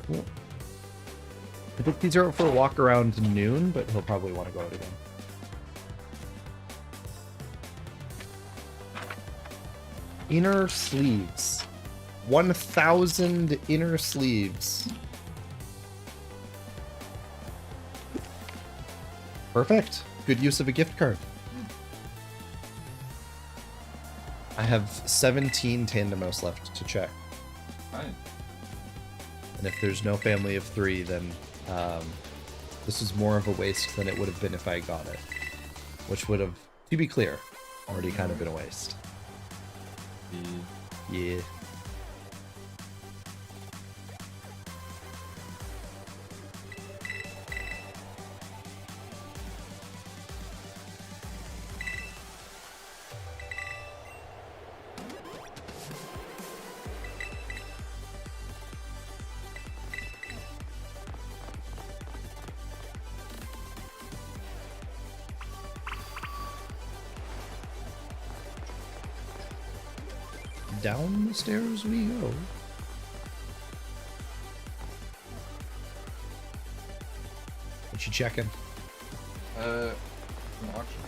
Cool. I think these are out for a walk around noon, but he'll probably want to go out again. Inner sleeves. 1,000 inner sleeves. Perfect. Good use of a gift card. I have 17 Tandemos left to check. Nice. And if there's no family of 3, then this is more of a waste than it would have been if I got it. Which would have, to be clear, already kind of been a waste. Yeah. Down the stairs we go. What you checking? An auction.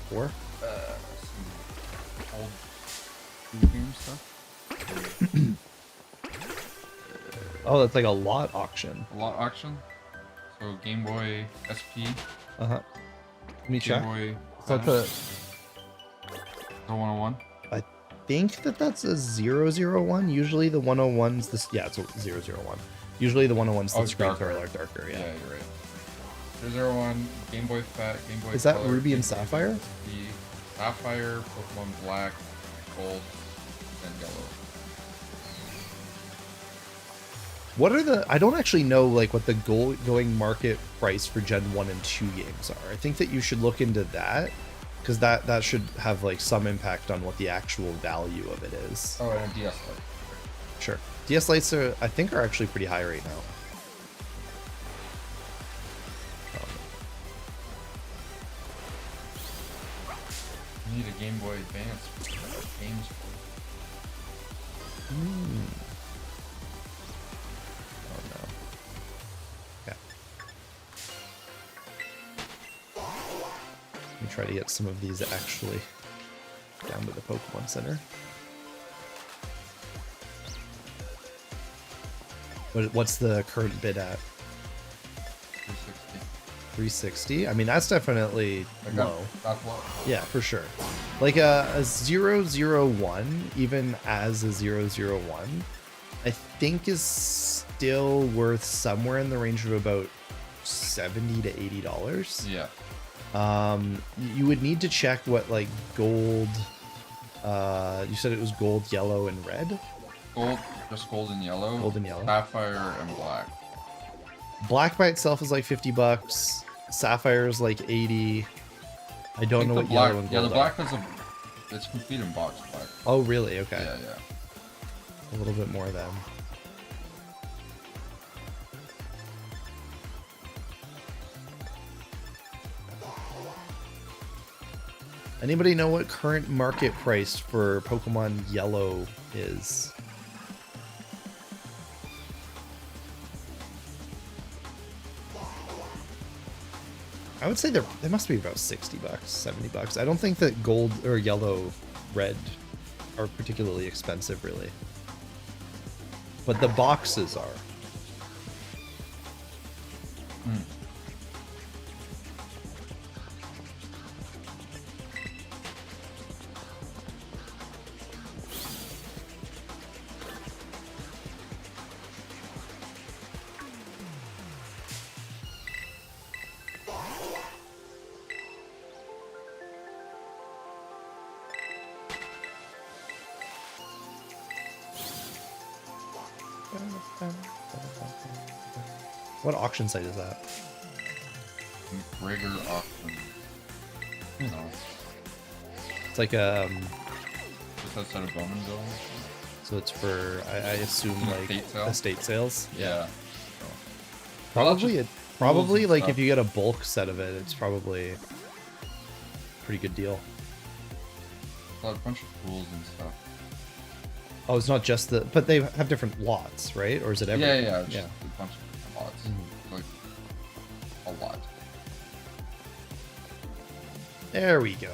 For? Some old video game stuff. Oh, that's like a lot auction. A lot auction. So Game Boy SP. Uh-huh. Let me Game check. Boy. So that's The 101. I think that's a 001. Usually the 101's this. Yeah, it's a 001. Usually the 101's the screen color are darker. Yeah. Yeah, you're right. 001, Game Boy Fat, Game Boy Is that Color, Ruby and Game Boy Sapphire? SP, Sapphire, Pokemon Black, Gold, and Yellow. What are the... I don't actually know like what the going market price for Gen 1 and 2 games are. I think that you should look into that, because that should have like some impact on what the actual value of it is. Oh, and a DS Lite. Sure. DS Lites are, I think, are actually pretty high right now. You need a Game Boy Advance for games. Oh no. Okay. Let me try to get some of these actually down to the Pokemon Center. What's the current bid at? 360. 360? I mean, that's definitely low. That's low. Yeah, for sure. Like a 001, even as a 001, I think is still worth somewhere in the range of about $70 to $80. Yeah. You would need to check what like gold. You said it was gold, yellow, and red. Gold, just gold and yellow. Gold and yellow. Sapphire and black. Black by itself is like $50. Sapphire is like 80. I don't know what yellow and gold Yeah, the black are. has it's complete in box black. Oh, really? Okay. Yeah, yeah. A little bit more then. Anybody know what current market price for Pokemon Yellow is? I would say they must be about 60 bucks, 70 bucks. I don't think that gold or yellow, red are particularly expensive, really. But the boxes are. Mm. What auction site is that? McGregor auction. No. It's like Just outside of Bowmanville. so it's for I assume like Estate sale? estate sales. Yeah. Probably and like stuff. if you get a bulk set of it, it's probably a pretty good deal. A bunch of tools and stuff. Oh, it's not just the, but they have different lots, right? Or is it Yeah, everything? yeah, it's just a bunch of different lots. Like a lot. There we go.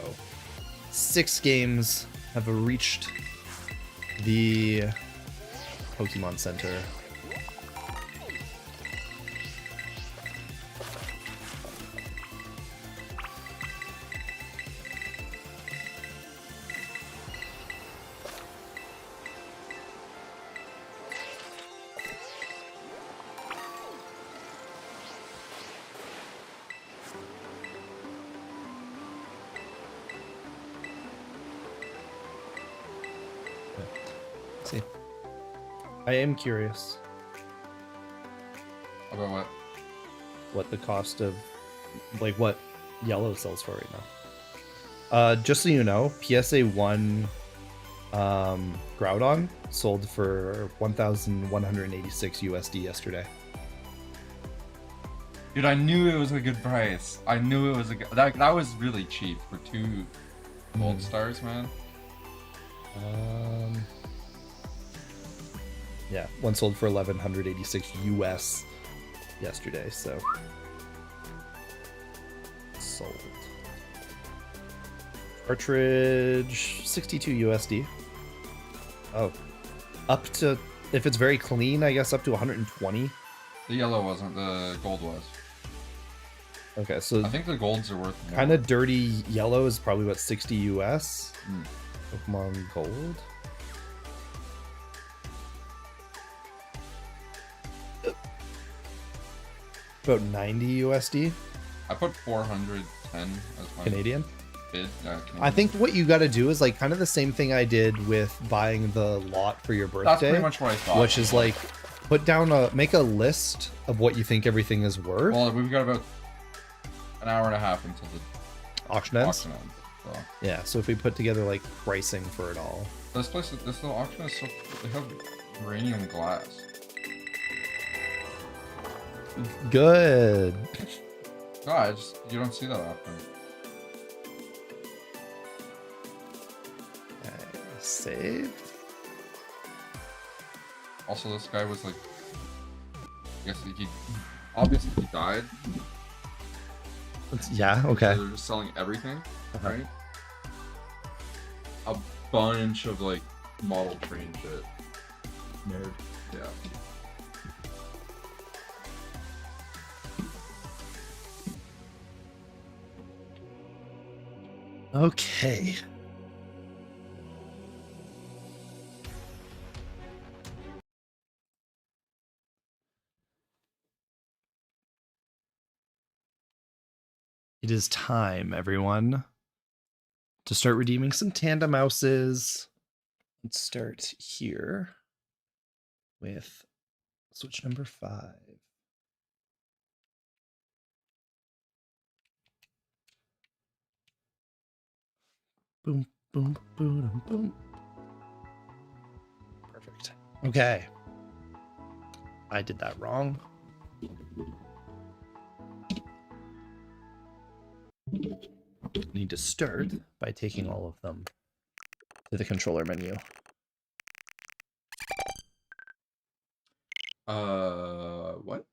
6 games have reached the Pokemon Center. See, I am curious About what the cost of, like, what yellow sells for right now. Just so you know, PSA 1 Groudon sold for 1,186 USD yesterday. Dude, I knew it was a good price. I knew it was a good... That was really cheap for 2 gold stars, man. Yeah, one sold for 1,186 US yesterday, so sold. Cartridge 62 USD. Oh, up to, if it's very clean, I guess up to 120. The yellow wasn't, the gold was. Okay, so I think the golds are worth more. kind of dirty yellow is probably about 60 US. Mm. Pokemon Gold. About 90 USD I put 410 as my Canadian. bid. Canadian. I think what you got to do is like kind of the same thing I did with buying the lot for your birthday. that's pretty much what I thought. Which is like put down make a list of what you think everything is worth. Well, we've got about an hour and a half until the Auction ends. auction ends. So. Yeah, so if we put together like pricing for it all. This little auction is so... They have uranium glass. Good. No, you don't see that often. Okay, saved. Also, this guy was like... I guess he obviously he died. Yeah, okay. So they're just selling everything, Uh-huh. right? A bunch of like model train shit. Nerd. Yeah. Okay. It is time, everyone, to start redeeming some tandem mouses. Let's start here with switch number 5. Boom, boom, boom, boom. Perfect. Okay. I did that wrong. Need to start by taking all of them to the controller menu. What?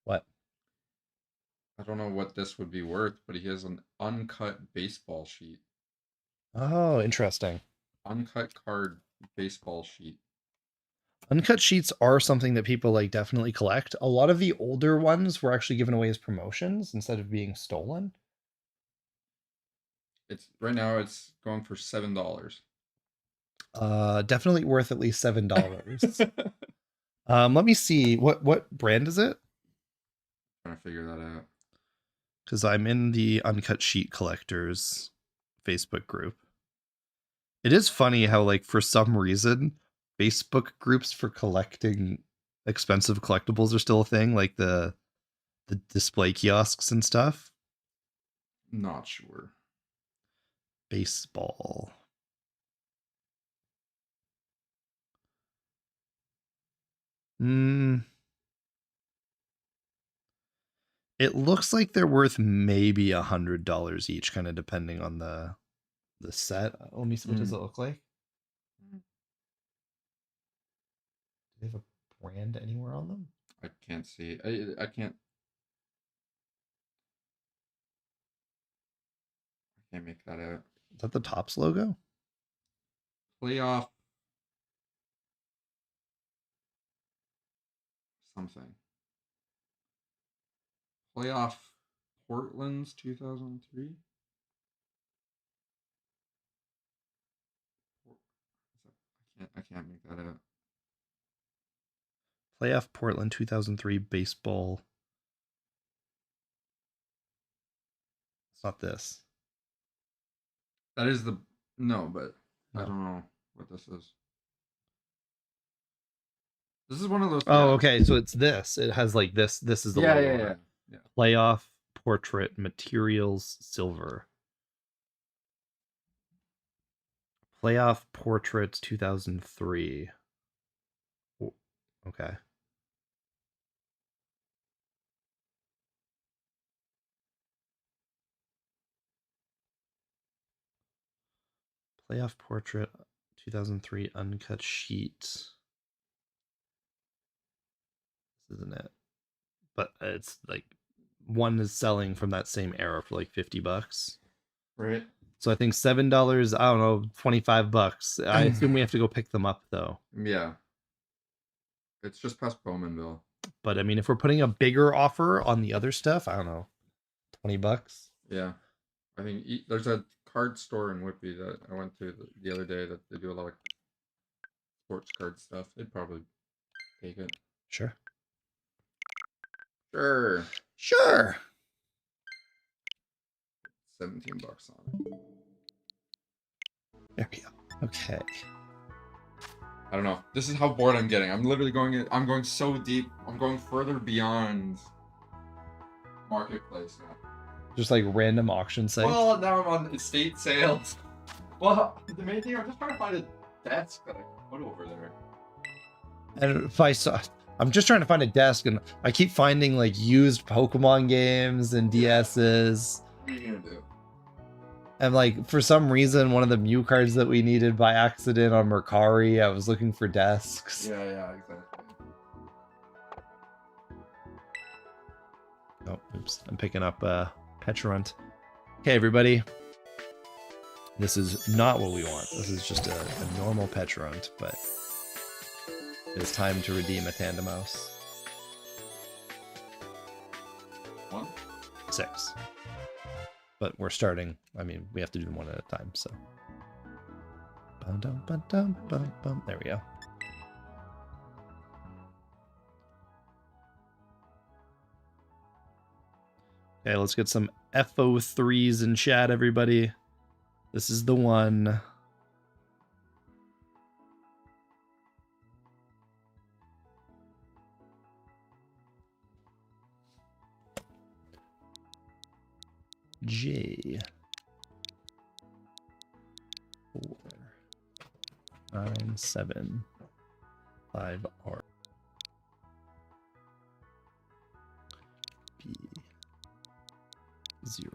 What? I don't know what this would be worth, but he has an uncut baseball sheet. Oh, interesting. Uncut card baseball sheet. Uncut sheets are something that people like definitely collect. A lot of the older ones were actually given away as promotions instead of being stolen. It's right now it's going for $7. Definitely worth at least $7. Let me see. What brand is it? Trying to figure that out. Because I'm in the Uncut Sheet Collectors Facebook group. It is funny how, like, for some reason, Facebook groups for collecting expensive collectibles are still a thing, like the display kiosks and stuff. Not sure. Baseball. It looks like they're worth maybe $100 each, kind of depending on the set. Let me see. What does it look like? Do they have a brand anywhere on them? I can't see. I can't. I can't make that out. Is that the Topps logo? Playoff something. Playoff Portland's 2003. I can't make that out. Playoff Portland 2003 baseball. It's not this. That is the no, but No. I don't know what this is. This is one of those. Oh, okay. So it's this. It has like this. This is the Yeah, logo yeah, on yeah, it. yeah. Playoff Portrait Materials Silver. Playoff Portraits 2003. Oh, okay. Playoff Portrait 2003 Uncut Sheet. This isn't it. But it's like one is selling from that same era for like $50. Right. So I think $7, I don't know, $25. I assume we have to go pick them up though. Yeah. It's just past Bowmanville. But I mean, if we're putting a bigger offer on the other stuff, I don't know, $20. Yeah. I think there's a card store in Whitby that I went to the other day that they do a lot of sports card stuff. They'd probably take it. Sure. Sure. Sure. $17 on it. There we go. Okay. I don't know. This is how bored I'm getting. I'm literally going so deep. I'm going further beyond marketplace now. Just like random auction sites. Well, now I'm on estate sales. Well, the main thing, I'm just trying to find a desk that I can put over there. And if I saw, I'm just trying to find a desk, and I keep finding like used Pokemon games and DSs. What are you gonna do? And like for some reason, one of the Mew cards that we needed by accident on Mercari, I was looking for desks. Yeah, exactly. Oh, oops! I'm picking up Pecharunt. Okay, everybody. This is not what we want. This is just a normal Pecharunt, but it is time to redeem a Tandemaus. 1? 6. But we're starting. I mean, we have to do them one at a time, so. Bum, bum, bum, bum, bum. There we go. Okay, let's get some FO3s in chat, everybody. This is the one. J 4 9 7 5 R B 0.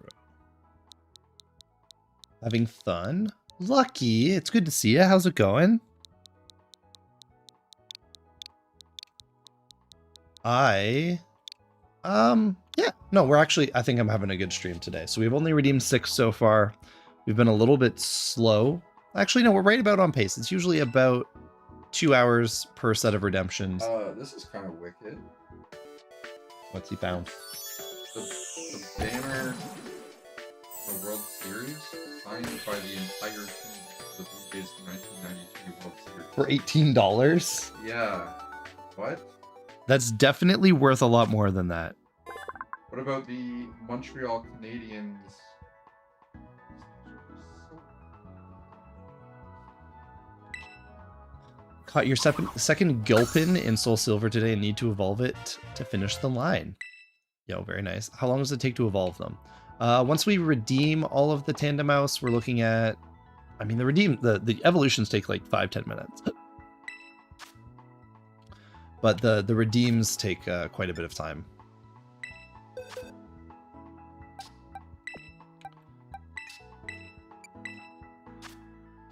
Having fun? Lucky, it's good to see you. How's it going? Yeah, No, we're actually, I think I'm having a good stream today. So we've only redeemed 6 so far. We've been a little bit slow. Actually, no, we're right about on pace. It's usually about 2 hours per set of redemptions. This is kind of wicked. What's he found? The banner, the World Series, signed by the entire team of the Blue Jays 1992 World Series. For $18? Yeah. What? That's definitely worth a lot more than that. What about the Montreal Canadiens? Caught your second Gilpin in Soul Silver today and need to evolve it to finish the line. Yo, very nice. How long does it take to evolve them? Once we redeem all of the Tandem Mouse, we're looking at... I mean, the evolutions take like 5-10 minutes. But the redeems take quite a bit of time.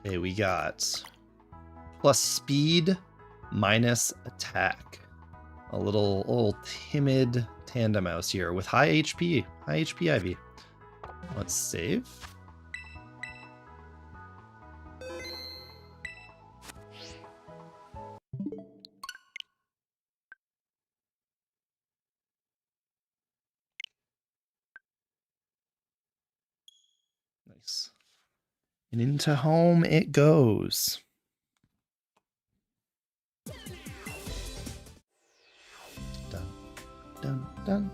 Okay, we got plus speed minus attack. A little timid Tandem Mouse here with high HP. High HP Ivy. Let's save. Nice. And into home it goes. Dun, dun, dun.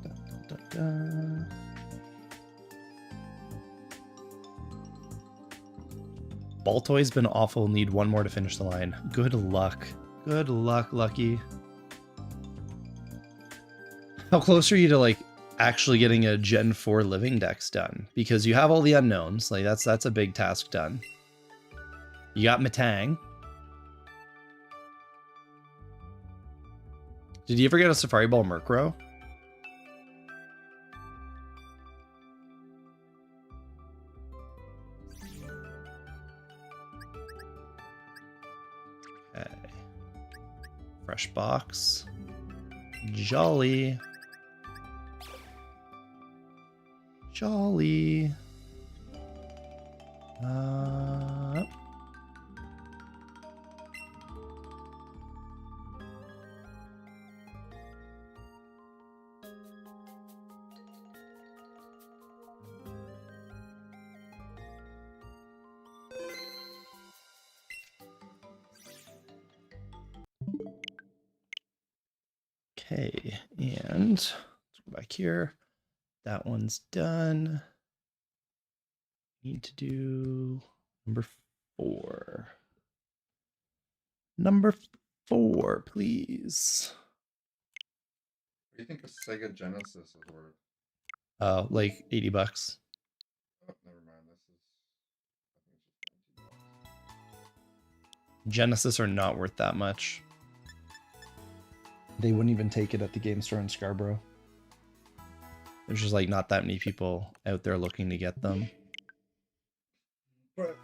Dun, dun, dun. Baltoy's been awful. Need one more to finish the line. Good luck. Good luck, Lucky. How close are you to like actually getting a Gen 4 living dex done? Because you have all the unknowns. Like that's a big task done. You got Matang. Did you ever get a Safari Ball Murkrow? Okay. Fresh box. Jolly. Jolly. Okay, and let's go back here. That one's done. Need to do number 4. Number 4, please. What do you think of Sega Genesis is worth? Like $80. Oh, never mind. This is. I think it's just $20. Genesis are not worth that much. They wouldn't even take it at the game store in Scarborough. There's just like not that many people out there looking to get them. But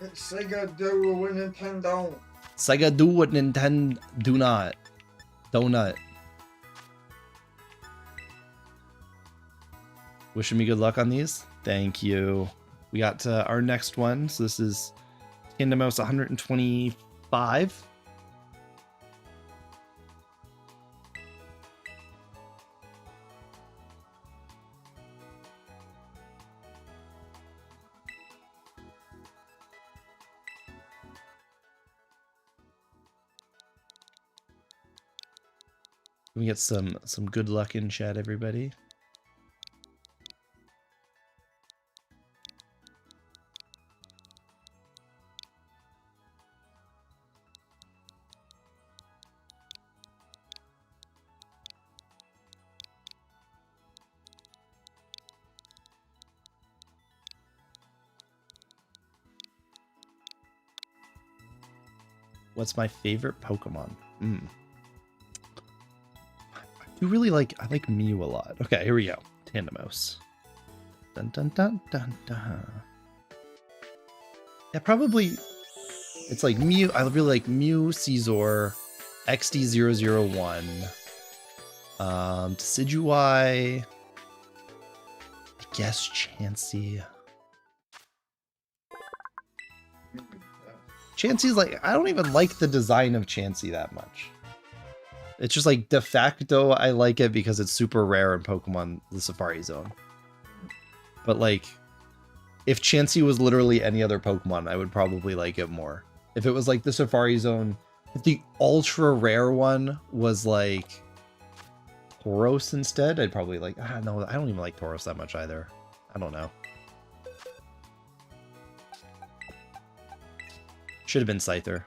Sega do what Nintendo. Sega do what Nintendo do not. Donut. Wishing me good luck on these. Thank you. We got our next one. So this is Tandem Mouse 125. We get some good luck in chat, everybody. What's my favorite Pokemon? I like Mew a lot. Okay, here we go. Tandem Mouse. Dun dun dun dun dun. Yeah, probably. It's like Mew. I really like Mew, Caesar, XD001. Decidueye. I guess Chansey. Chansey's like, I don't even like the design of Chansey that much. It's just like de facto I like it because it's super rare in Pokemon the Safari Zone. But like, if Chansey was literally any other Pokemon, I would probably like it more. If it was like the Safari Zone, if the ultra rare one was like Tauros instead, I'd probably like, no, I don't even like Tauros that much either. I don't know. Should have been Scyther.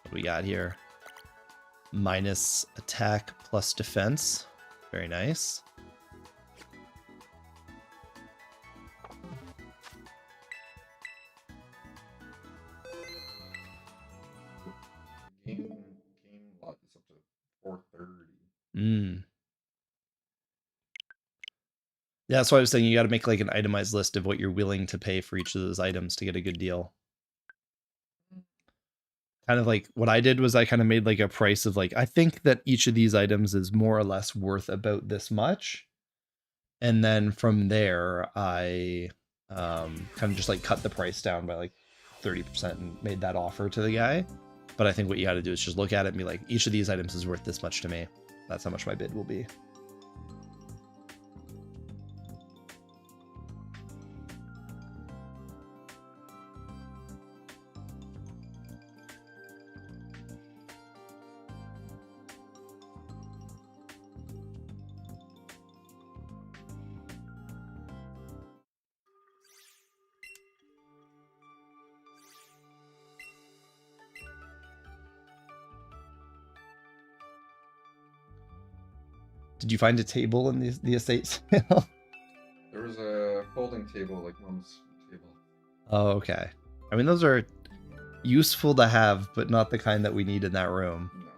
What do we got here? Minus attack plus defense. Very nice. Game lot is up to 430. Yeah, that's why I was saying you got to make like an itemized list of what you're willing to pay for each of those items to get a good deal. Kind of like what I did was I kind of made like a price of like, I think that each of these items is more or less worth about this much. And then from there, I kind of just like cut the price down by like 30% and made that offer to the guy. But I think what you got to do is just look at it and be like, each of these items is worth this much to me. That's how much my bid will be. Did you find a table in the estate sale? There was a folding table, like Mom's table. Oh, okay. I mean, those are useful to have, but not the kind that we need in that room. No.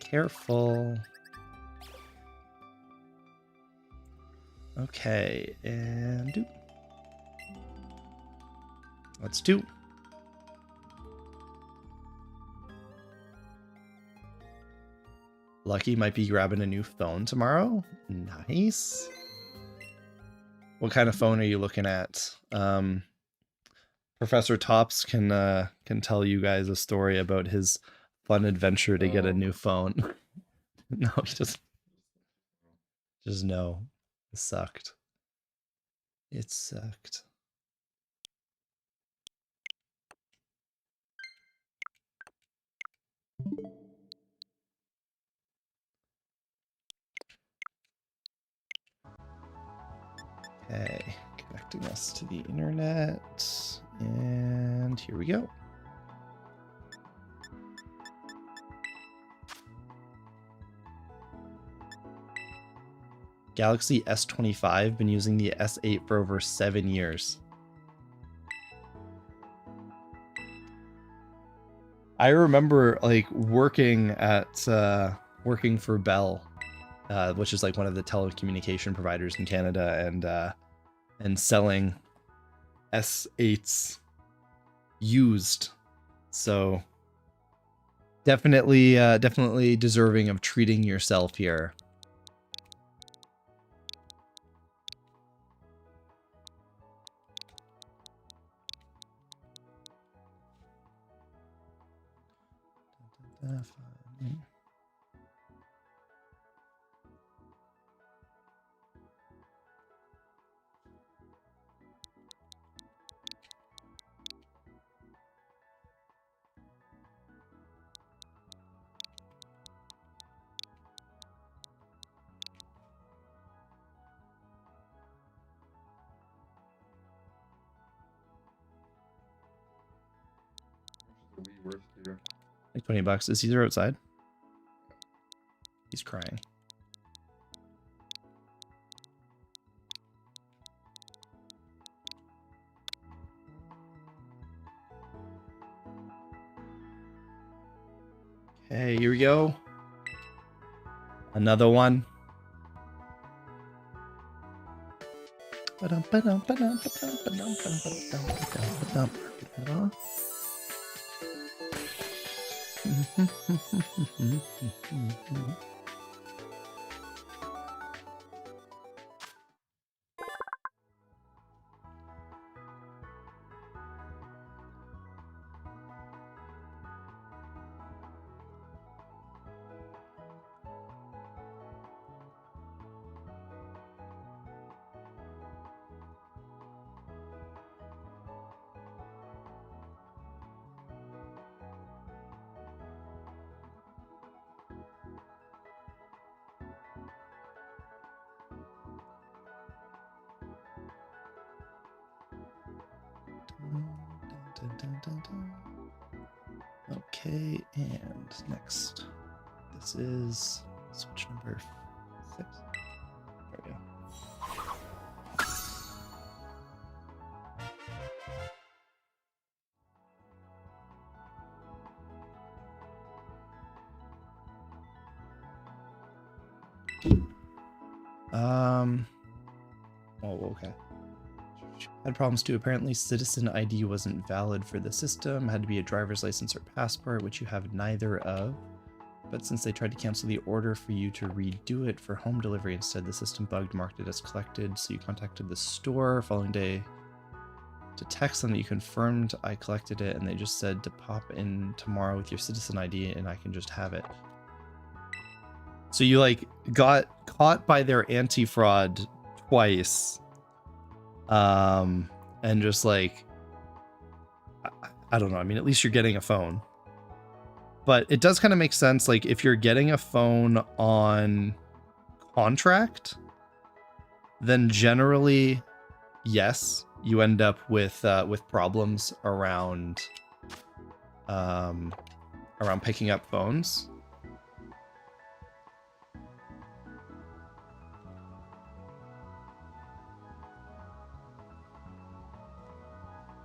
Careful. Okay, and do. Let's do. Lucky might be grabbing a new phone tomorrow. Nice. What kind of phone are you looking at? Professor Tops can tell you guys a story about his fun adventure to get a new phone. No, he just no. It sucked. It sucked. Okay, connecting us to the internet, and here we go. Galaxy S25, been using the S8 for over 7 years. I remember like working for Bell, which is like one of the telecommunication providers in Canada, and selling S8s used. So definitely deserving of treating yourself here. Worth to you. Like $20. Is Caesar outside? He's crying. Okay, here we go. Another one. Okay, and next. This is switch number 6. There we go. Oh, okay. Had problems too. Apparently, citizen ID wasn't valid for the system. Had to be a driver's license or passport, which you have neither of. But since they tried to cancel the order for you to redo it for home delivery instead, the system bugged, marked it as collected. So you contacted the store following day to text them that you confirmed I collected it, and they just said to pop in tomorrow with your citizen ID and I can just have it. So you like got caught by their anti-fraud twice. And just like, I don't know. I mean, at least you're getting a phone. But it does kind of make sense. Like if you're getting a phone on contract, then generally, yes, you end up with problems around picking up phones.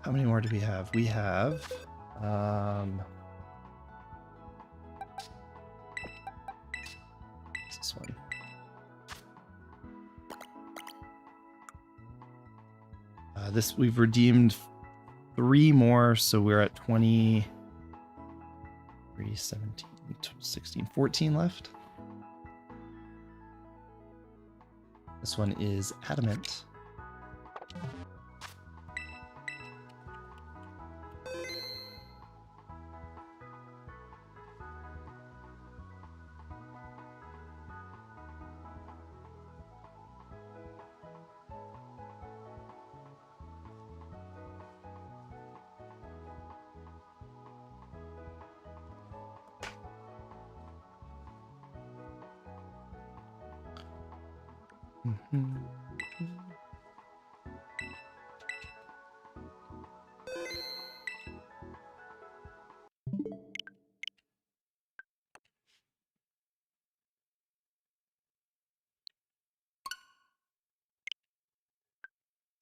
How many more do we have? We have what's this one? This we've redeemed 3 more, so we're at 20, 3, 17, 16, 14 left. This one is adamant.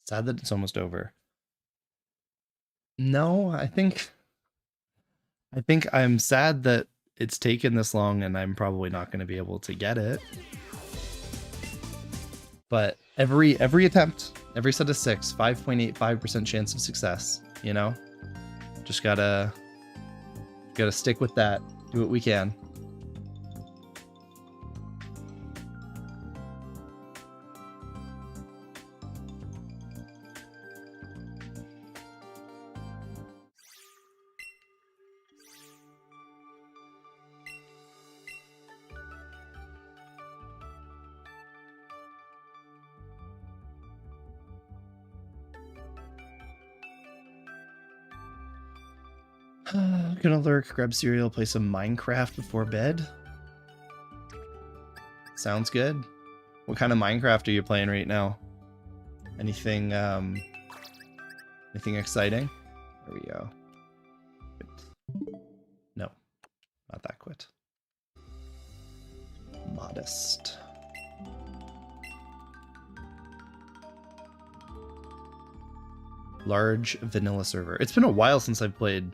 Sad that it's almost over. No, I think I'm sad that it's taken this long and I'm probably not going to be able to get it. But every attempt, every set of 6, 5.85% chance of success, you know? Just gotta stick with that. Do what we can. Gonna lurk, grab cereal, play some Minecraft before bed. Sounds good. What kind of Minecraft are you playing right now? Anything exciting? There we go. No, not that quit. Modest. Large vanilla server. It's been a while since I've played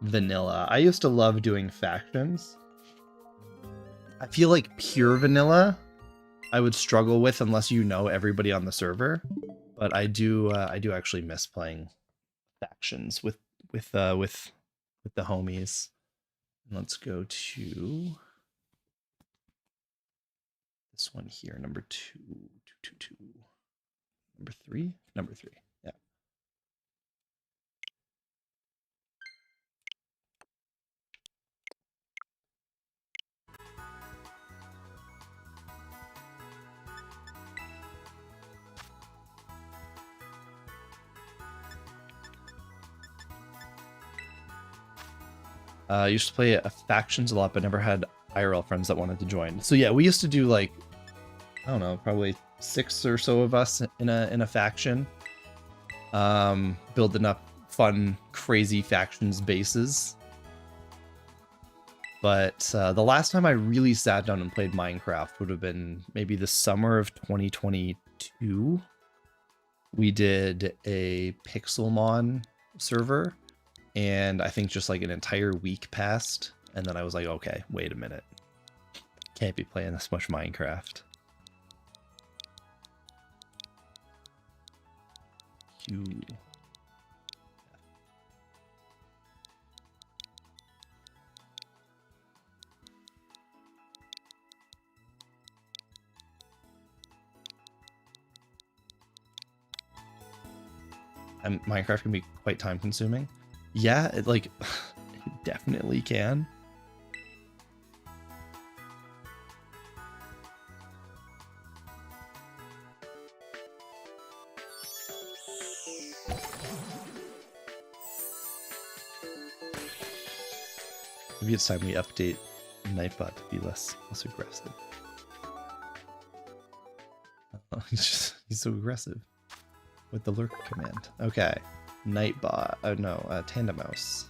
vanilla. I used to love doing factions. I feel like pure vanilla I would struggle with unless you know everybody on the server, but I do actually miss playing factions with the homies. Let's go to this one here, number 2. Number 3? Number 3, yeah. I used to play factions a lot, but never had IRL friends that wanted to join. So yeah, we used to do like, I don't know, probably 6 or so of us in a faction, building up fun, crazy factions bases. But the last time I really sat down and played Minecraft would have been maybe the summer of 2022. We did a Pixelmon server, and I think just like an entire week passed, and then I was like, okay, wait a minute. Can't be playing this much Minecraft. And Minecraft can be quite time consuming. Yeah, it like it definitely can. Maybe it's time we update Nightbot to be less aggressive. Oh, he's so aggressive with the lurk command. Okay, Nightbot. Oh no, Tandem Mouse.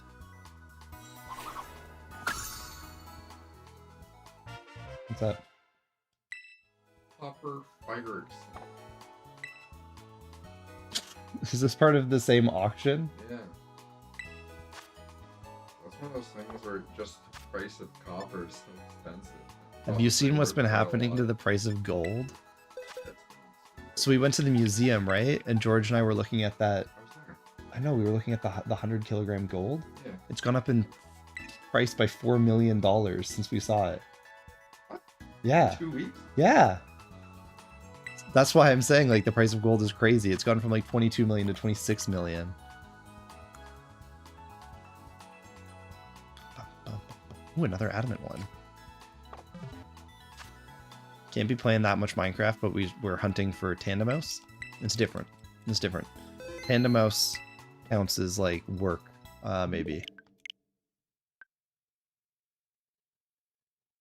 What's that? Copper fibers. Is this part of the same auction? Yeah. That's one of those things where just the price of copper is so expensive. Have you seen what's been happening to the price of gold? So we went to the museum, right? And George and I were looking at that. I know, we were looking at the 100 kilogram gold. Yeah. It's gone up in price by $4 million since we saw it. What? Yeah. 2 weeks? Yeah. That's why I'm saying like the price of gold is crazy. It's gone from like 22 million to 26 million. Ooh, another adamant one. Can't be playing that much Minecraft, but we're hunting for Tandem Mouse. It's different. It's different. Tandem Mouse counts as like work, maybe.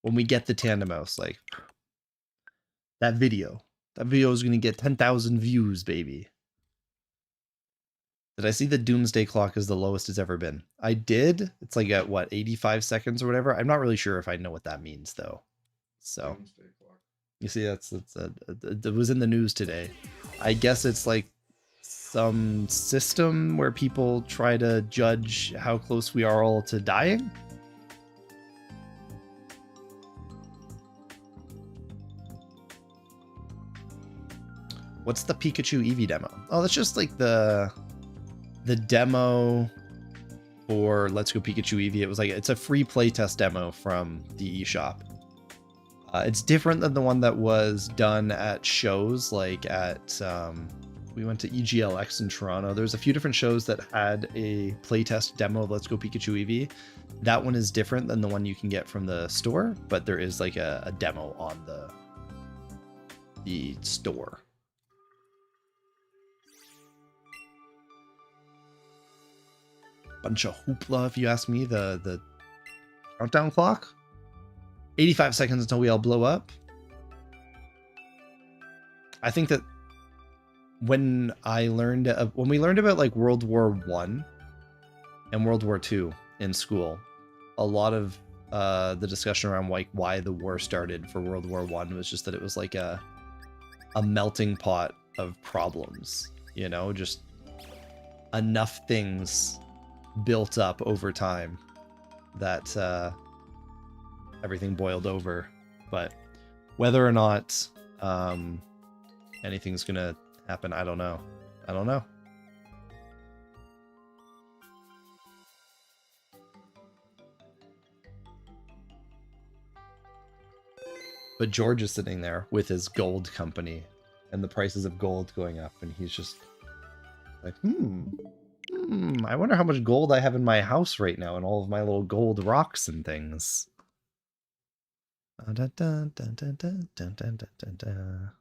When we get the Tandem Mouse, like that video is gonna get 10,000 views, baby. Did I see the Doomsday Clock is the lowest it's ever been? I did. It's like at what, 85 seconds or whatever. I'm not really sure if I know what that means though. So Doomsday clock. you see, it was in the news today. I guess it's like some system where people try to judge how close we are all to dying. What's the Pikachu Eevee demo? Oh, that's just like the demo for Let's Go Pikachu Eevee. It was like, it's a free playtest demo from the eShop. It's different than the one that was done at shows, like at, we went to EGLX in Toronto. There's a few different shows that had a playtest demo of Let's Go Pikachu Eevee. That one is different than the one you can get from the store, but there is like a demo on the store. Bunch of hoopla, if you ask me. The countdown clock, 85 seconds until we all blow up. I think that when we learned about like World War I and World War II in school, a lot of the discussion around like why the war started for World War I was just that it was like a melting pot of problems, you know, just enough things built up over time that everything boiled over. But whether or not anything's gonna happen, I don't know. But George is sitting there with his gold company and the prices of gold going up, and he's just like, I wonder how much gold I have in my house right now and all of my little gold rocks and things. Dun, dun, dun, dun, dun, dun, dun, dun, dun.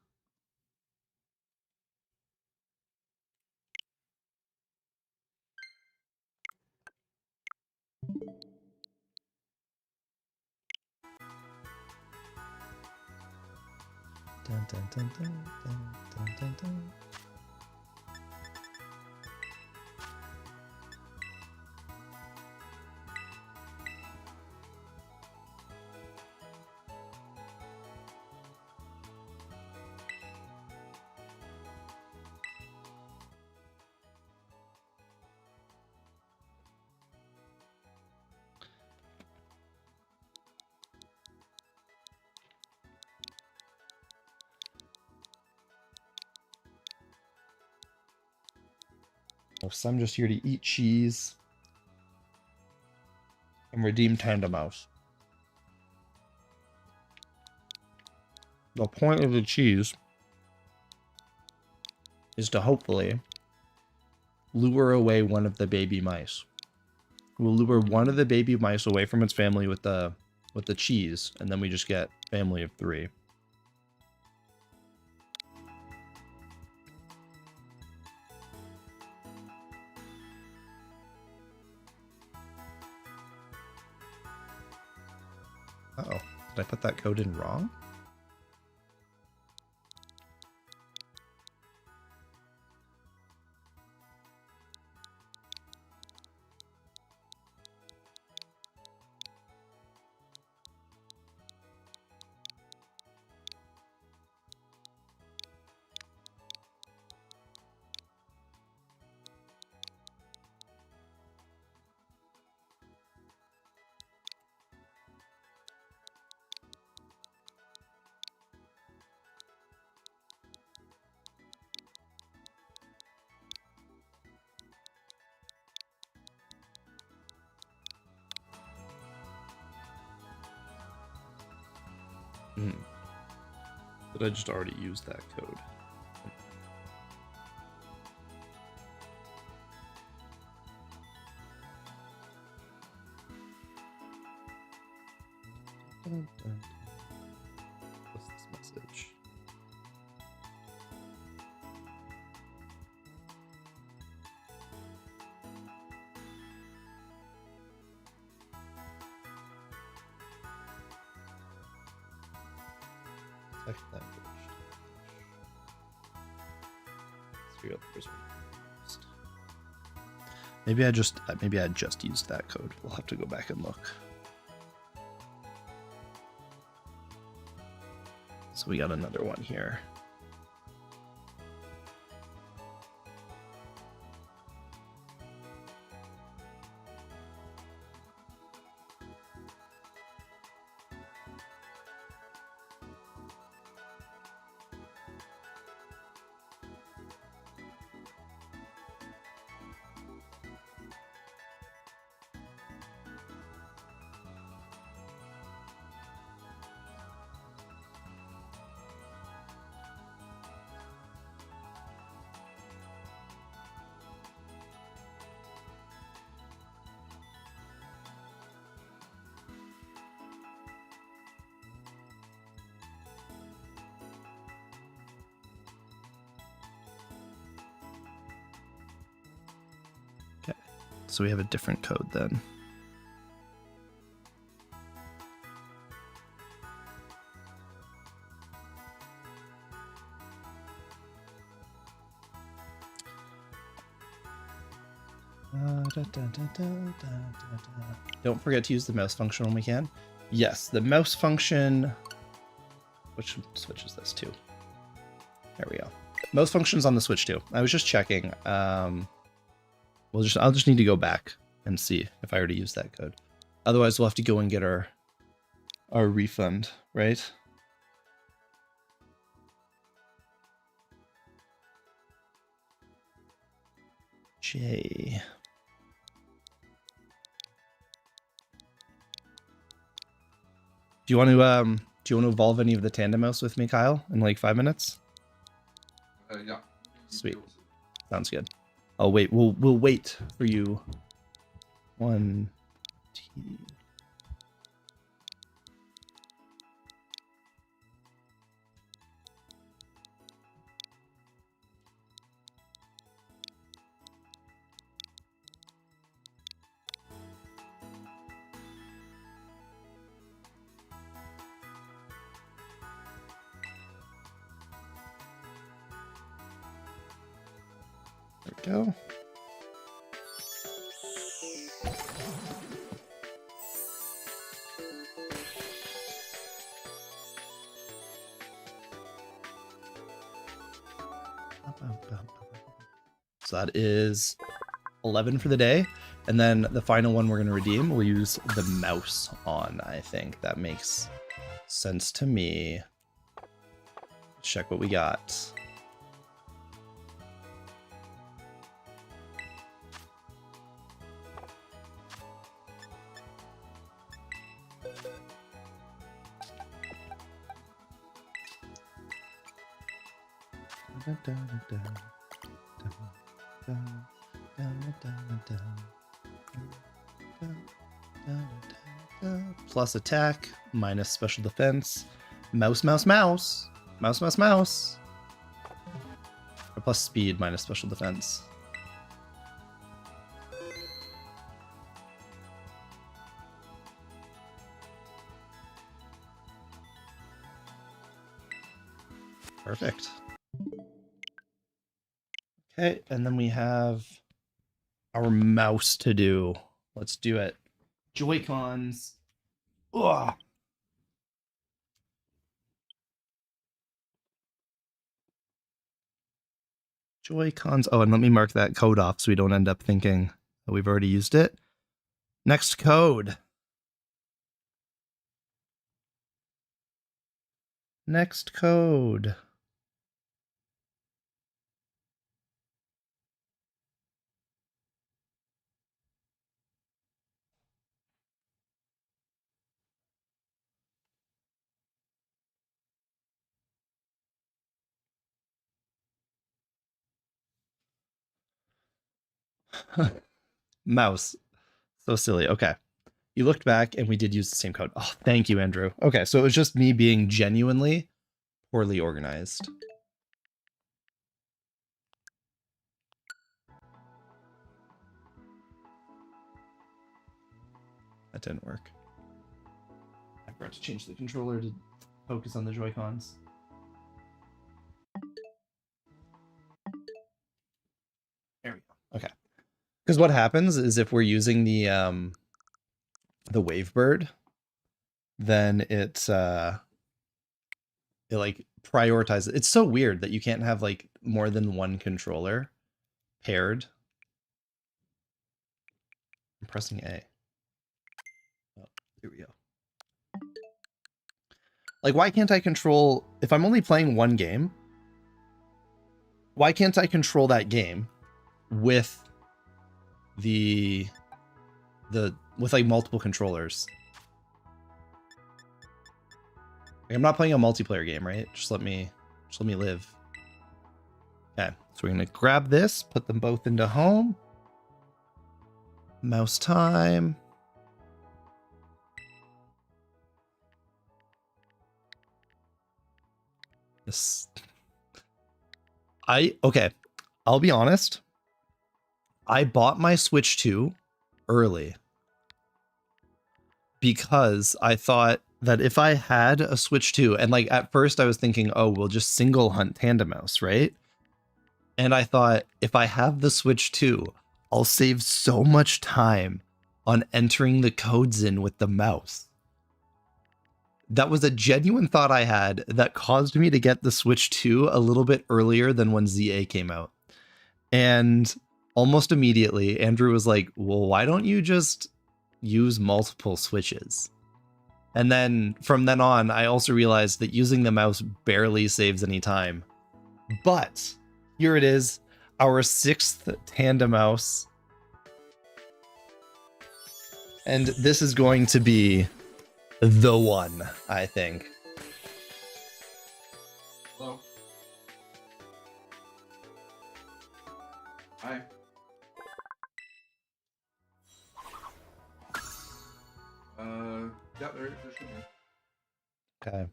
Dun, dun, dun, dun, dun, dun, dun, dun. So I'm just here to eat cheese and redeem Tandem Mouse. The point of the cheese is to hopefully lure away one of the baby mice. We'll lure one of the baby mice away from its family with the cheese, and then we just get family of 3. Uh-oh. Did I put that code in wrong? Did I just already use that code? What's this message? Select language. Let's figure out the first one. Maybe I just used that code. We'll have to go back and look. So we got another one here. So we have a different code then. Don't forget to use the mouse function when we can. Yes, the mouse function. Which switch is this to? There we go. Mouse function's on the Switch too. I was just checking. I'll just need to go back and see if I already used that code. Otherwise, we'll have to go and get our refund, right? J. Do you Do you want to evolve any of the tandem mouse with me, Kyle, in like 5 minutes? Yeah. Sweet. Sounds good. I'll wait. We'll wait for you. 1 T. There we go. So that is 11 for the day. And then the final one we're going to redeem, we'll use the mouse on. I think that makes sense to me. Check what we got. Plus attack, minus special defense. Mouse, mouse, mouse. Mouse, mouse, mouse. Or plus speed, minus special defense. Perfect. Okay, and then we have our mouse to do. Let's do it. Joy-Cons. Ugh. Joy-Cons. Oh, and let me mark that code off so we don't end up thinking that we've already used it. Next code. Next code. Mouse. So silly. Okay. You looked back and we did use the same code. Oh, thank you, Andrew. Okay, so it was just me being genuinely poorly organized. That didn't work. I forgot to change the controller to focus on the Joy-Cons. There we go. Okay. Because what happens is if we're using the Wavebird, then it like prioritizes. It's so weird that you can't have like more than one controller paired. I'm pressing A. Oh, here we go. Like, why can't I control, if I'm only playing one game, why can't I control that game with with like multiple controllers? Like, I'm not playing a multiplayer game, right? Just let me live. Okay, so we're gonna grab this, put them both into home. Mouse time. This. Okay, I'll be honest. I bought my Switch 2 early because I thought that if I had a Switch 2, and like at first I was thinking, oh, we'll just single hunt Tandem Mouse, right? And I thought if I have the Switch 2, I'll save so much time on entering the codes in with the mouse. That was a genuine thought I had that caused me to get the Switch 2 a little bit earlier than when ZA came out. And almost immediately, Andrew was like, well, why don't you just use multiple Switches? And then from then on, I also realized that using the mouse barely saves any time. But here it is, our 6th Tandem Mouse. And this is going to be the one, I think. Hello. Hi. Yeah, there should be. Okay.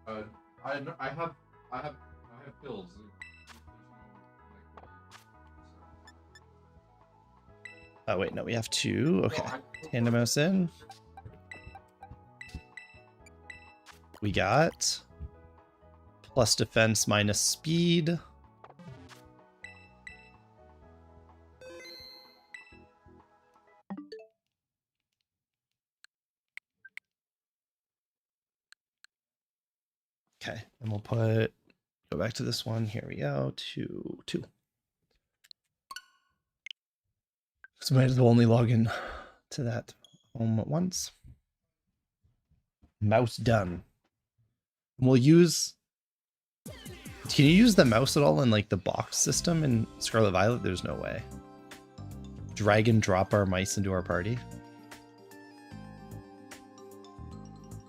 I have pills. Oh wait, no, we have two. Okay. Tandemos in. We got plus defense minus speed. Okay, and we'll go back to this one. Here we go. 2, 2. So might as well only log in to that home at once. Mouse done. We'll use. Can you use the mouse at all in like the box system in Scarlet Violet? There's no way. Drag and drop our mice into our party.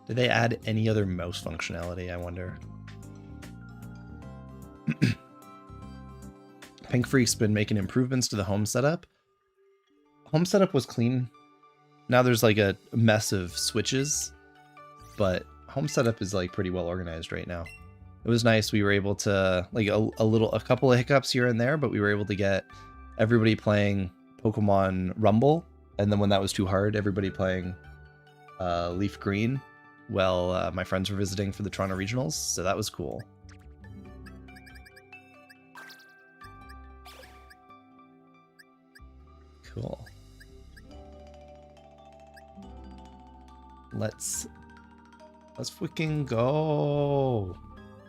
Did they add any other mouse functionality, I wonder? Pink Freak's been making improvements to the home setup. Home setup was clean. Now there's like a mess of switches, but home setup is like pretty well organized right now. It was nice. We were able to like a couple of hiccups here and there, but we were able to get everybody playing Pokemon Rumble. And then when that was too hard, everybody playing Leaf Green. Well, my friends were visiting for the Toronto Regionals, so that was cool. Cool. Let's freaking go.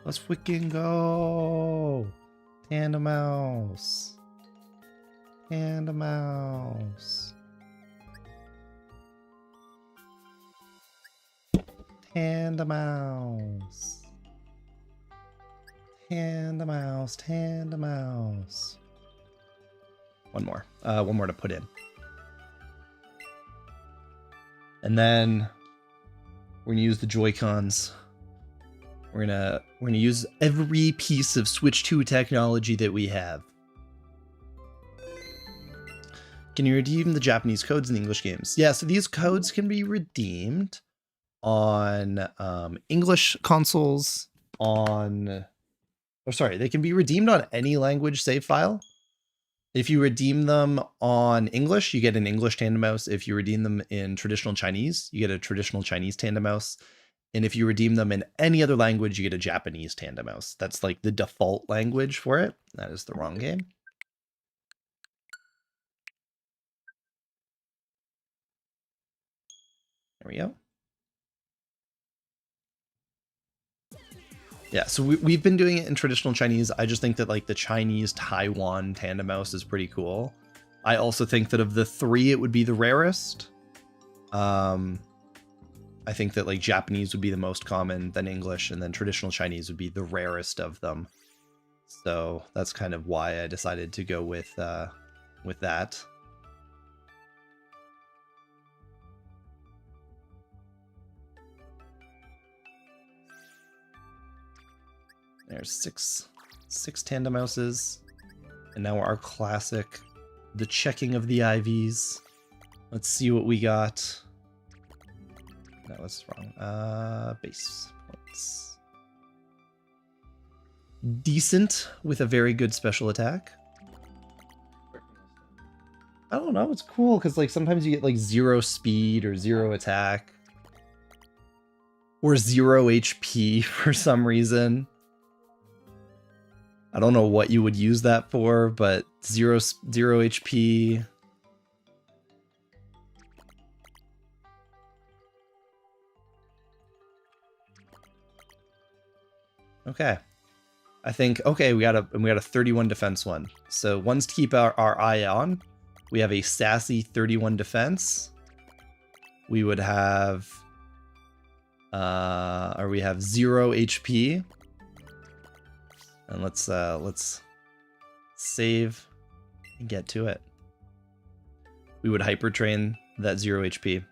Let's freaking go. Tandemos. Tandemos. Tandemos. Tandemos. Tandemos. One more. One more to put in. And then we're gonna use the Joy-Cons. We're gonna use every piece of Switch 2 technology that we have. Can you redeem the Japanese codes in the English games? Yeah, so these codes can be redeemed on English consoles, they can be redeemed on any language save file. If you redeem them on English, you get an English Tandemos. If you redeem them in traditional Chinese, you get a traditional Chinese Tandemos. And if you redeem them in any other language, you get a Japanese Tandemos. That's like the default language for it. That is the wrong game. There we go. Yeah, so we've been doing it in traditional Chinese. I just think that like the Chinese Taiwan Tandemos is pretty cool. I also think that of the three, it would be the rarest. I think that like Japanese would be the most common, then English, and then traditional Chinese would be the rarest of them. So that's kind of why I decided to go with that. There's six Tandemouses. And now our classic, the checking of the IVs. Let's see what we got. No, that's wrong. Base points. Decent with a very good special attack. I don't know, it's cool because like sometimes you get like 0 speed or 0 attack. Or 0 HP for some reason. I don't know what you would use that for, but 0 HP. Okay. I think, okay, we got a 31 defense one. So ones to keep our eye on. We have a sassy 31 defense. We would have, or we have 0 HP. And let's save and get to it. We would hyper train that 0 HP.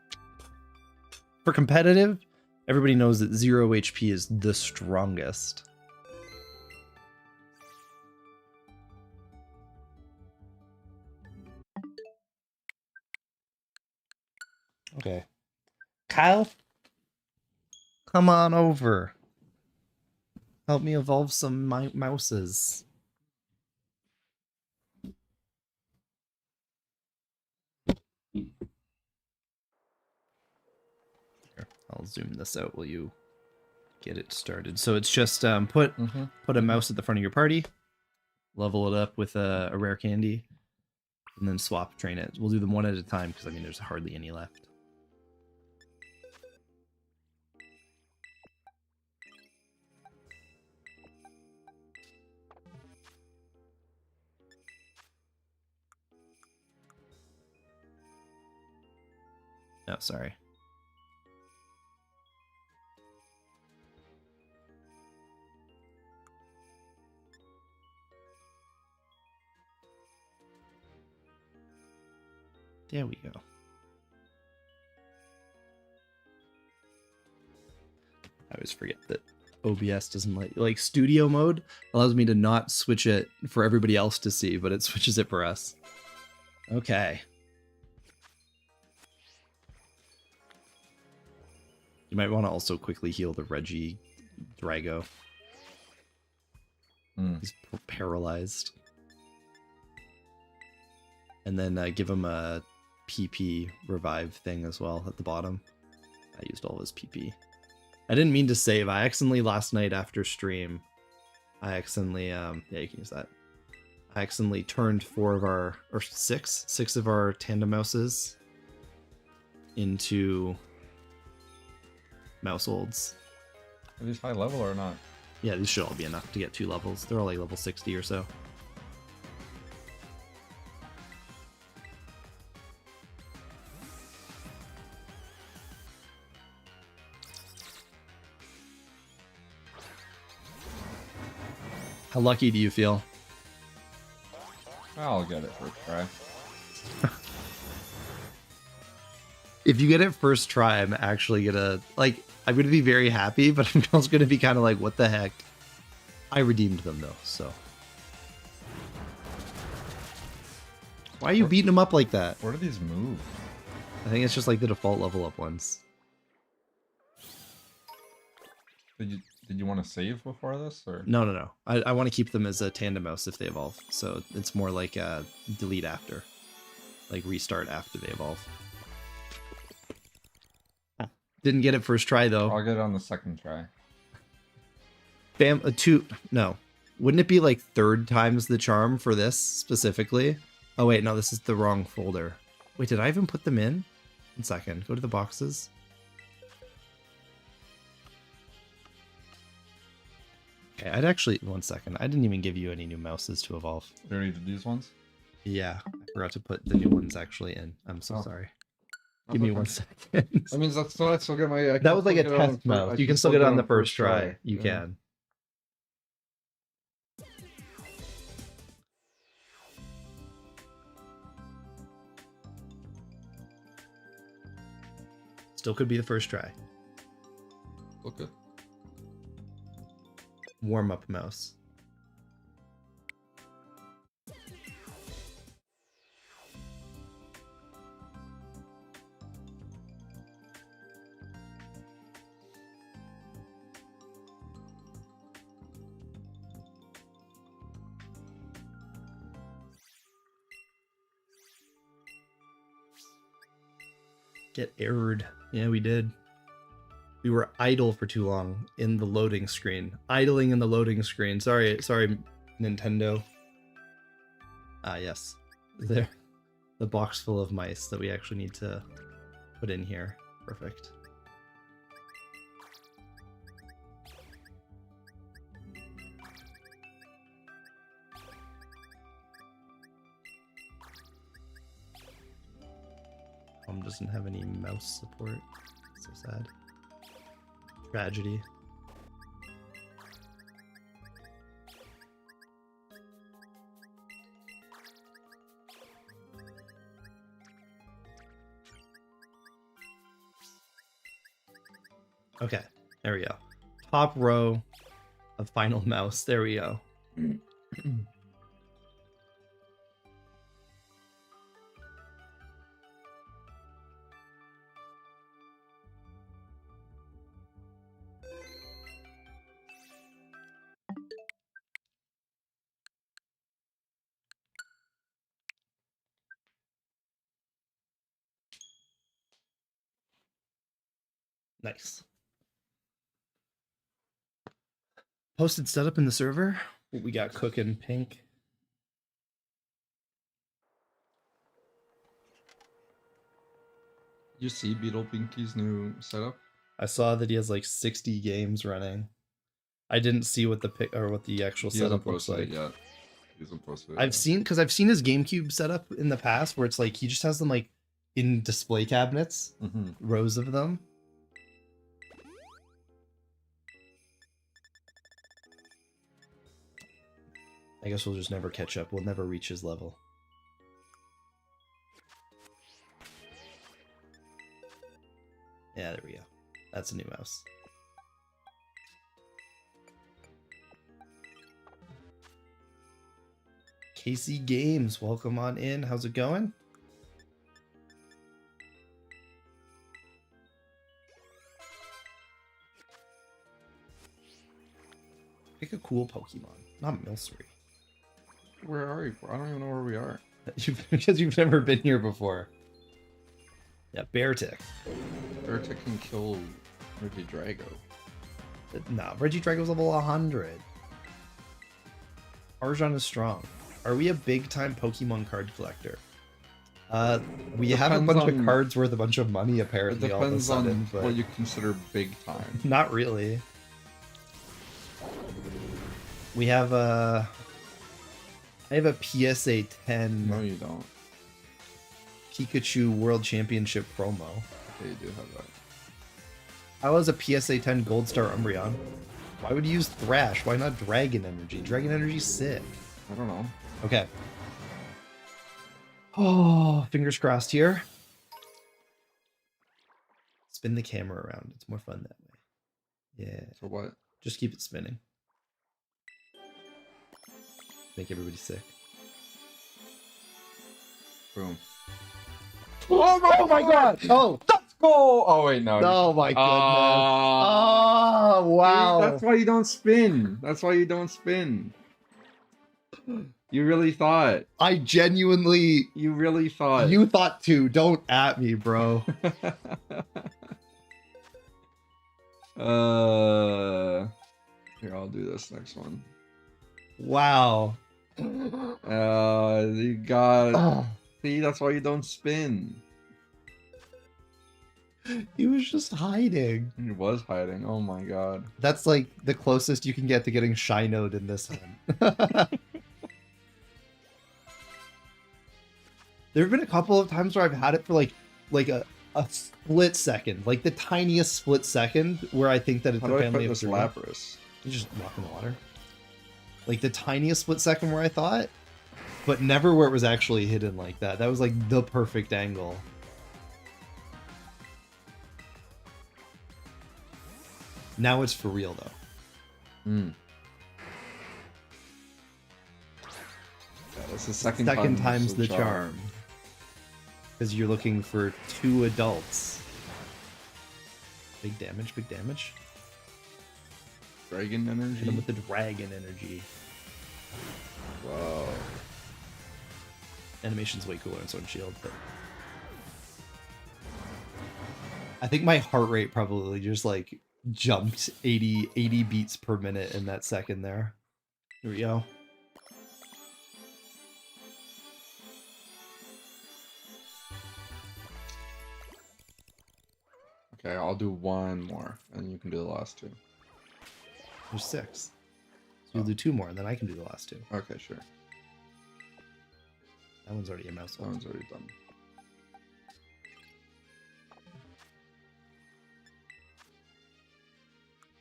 For competitive, everybody knows that 0 HP is the strongest. Okay. Kyle, come on over. Help me evolve some mouses. Here, I'll zoom this out while you get it started. So it's just put a mouse at the front of your party, level it up with a rare candy, and then swap train it. We'll do them one at a time because I mean there's hardly any left. Oh, sorry. There we go. I always forget that OBS doesn't like studio mode allows me to not switch it for everybody else to see, but it switches it for us. Okay. You might want to also quickly heal the Reggie Drago. He's paralyzed. And then give him a PP revive thing as well at the bottom. I used all of his PP. I didn't mean to save. I accidentally last night after stream, I accidentally, yeah, you can use that. I accidentally turned six of our tandem mouses into mouse olds. Are these high level or not? Yeah, these should all be enough to get 2 levels. They're all like level 60 or so. How lucky do you feel? I'll get it first try. If you get it first try, I'm actually gonna I'm gonna be very happy, but I'm also gonna be kind of like, what the heck? I redeemed them though, so. Why are you beating them up like that? Where do these move? I think it's just like the default level up ones. Did you want to save before this, or? No. I want to keep them as a tandem mouse if they evolve. So it's more like delete after. Like restart after they evolve. Didn't get it first try though. I'll get it on the second try. No. Wouldn't it be like 3rd times the charm for this specifically? Oh wait, no, this is the wrong folder. Wait, did I even put them in? 1 second, go to the boxes. Okay, I'd actually, 1 second. I didn't even give you any new mouses to evolve. You already did these ones? Yeah, I forgot to put the new ones actually in. I'm so sorry. Give me 1 second. That means that's still I still get my. That was like a test mouse. You can still get it on the first try. You can. Still could be the first try. Okay. Warm up mouse. Get errored. Yeah, we did. We were idle for too long in the loading screen. Idling in the loading screen. Sorry, Nintendo. Ah, yes. There. The box full of mice that we actually need to put in here. Perfect. Doesn't have any mouse support. So sad. Tragedy. Okay, there we go. Top row of final mouse. There we go. Nice. Posted setup in the server. What we got cooking, Pink? You see Beetle Pinky's new setup? I saw that he has like 60 games running. I didn't see what the pic or what the actual He setup hasn't looks posted like. it yet. He hasn't posted it I've yet. seen because I've seen his GameCube setup in the past where it's like he just has them like in display cabinets, rows of them. I guess we'll just never catch up. We'll never reach his level. Yeah, there we go. That's a new mouse. Casey Games, welcome on in. How's it going? Pick a cool Pokemon, not Milcery. Where are you? I don't even know where we are. Because you've never been here before. Yeah, Beartick. Beartick can kill Regidrago. Nah, Regidrago's level 100. Arjan is strong. Are we a big-time Pokemon card collector? We have a bunch of cards worth a bunch of money, apparently, It all of a depends sudden, on but what you consider big time. not really. We have a... I have a PSA 10 No, you don't. Pikachu World Championship promo. Okay, you do have that. I was a PSA 10 Gold Star Umbreon. Why would you use Thrash? Why not Dragon Energy? Dragon Energy's sick. I don't know. Okay. Oh, fingers crossed here. Spin the camera around. It's more fun that way. Yeah. So what? Just keep it spinning. Make everybody sick. Boom. Oh my god! Oh! Let's go! Oh wait, no. Oh my goodness. Oh, wow. That's why you don't spin. That's why you don't spin. You really thought. I genuinely... You really thought. You thought too. Don't at me, bro. Here, I'll do this next one. Wow. You got. See, that's why you don't spin. He was just hiding. He was hiding. Oh my god. That's like the closest you can get to getting Shinoed in this one. There have been a couple of times where I've had it for like a split second, like the tiniest split second, where I think that it's How the do I family put of this three. Lapras? You just walk in the water. Like the tiniest split second where I thought, but never where it was actually hidden like that. That was like the perfect angle. Now it's for real though. Hmm. Yeah, that's the second time's the charm. Because you're looking for 2 adults. Big damage, big damage. Dragon Hit him energy. with the dragon energy. Whoa. Animation's way cooler in Sword and Shield, but I think my heart rate probably just like jumped 80 beats per minute in that second there. Here we go. Okay, I'll do one more, and you can do the last 2. There's 6. So you'll do 2 more, and then I can do the last 2. Okay, sure. That one's already a mouse. That one's already done.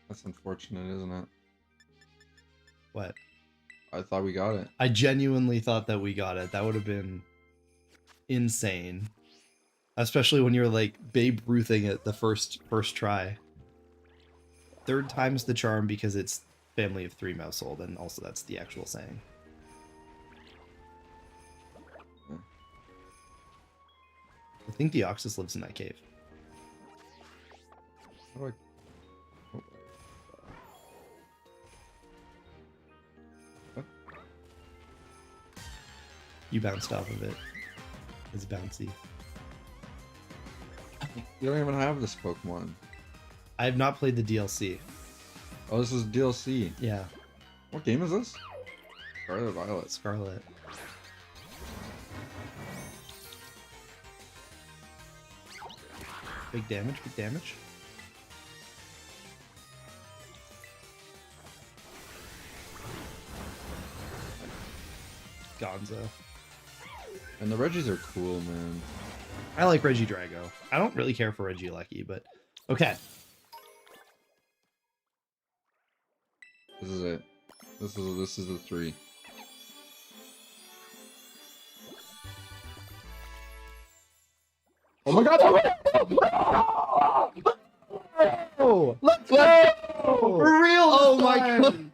That's unfortunate, isn't it? What? I thought we got it. I genuinely thought that we got it. That would have been insane. Especially when you're like Babe Ruthing it the first try. 3rd time's the charm because it's family of 3 mousehold, and also that's the actual saying. I think Deoxys lives in that cave. How do I... Oh. What? You bounced off of it. It's bouncy. You don't even have this Pokemon. I have not played the DLC. Oh, this is DLC. Yeah, What game is this? Scarlet Violet. Scarlet. Big damage, big damage. Gonzo. And the Reggies are cool, man. I like Reggie Drago. I don't really care for Reggie Lucky, but okay. This is it. This is the 3. Oh my god! Oh, let's go! For real! Oh my god!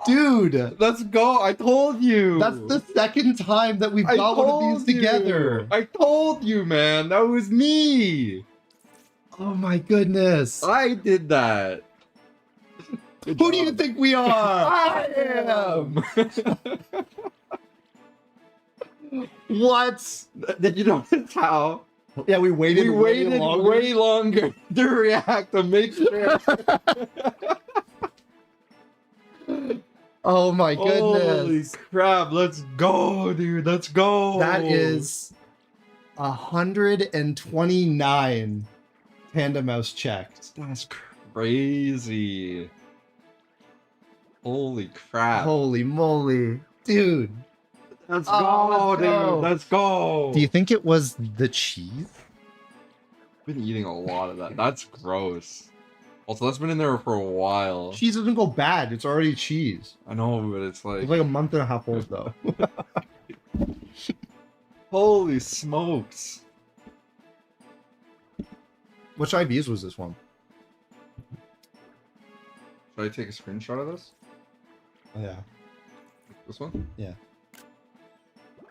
Dude, Let's go! I told you! that's the second time that we've got one of these together. I told you, man! That was me! Oh my goodness. I did that! Good Who do you job. think we are? I am! What? Did you notice how? Yeah, we waited. We waited longer. way longer to react to make sure. Oh my goodness. Holy crap, let's go, dude. Let's go. That is 129 Panda Mouse checked. That's crazy. Holy crap. Holy moly. Dude. Let's Oh, go, let's dude. go. Let's go. Do you think it was the cheese? I've been eating a lot of that. That's gross. Also, that's been in there for a while. Cheese doesn't go bad. It's already cheese. I know, but it's like... It's like a month and a half old though. Holy smokes. Which IVs was this one? Should I take a screenshot of this? Oh, yeah. This one? Yeah.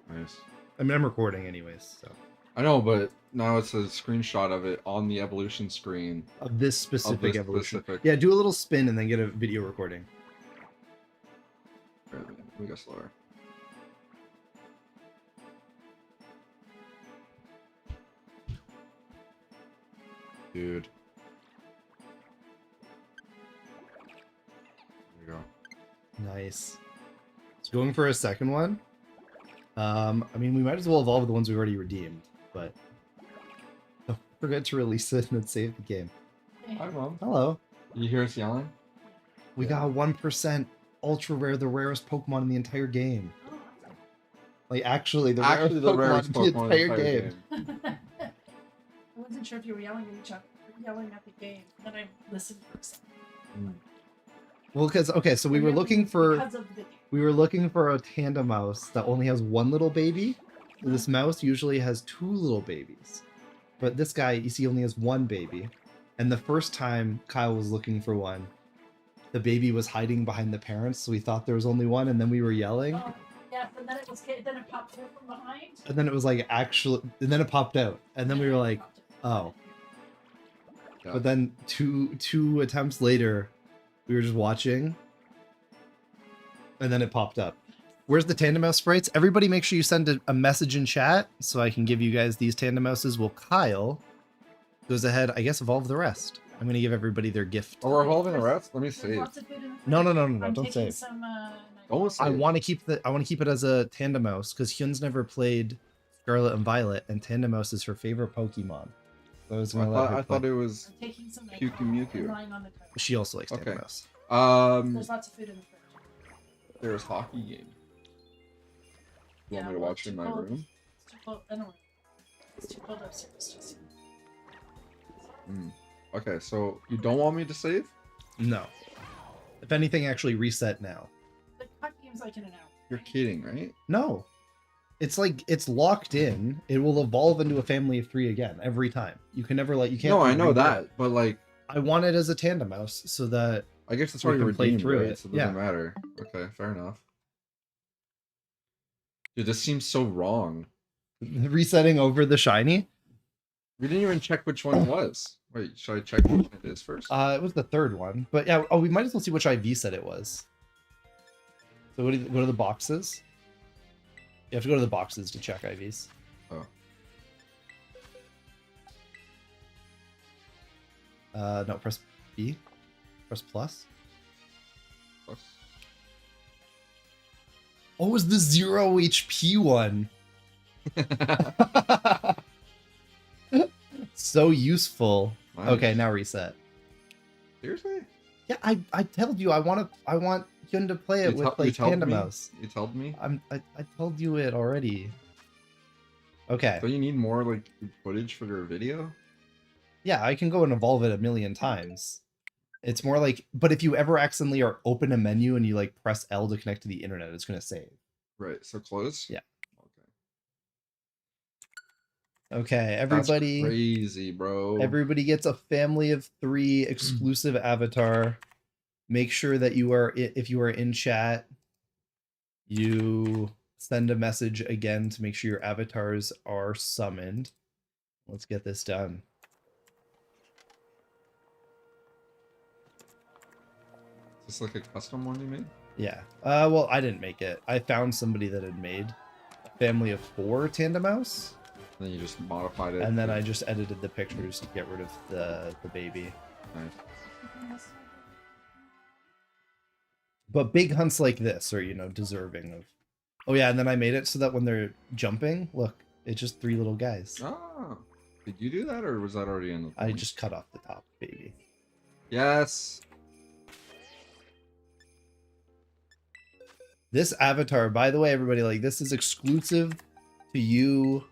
Nice. I mean, I'm recording anyways, so. I know, but now it's a screenshot of it on the evolution screen. Of this specific this evolution. specific- Yeah, do a little spin and then get a video recording. Alright, let me go slower. Dude. There you go. Nice. So going for a second one. I mean, we might as well evolve the ones we've already redeemed, but don't forget to release it and then save the game. Hi, Mom. Hello. You hear us yelling? We got 1% ultra rare, the rarest Pokemon in the entire game. Like actually, the rarest Pokemon in the entire game. I wasn't sure if you were yelling at each other, yelling at the game. Then I listened for a second. Well, because okay, so we were looking for Because of the game. we were looking for a tandem mouse that only has one little baby. This mouse usually has 2 little babies, but this guy you see only has 1 baby. And the first time Kyle was looking for one, the baby was hiding behind the parents, so we thought there was only one, and then we were yelling, Oh, yeah, and then it popped through from behind. and then it was like actually, and then it popped out, and then we were like, oh. Yeah. But then two attempts later, we were just watching, and then it popped up. Where's the tandem mouse sprites? Everybody make sure you send a message in chat so I can give you guys these tandem mouses. Well, Kyle goes ahead, I guess, evolve the rest. I'm going to give everybody their gift. Oh, we're evolving the rest? Let me There's save. lots of food in the fridge. No, I'm don't taking save. Some, Don't save. I want to keep it as a tandem mouse because Hyun's never played Scarlet and Violet, and tandem mouse is her favorite Pokemon. So I was gonna let her I play. thought it was... I'm taking some Pew, pew, mew, pew. lying on the couch. She also likes tandem Okay. mouse. There's lots of food in the fridge. There's hockey game. You want me to well, watch it in it's my too cold. room? It's too cold. I don't know. It's too cold upstairs. Just... Okay, so you don't want me to save? No. If anything, actually reset now. The hockey game's like in an hour. You're right? kidding, right? No. It's like it's locked in. It will evolve into a family of 3 again every time. You can never you can't. No, I know redo it. that, but like, I want it as a tandem mouse so that I guess it's We already can play redeemed, through right? it, So it doesn't yeah. matter. Okay, fair enough. Dude, this seems so wrong. resetting over the shiny. We didn't even check which one it was. Wait, should I check which one it is first? It was the 3rd one, but yeah. Oh, we might as well see which IV set it was. So go to the boxes. You have to go to the boxes to check IVs. Oh. No, press B. Press plus. Plus. Oh, it was the 0 HP one. So useful. Nice. Okay, now reset. Seriously? Yeah, I told you I want Hyun to play it with like Panda Mouse. You told me? I told you it already. Okay. Don't you need more like footage for your video? Yeah, I can go and evolve it a million times. It's more like, but if you ever accidentally or open a menu and you like press L to connect to the internet, it's gonna save. Right, so close? Yeah. Okay. Okay, everybody. That's crazy, bro. Everybody gets a family of 3 exclusive avatar. Make sure that you are, if you are in chat, you send a message again to make sure your avatars are summoned. Let's get this done. Is this like a custom one you made? Yeah. Well, I didn't make it. I found somebody that had made a family of 4 Tandem Mouse. And then you just modified it. And then I just edited the pictures to get rid of the baby. Nice. But big hunts like this are, you know, deserving of... Oh yeah, and then I made it so that when they're jumping, look, it's just 3 little guys. Ah, did you do that or was that already in the I thing? just cut off the top baby. Yes. This avatar, by the way, everybody, like, this is exclusive to you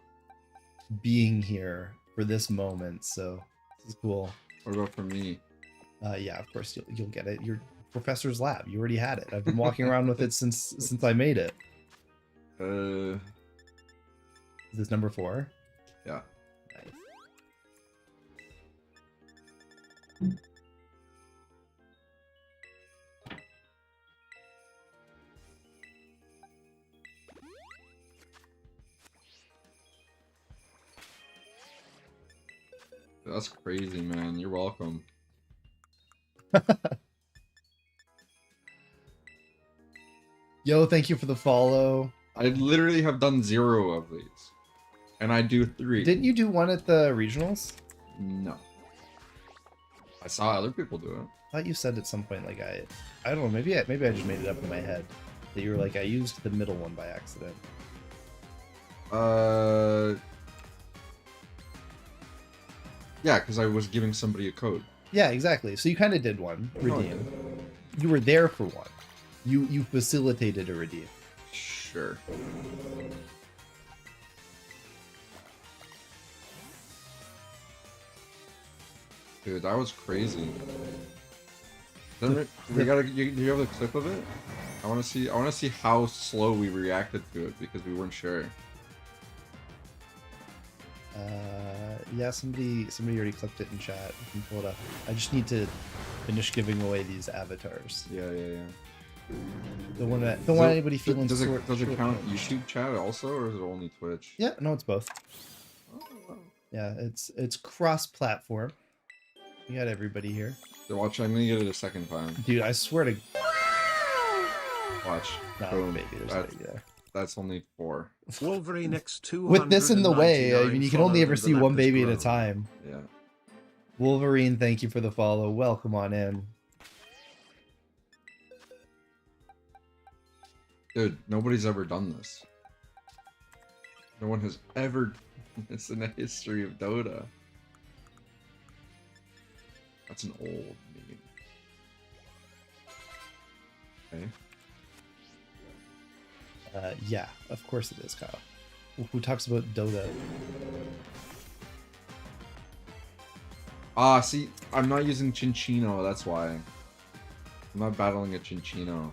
being here for this moment, so this is cool. What about for me? Yeah, of course you'll get it. Your professor's lab. You already had it. I've been walking around with it since I made it. Is this number 4? Yeah. Nice. That's crazy, man. You're welcome. Yo, thank you for the follow. I literally have done 0 of these. And I do 3. Didn't you do one at the regionals? No. I saw other people do it. I thought you said at some point, like, I don't know, maybe I just made it up in my head. That you were like, I used the middle one by accident. Yeah, because I was giving somebody a code. Yeah, exactly. So you kind of did one. No, Redeem. You were there for one. You facilitated a redeem. Sure. Dude, that was crazy. Then we gotta. Do you have a clip of it? I want to see how slow we reacted to it because we weren't sure. Yeah, somebody already clipped it in chat. You can pull it up. I just need to finish giving away these avatars. Yeah. Don't want anybody feeling Does it short count changed. YouTube chat also, or is it only Twitch? Yeah, no, it's both. Oh, wow. Yeah, it's cross-platform. We got everybody here. So watch, I'm gonna get it a second time. Dude, I swear to... Watch. Nah, Boom. baby, there's no baby there. That's only 4. Wolverine X2. With this in the way, I mean, you can only ever see one baby at a time. Yeah. Wolverine, thank you for the follow. Welcome on in. Dude, nobody's ever done this. No one has ever done this in the history of Dota. That's an old meme. Okay. Yeah, of course it is, Kyle. Who talks about Dota? Ah, see, I'm not using Chinchino, that's why. I'm not battling a Chinchino.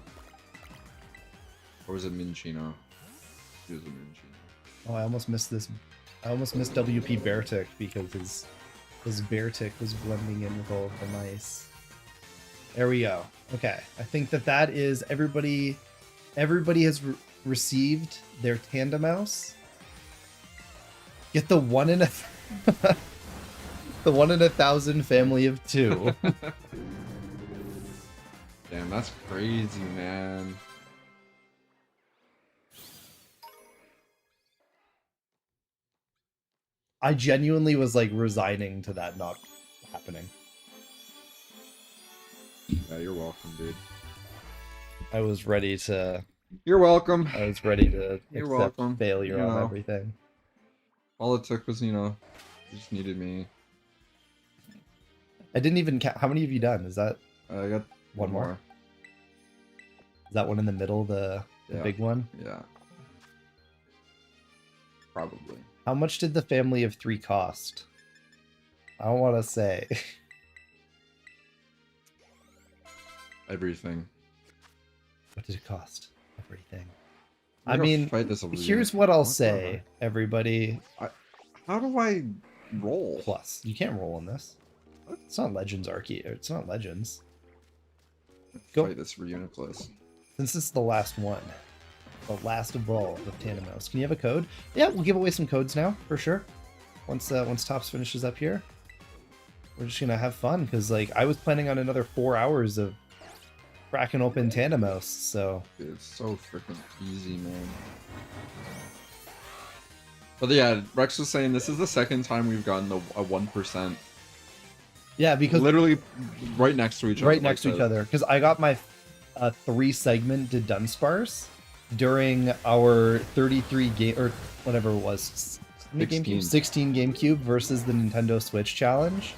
Or was it Minchino? It was a Minchino. Oh, I almost missed this. I almost missed WP Beartick because his Beartick was blending in with all of the mice. There we go. Okay, I think that is everybody. Everybody has received their Tandem Mouse. Get the 1 in a the 1 in 1,000 family of 2. Damn, that's crazy, man. I genuinely was like resigning to that not happening. Yeah, you're welcome, dude. I was ready to. You're welcome. I was ready to You're accept welcome. failure You on know. everything. All it took was, you just needed me. I didn't even count. How many have you done? Is that I got one more? Is that one in the middle, the Yeah. big one? Yeah. Probably. How much did the family of 3 cost? I don't want to say. Everything. What did it cost? Everything. I'm I gonna mean, fight this here's what I'll the say, everybody. How do I roll? Plus, you can't roll on this. It's not Legends Archie. It's not Legends. Go. Fight this Reuniclus. Since this is the last one, the last of all of Tandemos. Can you have a code? Yeah, we'll give away some codes now for sure. Once Tops finishes up here, we're just gonna have fun because like I was planning on another 4 hours of cracking open Tandemos. So Dude, it's so freaking easy, man. But yeah, Rex was saying this is the second time we've gotten a 1%. yeah, because Literally right next to each other. right next to each other. Because I got my 3-segment Dunsparce during our 33 game or whatever it was. How many 16. GameCube? 16 GameCube versus the Nintendo Switch challenge.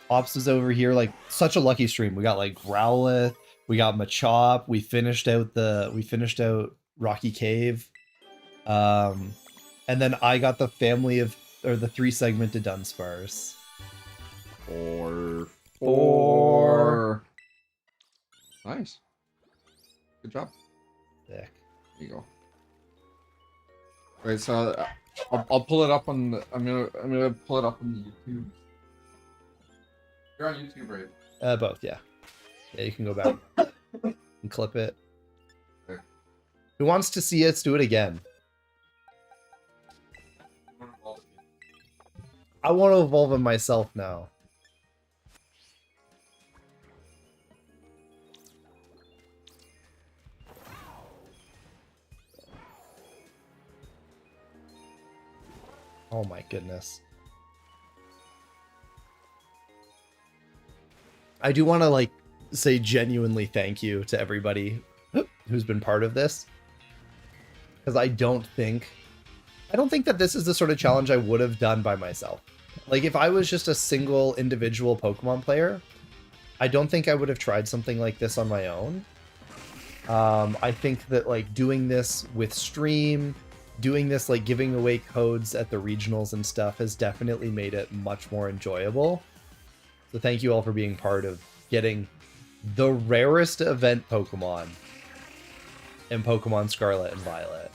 Ops was over here, like such a lucky stream. We got like Growlithe, we got Machop, we finished out Rocky Cave. And then I got the family of or the 3-segmented Dunsparce. Four. Nice. Good job. Sick. There you go. Wait, so I'll pull it up on the, I'm gonna pull it up on the YouTube. You're on YouTube, right? Both, yeah. Yeah, you can go back and clip it. Okay. Who wants to see us do it again? I want to evolve him myself now. Oh my goodness. I do want to like say genuinely thank you to everybody who's been part of this. Because I don't think that this is the sort of challenge I would have done by myself. Like if I was just a single individual Pokemon player, I don't think I would have tried something like this on my own. I think that like doing this with stream, doing this like giving away codes at the regionals and stuff has definitely made it much more enjoyable. So thank you all for being part of getting the rarest event Pokemon in Pokemon Scarlet and Violet.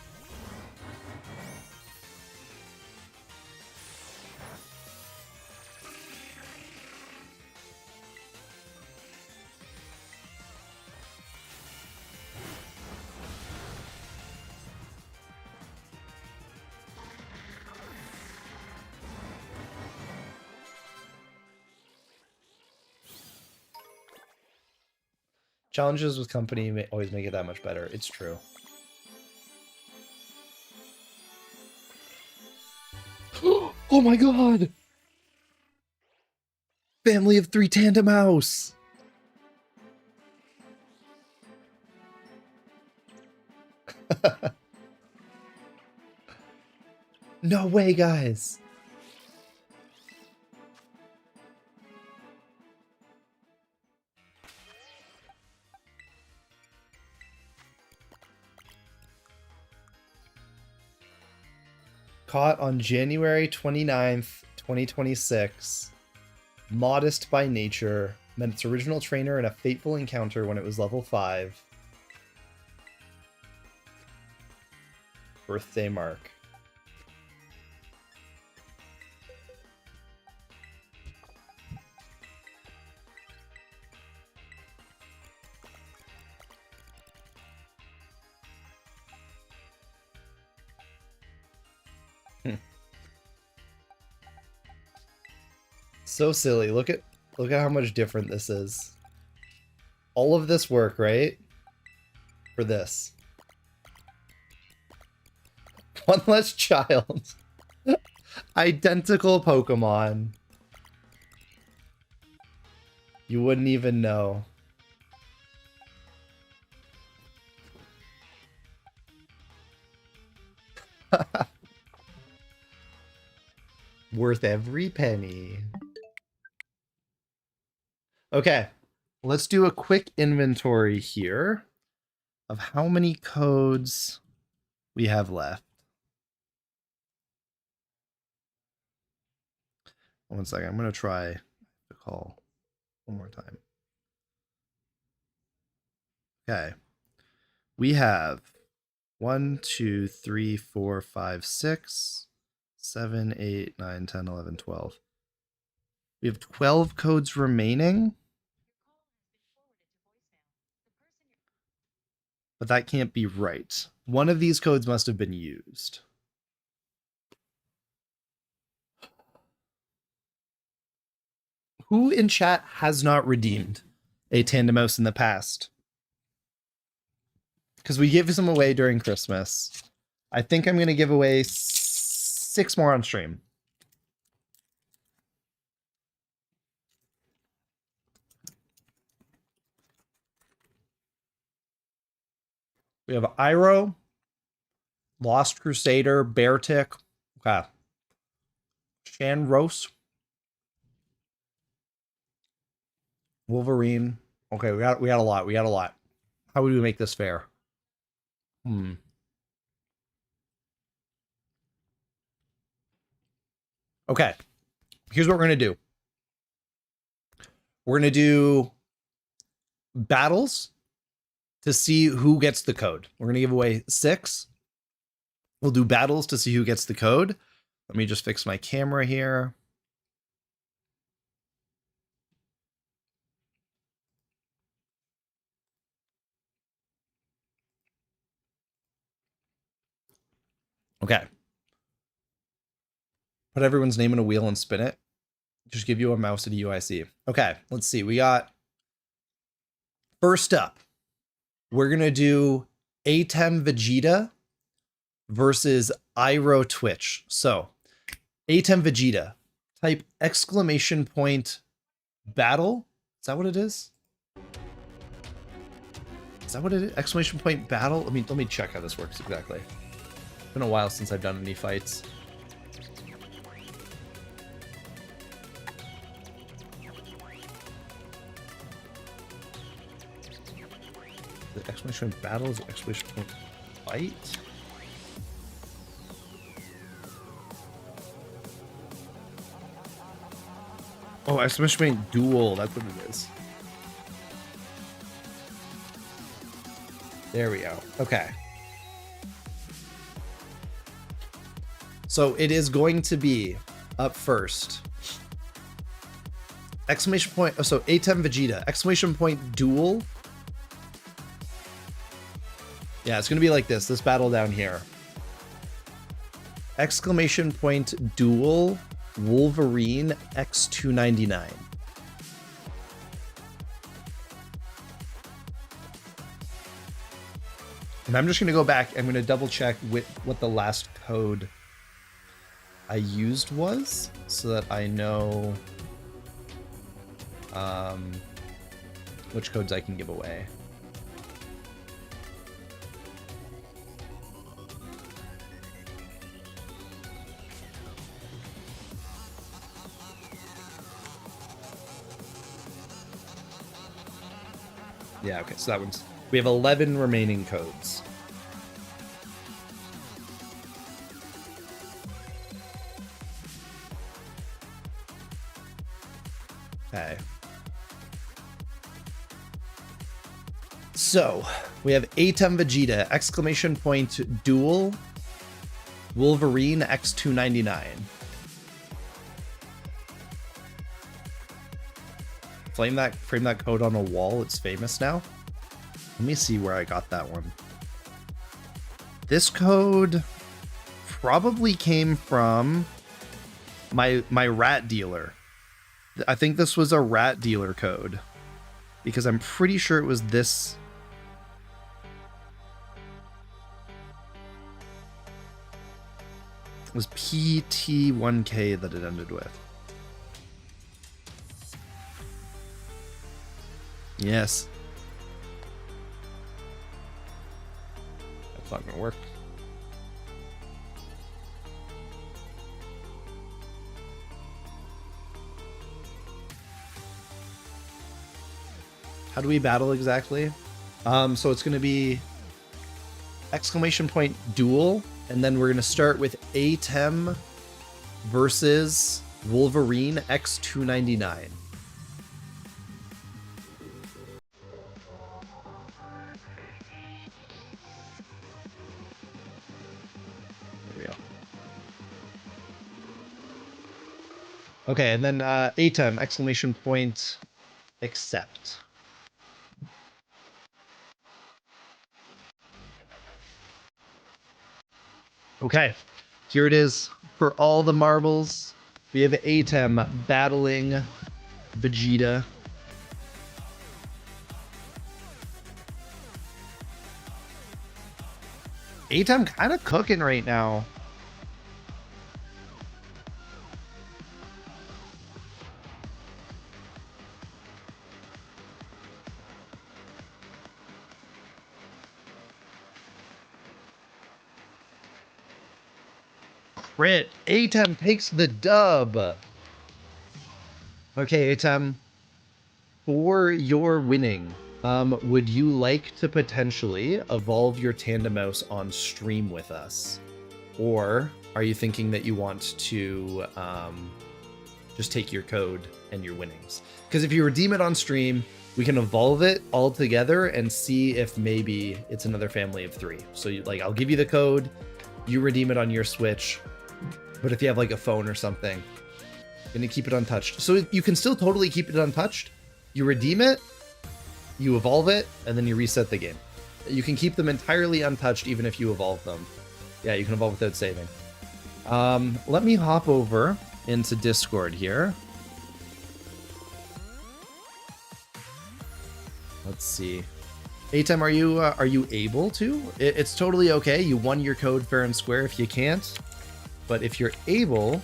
Challenges with company always make it that much better. It's true. Oh my god! Family of 3 Tandem House! No way, guys! Caught on January 29th, 2026. Modest by nature. Met its original trainer in a fateful encounter when it was level 5. Birthday mark. So silly. Look at how much different this is. All of this work, right? For this. One less child. Identical Pokemon. You wouldn't even know. Worth every penny. Okay, let's do a quick inventory here of how many codes we have left. One second, I'm going to try to call one more time. Okay. We have 1, 2, 3, 4, 5, 6, 7, 8, 9, 10, 11, 12. We have 12 codes remaining. But that can't be right. One of these codes must have been used. Who in chat has not redeemed a Tandem Mouse in the past? Because we give some away during Christmas. I think I'm going to give away 6 more on stream. We have Iroh, Lost Crusader, Beartick, okay. Shanrose, Wolverine. Okay, we got a lot. We got a lot. How would we make this fair? Okay. Here's what we're going to do. We're going to do battles to see who gets the code. We're going to give away 6. We'll do battles to see who gets the code. Let me just fix my camera here. Okay. Put everyone's name in a wheel and spin it. Just give you a mouse at a UIC. Okay, let's see. We got, first up, we're going to do Atem Vegeta versus Iroh Twitch. So, Atem Vegeta, type ! battle. Is that what it is? Is that what it is? ! Battle? Let me check how this works exactly. It's been a while since I've done any fights. The ! Battle is ! Fight? Oh, ! Duel. That's what it is. There we go. Okay. So it is going to be up first. ! So Atem Vegeta! ! Duel. Yeah, it's going to be like this battle down here. ! Duel Wolverine X299. And I'm just going to go back. I'm going to double check what the last code I used was so that I know which codes I can give away. Yeah, okay, so that one's... We have 11 remaining codes. Okay. So, we have Atem Vegeta! ! Duel Wolverine X299. Frame that code on a wall. It's famous now. Let me see where I got that one. This code probably came from my rat dealer. I think this was a rat dealer code because I'm pretty sure it was this. It was PT1K that it ended with. Yes. That's not gonna work. How do we battle exactly? So it's going to be exclamation point duel, and then we're going to start with ATEM versus Wolverine X299. There we go. Okay, and then ATEM exclamation point accept. Okay, here it is for all the marbles. We have ATEM battling Vegeta. ATEM kind of cooking right now. Crit. ATEM takes the dub. Okay, ATEM, for your winning, would you like to potentially evolve your Tandem Mouse on stream with us? Or are you thinking that you want to just take your code and your winnings? Because if you redeem it on stream, we can evolve it all together and see if maybe it's another family of 3. So like, I'll give you the code, you redeem it on your Switch, but if you have like a phone or something, gonna keep it untouched. So you can still totally keep it untouched. You redeem it, you evolve it, and then you reset the game. You can keep them entirely untouched even if you evolve them. Yeah, you can evolve without saving. Let me hop over into Discord here. Let's see. ATEM, are you able to? It's totally okay. You won your code fair and square if you can't. But if you're able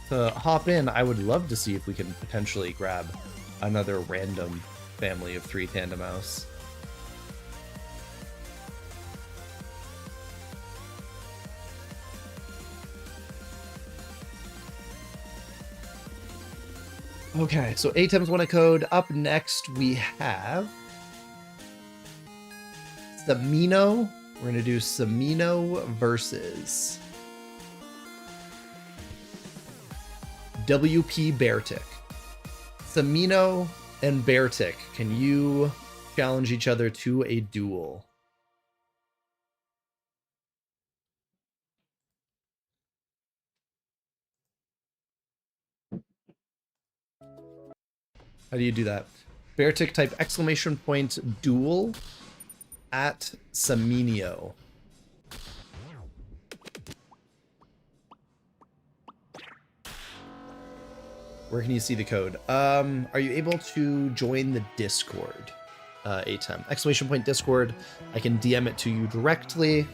to hop in, I would love to see if we can potentially grab another random family of 3 Tandem Mouse. Okay, so ATEM's won a code. Up next, we have Samino. We're going to do Samino versus WP Beartick. Samino and Beartick, can you challenge each other to a duel? How do you do that? Beartick, type exclamation point duel at Saminio. Where can you see the code? Are you able to join the Discord, ATEM? Exclamation point Discord. I can DM it to you directly.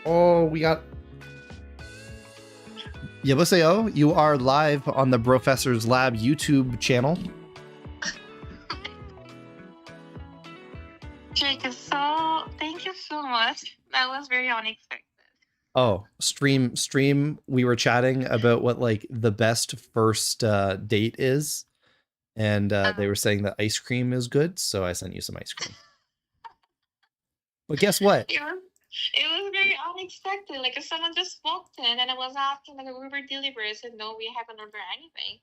Oh, we got... Yabuseo, you are live on the Brofessor's Lab YouTube channel. Jake, so thank you so much. That was very unexpected. Oh, stream. We were chatting about what like the best first date is, and they were saying that ice cream is good, so I sent you some ice cream. But guess what? It was very unexpected. Like, if someone just walked in and I was asking, like, Uber delivery, I said, no, we haven't ordered anything.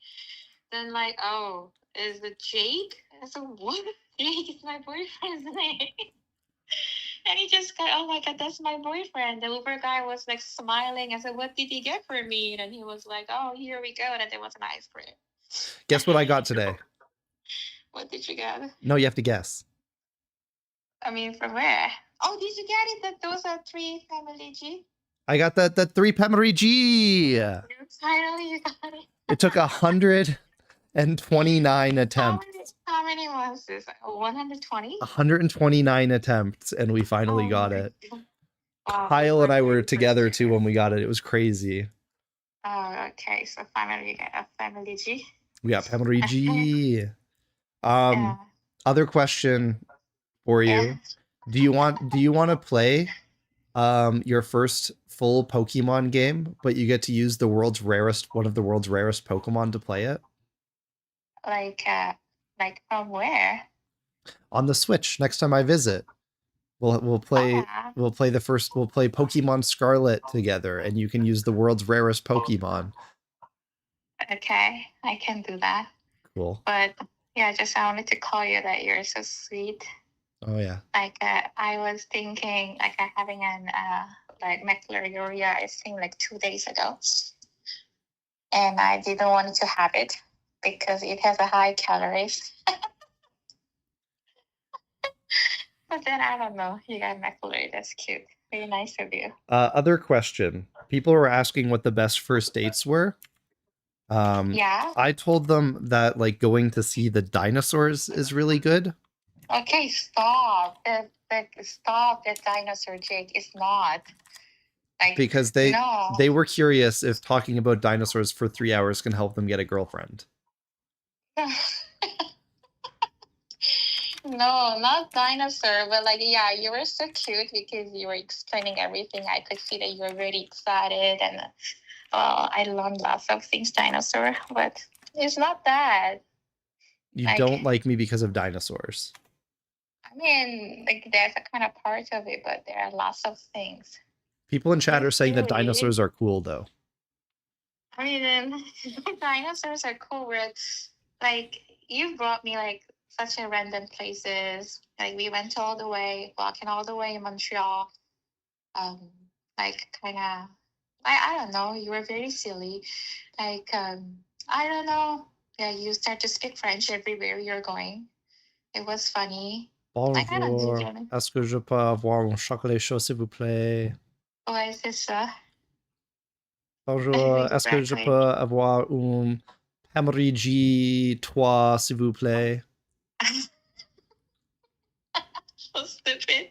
Then, like, oh, is it Jake? I said, what? Jake is my boyfriend's name. And he just got, oh my God, that's my boyfriend. The Uber guy was like smiling. I said, what did he get for me? And he was like, oh, here we go. And there was an ice cream. Guess what I got today? What did you get? No, you have to guess. I mean, from where? Oh, did you get it? That those are 3 family G? I got that 3 Pemmery G. Finally, you got it. It took 129 attempts. How many was this? 120? 129 attempts, and we finally got it. Wow, Kyle and I were together too when we got it. It was crazy. Oh, okay. So finally, you got a family G. We got Pemmery G. Yeah. Other question for you. Yeah. Do you want to play Your first full Pokemon game, but you get to use one of the world's rarest Pokemon to play it Like from where? on the Switch. Next time I visit, we'll play Ah, we'll play Pokemon Scarlet together, and you can use the world's rarest Pokemon. okay, I can do that. Cool. But yeah, just I wanted to call you that you're so sweet. Oh yeah. Like I was thinking, like having an like McFlurry, I think like 2 days ago, and I didn't want to have it because it has a high calories. But then I don't know. You got McFlurry. That's cute. Very nice of you. Other question. People were asking what the best first dates were. Yeah. I told them that like going to see the dinosaurs is really good Okay. Stop. Stop. The dinosaur, Jake. It's not. Like because no. they were curious if talking about dinosaurs for 3 hours can help them get a girlfriend. No, not dinosaur, but like yeah, you were so cute because you were explaining everything. I could see that you were very excited, and I learned lots of things dinosaur, but it's not that. You Like, don't like me because of dinosaurs. I mean, like there's a kind of part of it, but there are lots of things. People in chat You're are saying that silly. dinosaurs are cool though. I mean, dinosaurs are cool. But like you brought me like such a random places. Like we went all the way, walking all the way in Montreal. Like kind of, I don't know. You were very silly. Like I don't know. Yeah, you start to speak French everywhere you're going. It was funny. Like I don't Bonjour. know. Est-ce que je peux avoir un chocolat chaud s'il vous plaît? Ouais, c'est ça. Bonjour. Est-ce que je Exactly. peux avoir un Pamrigi 3 s'il vous plaît? So stupid.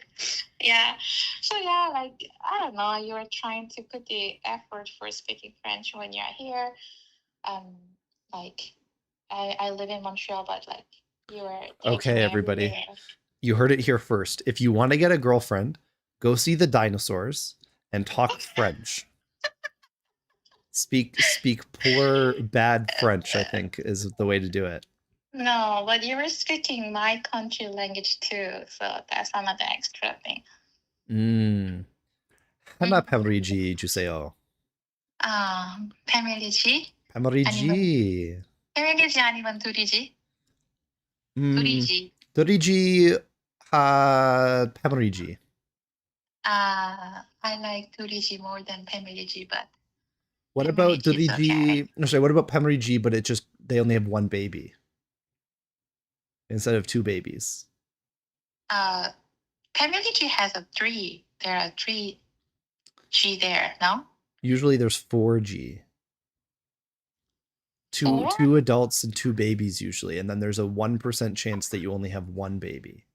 Yeah. So yeah, like I don't know, you were trying to put the effort for speaking French when you're here. Like I live in Montreal, but like you were taking Okay, me everybody. everywhere. You heard it here first. If you want to get a girlfriend, go see the dinosaurs and talk French. Speak poor bad French, I think, is the way to do it. No, but you were speaking my country language too, so that's another extra thing. 하나 Pamrigi 주세요. 패밀리지? Pamrigi. 패밀리지 아니면 둘이지? 둘이지. 둘이지 Pamrigi. I like 둘이지 more than 패밀리지, but What about Pamrigi is Duriji? okay. No, sorry. What about Pamrigi? But they only have one baby instead of two babies. 패밀리지 has a 3. There are 3 G there, no? Usually there's 4G. Two adults and 2 babies usually, and then there's a 1% chance that you only have one baby.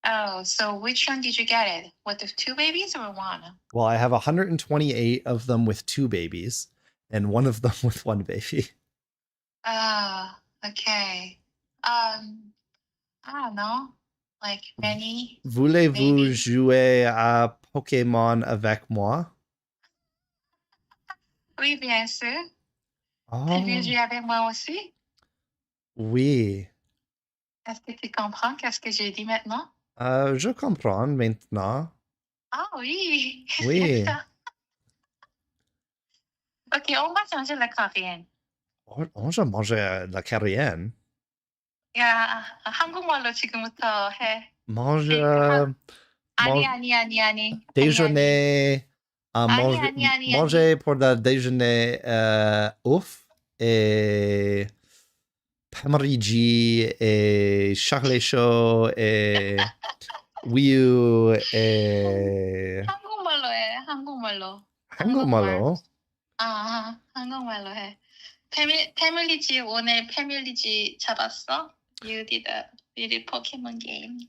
Oh, so which one did you get it? With the 2 babies or 1? Well, I have 128 of them with 2 babies, and 1 of them with 1 baby. Okay. I don't know. Like many. Voulez-vous jouer à Pokémon avec moi? Oui, bien sûr. Oh. Tu veux jouer avec moi aussi? Oui. Est-ce que tu comprends qu'est-ce que j'ai dit maintenant? Je comprends maintenant. Ah oui. Oui. Ok, on va changer la coréenne. On va manger la coréenne. 야, 한국말로 지금부터 해. Mange. 아니. Déjeuner. 아니. Manger pour le déjeuner ouf et Pamrigi et Charlie Chaud et Wiu et 한국말로 해. 한국말로. 한국말로. 한국말로 해. 패밀리지 오늘 패밀리지 잡았어? You did a Pokemon game.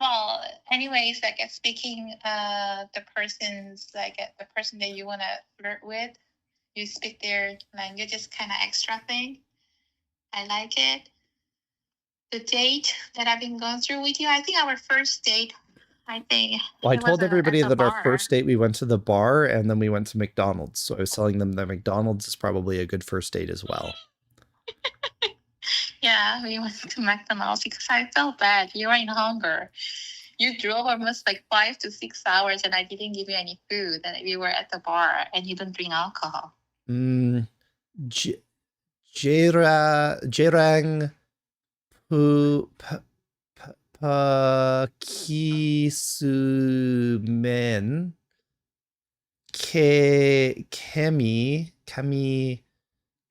Well, anyways, like speaking the person's like the person that you want to flirt with, you speak their language is kind of extra thing. I like it. The date that I've been going through with you, I think our first date I think Well, I it was told everybody at the that our bar. first date we went to the bar and then we went to McDonald's. So I was telling them that McDonald's is probably a good first date as well. Yeah, we went to McDonald's because I felt bad. You were in hunger. You drove almost like 5 to 6 hours, and I didn't give you any food. And we were at the bar, and you don't drink alcohol. Jerang pu pakisumen kemi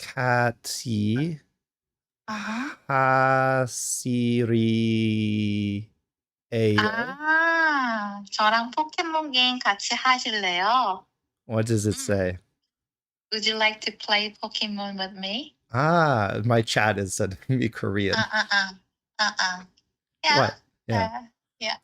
kati hasiri 에요. 아, 저랑 포켓몬 게임 같이 하실래요? What does it say? Would you like to play Pokemon with me? Ah, my chat is sending me Korean. Yeah. What? Yeah. Yeah.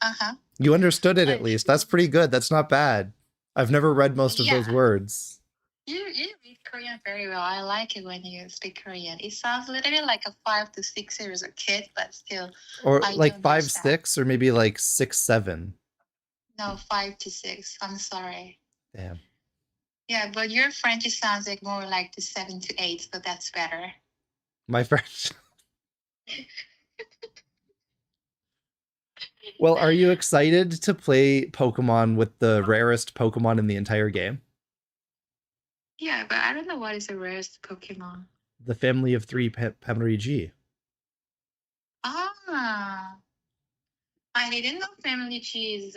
You understood it at least. That's pretty good. That's not bad. I've never read most of those words. You read Korean very well. I like it when you speak Korean. It sounds a little bit like a 5 to 6 years old kid, but still. Or I like do 5, understand. 6, or maybe like 6, 7. No, 5 to 6. I'm sorry. Damn. Yeah, but your French sounds like more like the 7 to 8, so that's better. My French. Well, are you excited to play Pokemon with the rarest Pokemon in the entire game? Yeah, but I don't know what is the rarest Pokemon. The family of 3 Pemorigi. Ah, I didn't know Family G is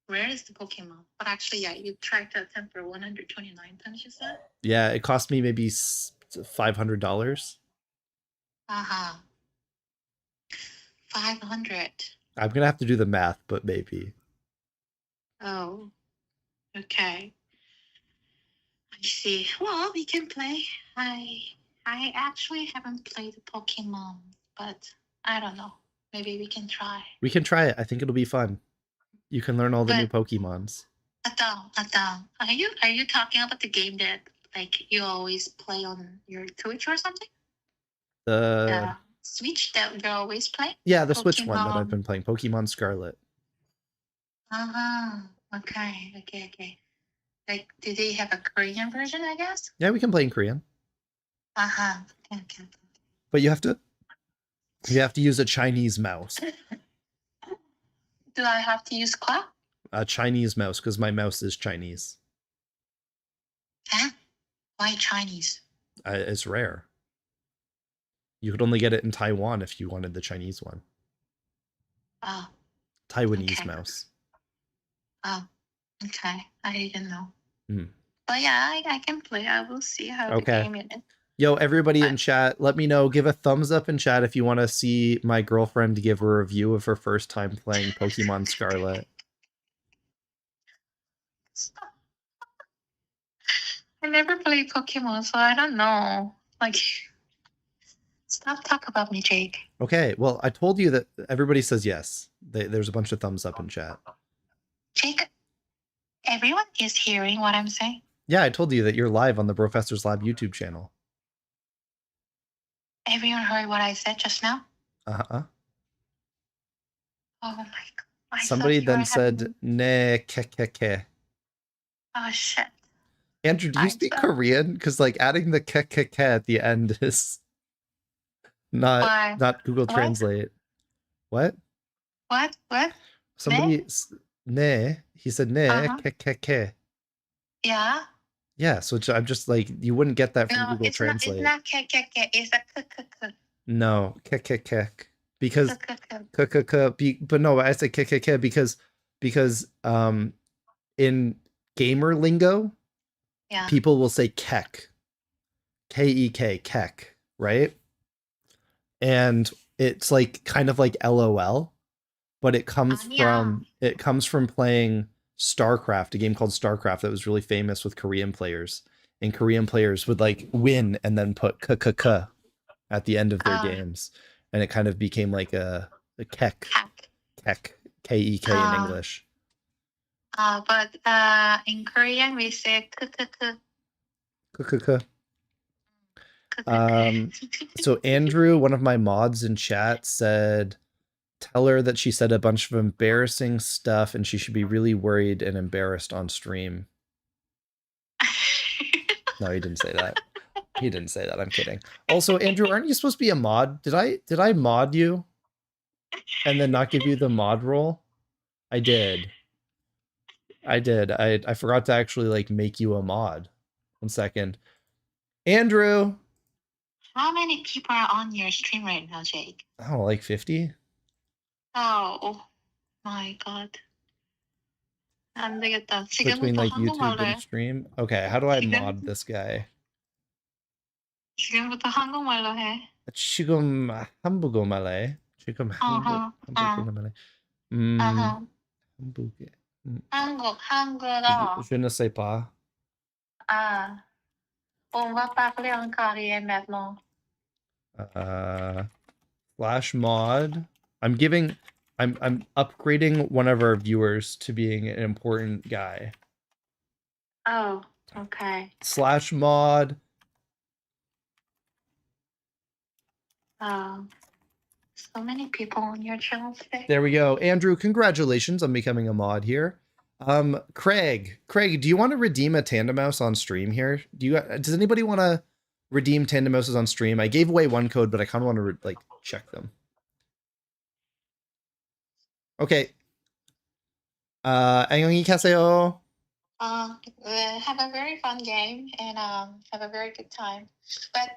rarest Pokemon. But actually, yeah, you tried to attempt for 129 times, you said? Yeah, it cost me maybe $500. 500. I'm gonna have to do the math, but maybe. Oh, okay. I see. Well, we can play. I actually haven't played Pokemon, but I don't know. Maybe we can try. We can try it. I think it'll be fun. You can learn all the new Pokemons. Adam, are you talking about the game that like you always play on your Twitch or something? The Switch that you always play? Yeah, the Switch one that I've been playing, Pokemon Scarlet. Okay. Like, do they have a Korean version, I guess? Yeah, we can play in Korean. Okay. But you have to use a Chinese mouse. Do I have to use clap? A Chinese mouse, because my mouse is Chinese. Huh? Why Chinese? It's rare. You could only get it in Taiwan if you wanted the Chinese one. Oh. Taiwanese mouse. Oh, okay. I didn't know. Mm. But yeah, I can play. I will see how the game is. Yo, everybody in chat, let me know. Give a thumbs up in chat if you want to see my girlfriend give a review of her first time playing Pokemon Scarlet. I never played Pokemon, so I don't know. Like, stop talking about me, Jake. Okay, well, I told you that everybody says yes. There's a bunch of thumbs up in chat. Jake, everyone is hearing what I'm saying? Yeah, I told you that you're live on the Professor's Lab YouTube channel. Everyone heard what I said just now? Uh-huh. Oh my god. Somebody then said, ne ke. Oh shit. Andrew, do you speak Korean? Because like adding the ke at the end is not Google Translate. What? What? Somebody ne. He said ne ke. Yeah. Yeah, so I'm just like, you wouldn't get that from Google Translate. It's not ke. It's a k. No, ke. Because but no, I say ke because in gamer lingo, people will say kek. K-E-K, kek, right? And it's like kind of like LOL, but it comes from playing StarCraft, a game called StarCraft that was really famous with Korean players. And Korean players would like win and then put k at the end of their games. And it kind of became like a kek, K-E-K in English. But in Korean we say k. So Andrew, one of my mods in chat, said Tell her that she said a bunch of embarrassing stuff and she should be really worried and embarrassed on stream. No, he didn't say that. He didn't say that. I'm kidding. Also, Andrew, aren't you supposed to be a mod? Did I mod you and then not give you the mod role? I did. I forgot to actually like make you a mod. 1 second. Andrew. How many people are on your stream right now, Jake? I don't know, like 50? Oh my god. 안 되겠다. Between 지금부터 like YouTube 한국말로 and 해. stream. Okay, how do I 지금? mod this guy? 지금부터 한국말로 해. 지금 한국어 말해. 지금 한국어 말해. 한국에. 한국어. Je ne sais pas. À, on va parler en coréen maintenant. Flash mod. I'm upgrading one of our viewers to being an important guy. Oh, okay. Slash mod. So many people on your channel today. There we go. Andrew, congratulations on becoming a mod here. Craig, do you want to redeem a Tandem Mouse on stream here? Does anybody want to redeem Tandem Mouses on stream? I gave away one code, but I kind of want to like check them. Okay. 안녕히 가세요. Have a very fun game and have a very good time. But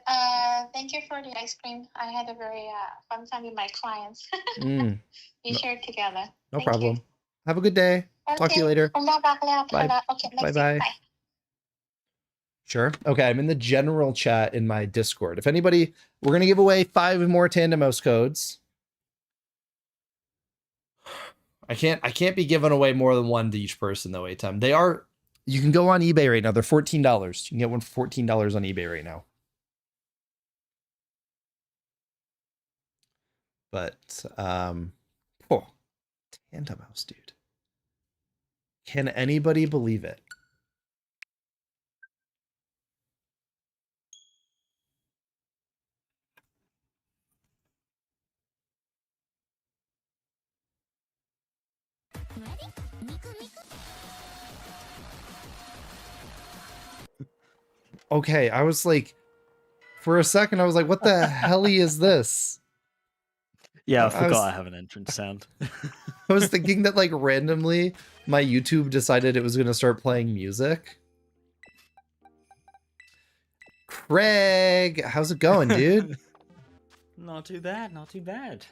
thank you for the ice cream. I had a very fun time with my clients. We shared together. No Thank problem. You. Have a good day. Talk to you later. Bye. Okay, Bye. Sure. Okay, I'm in the general chat in my Discord. If anybody, we're gonna give away 5 more Tandem Mouse codes. I can't be giving away more than one to each person though, Atem. You can go on eBay right now. They're $14. You can get one for $14 on eBay right now. But Tandem Mouse, dude. Can anybody believe it? Okay, I was like, for a second, I was like, what the hell is this? Yeah, I forgot I have an entrance sound. I was thinking that like randomly my YouTube decided it was going to start playing music. Craig, how's it going, dude? Not too bad, not too bad.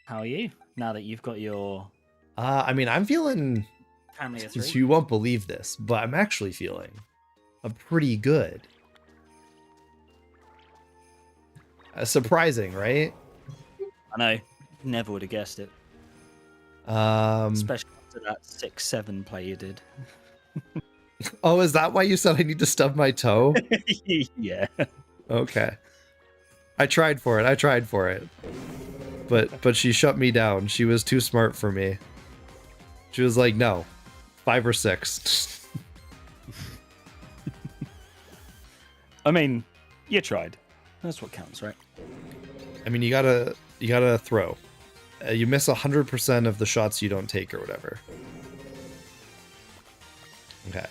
How are you now that you've got your I mean, I'm feeling family of 3? You won't believe this, but I'm actually feeling pretty good. Surprising, right? I know. Never would have guessed it. Especially after that 6-7 play you did. Oh, is that why you said I need to stub my toe? Yeah. Okay. I tried for it. But she shut me down. She was too smart for me. She was like, no. 5 or 6. I mean, you tried. That's what counts, right? I mean, you gotta throw. You miss 100% of the shots you don't take or whatever. Okay.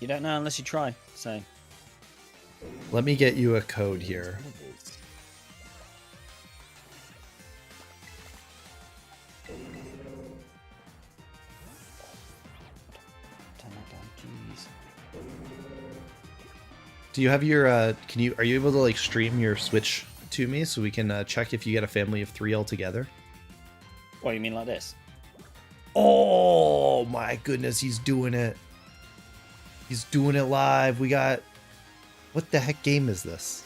You don't know unless you try, so. Let me get you a code here. Turn that down, jeez. Do you have your are you able to like stream your Switch to me so we can check if you get a family of 3 altogether? What, you mean like this? Oh my goodness, he's doing it. He's doing it live. We got... What the heck game is this?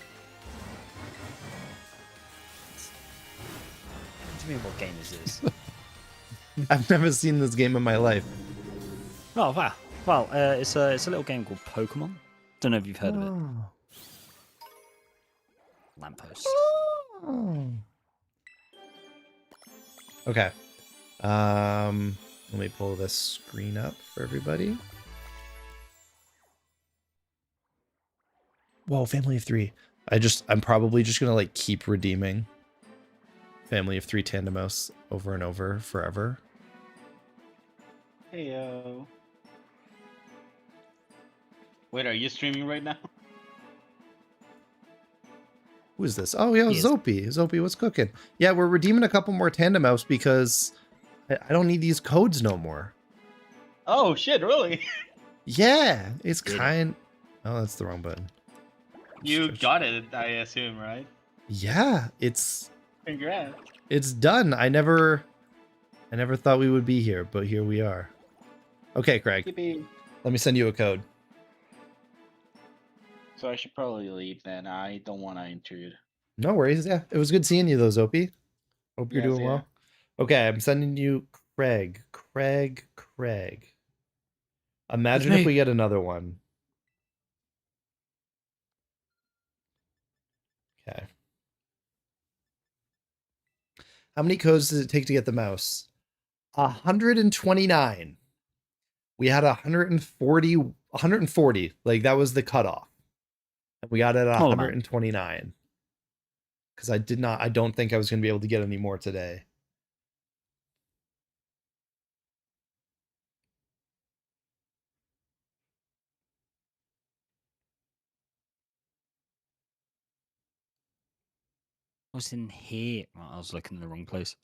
What do you mean, what game is this? I've never seen this game in my life. Oh, wow. Well, it's a little game called Pokémon. Don't know if you've heard of it. Lamppost. Okay. Let me pull this screen up for everybody. Whoa, family of 3. I'm probably just gonna like keep redeeming family of 3 Tandemos over and over forever. Heyo. Wait, are you streaming right now? Who is this? Oh, yeah, He is. Zopi. Zopi, what's cooking? Yeah, we're redeeming a couple more Tandemos because I don't need these codes no more. Oh shit, really? Yeah, it's Did it. kind... Oh, that's the wrong button. You Stretch. got it, I assume, right? Yeah, it's Congrats. done. I never thought we would be here, but here we are. Okay, Craig, Yippee. let me send you a code. So I should probably leave then. I don't want to intrude. No worries. Yeah, it was good seeing you, though, Zopi. Hope you're Yes, doing yeah. well. Okay, I'm sending you Craig. Craig. Imagine if me. we get another one. Okay. How many codes does it take to get the mouse? 129. We had 140. Like, that was the cutoff. And we got it at Small amount. 129. Because I don't think I was going to be able to get any more today. I was in here. Well, I was looking in the wrong place.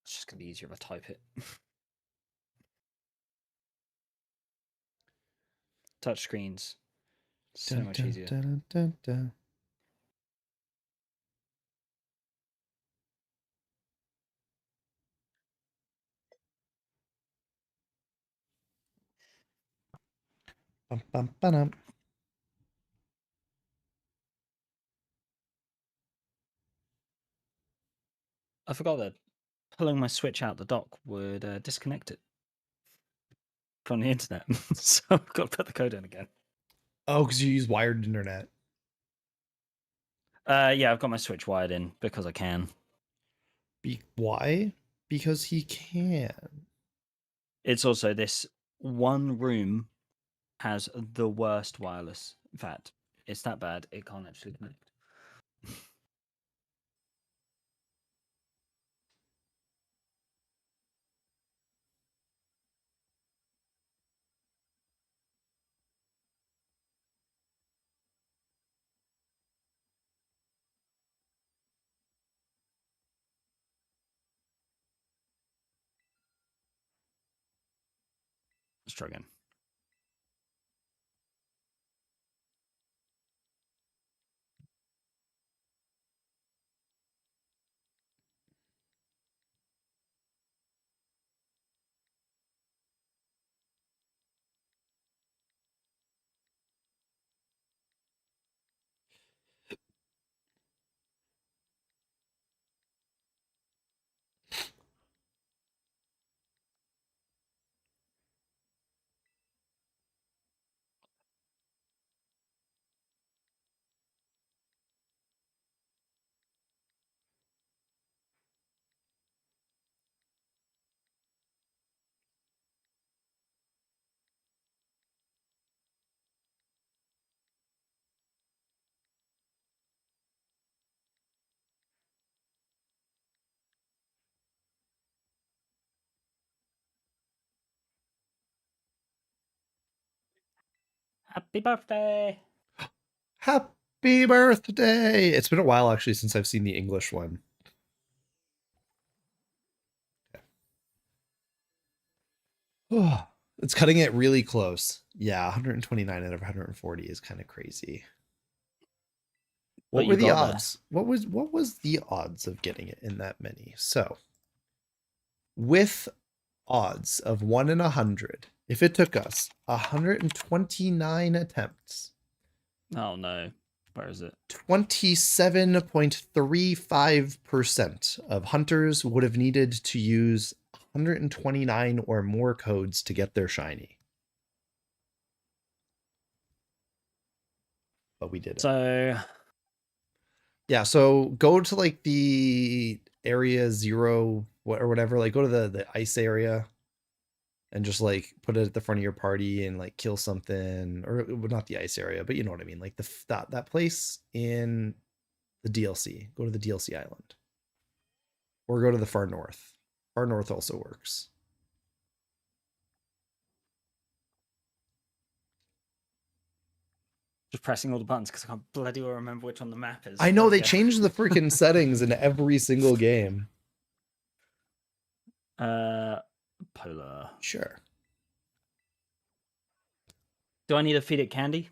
It's just gonna be easier if I type it. Touch screens. So much easier. Dun. Bum, bum, ba-dum. I forgot that pulling my Switch out the dock would disconnect it from the internet. So I've got to put the code in again. Oh, because you use wired internet. Yeah, I've got my Switch wired in because I can. Why? Because he can. It's also this one room has the worst wireless. In fact, it's that bad it can't actually connect. Let's try again. Happy birthday! Happy birthday! It's been a while actually since I've seen the English one. It's cutting it really close. Yeah, 129 out of 140 is kind of crazy. What But were you the got there. odds? What was the odds of getting it in that many? So, with odds of 1 in 100, if it took us 129 attempts, Oh no. Where is it? 27.35% of hunters would have needed to use 129 or more codes to get their shiny. But we did it. So Yeah, so go to like the area 0 or whatever, like go to the ice area. and just like put it at the front of your party and like kill something, or not the ice area, but you know what I mean, like that place in the DLC. Go to the DLC island, or go to the far north. Far north also works. Just pressing all the buttons because I can't bloody well remember which one the map is. I There know we they go. changed the freaking settings in every single game. Polar. Sure. Do I need to feed it candy?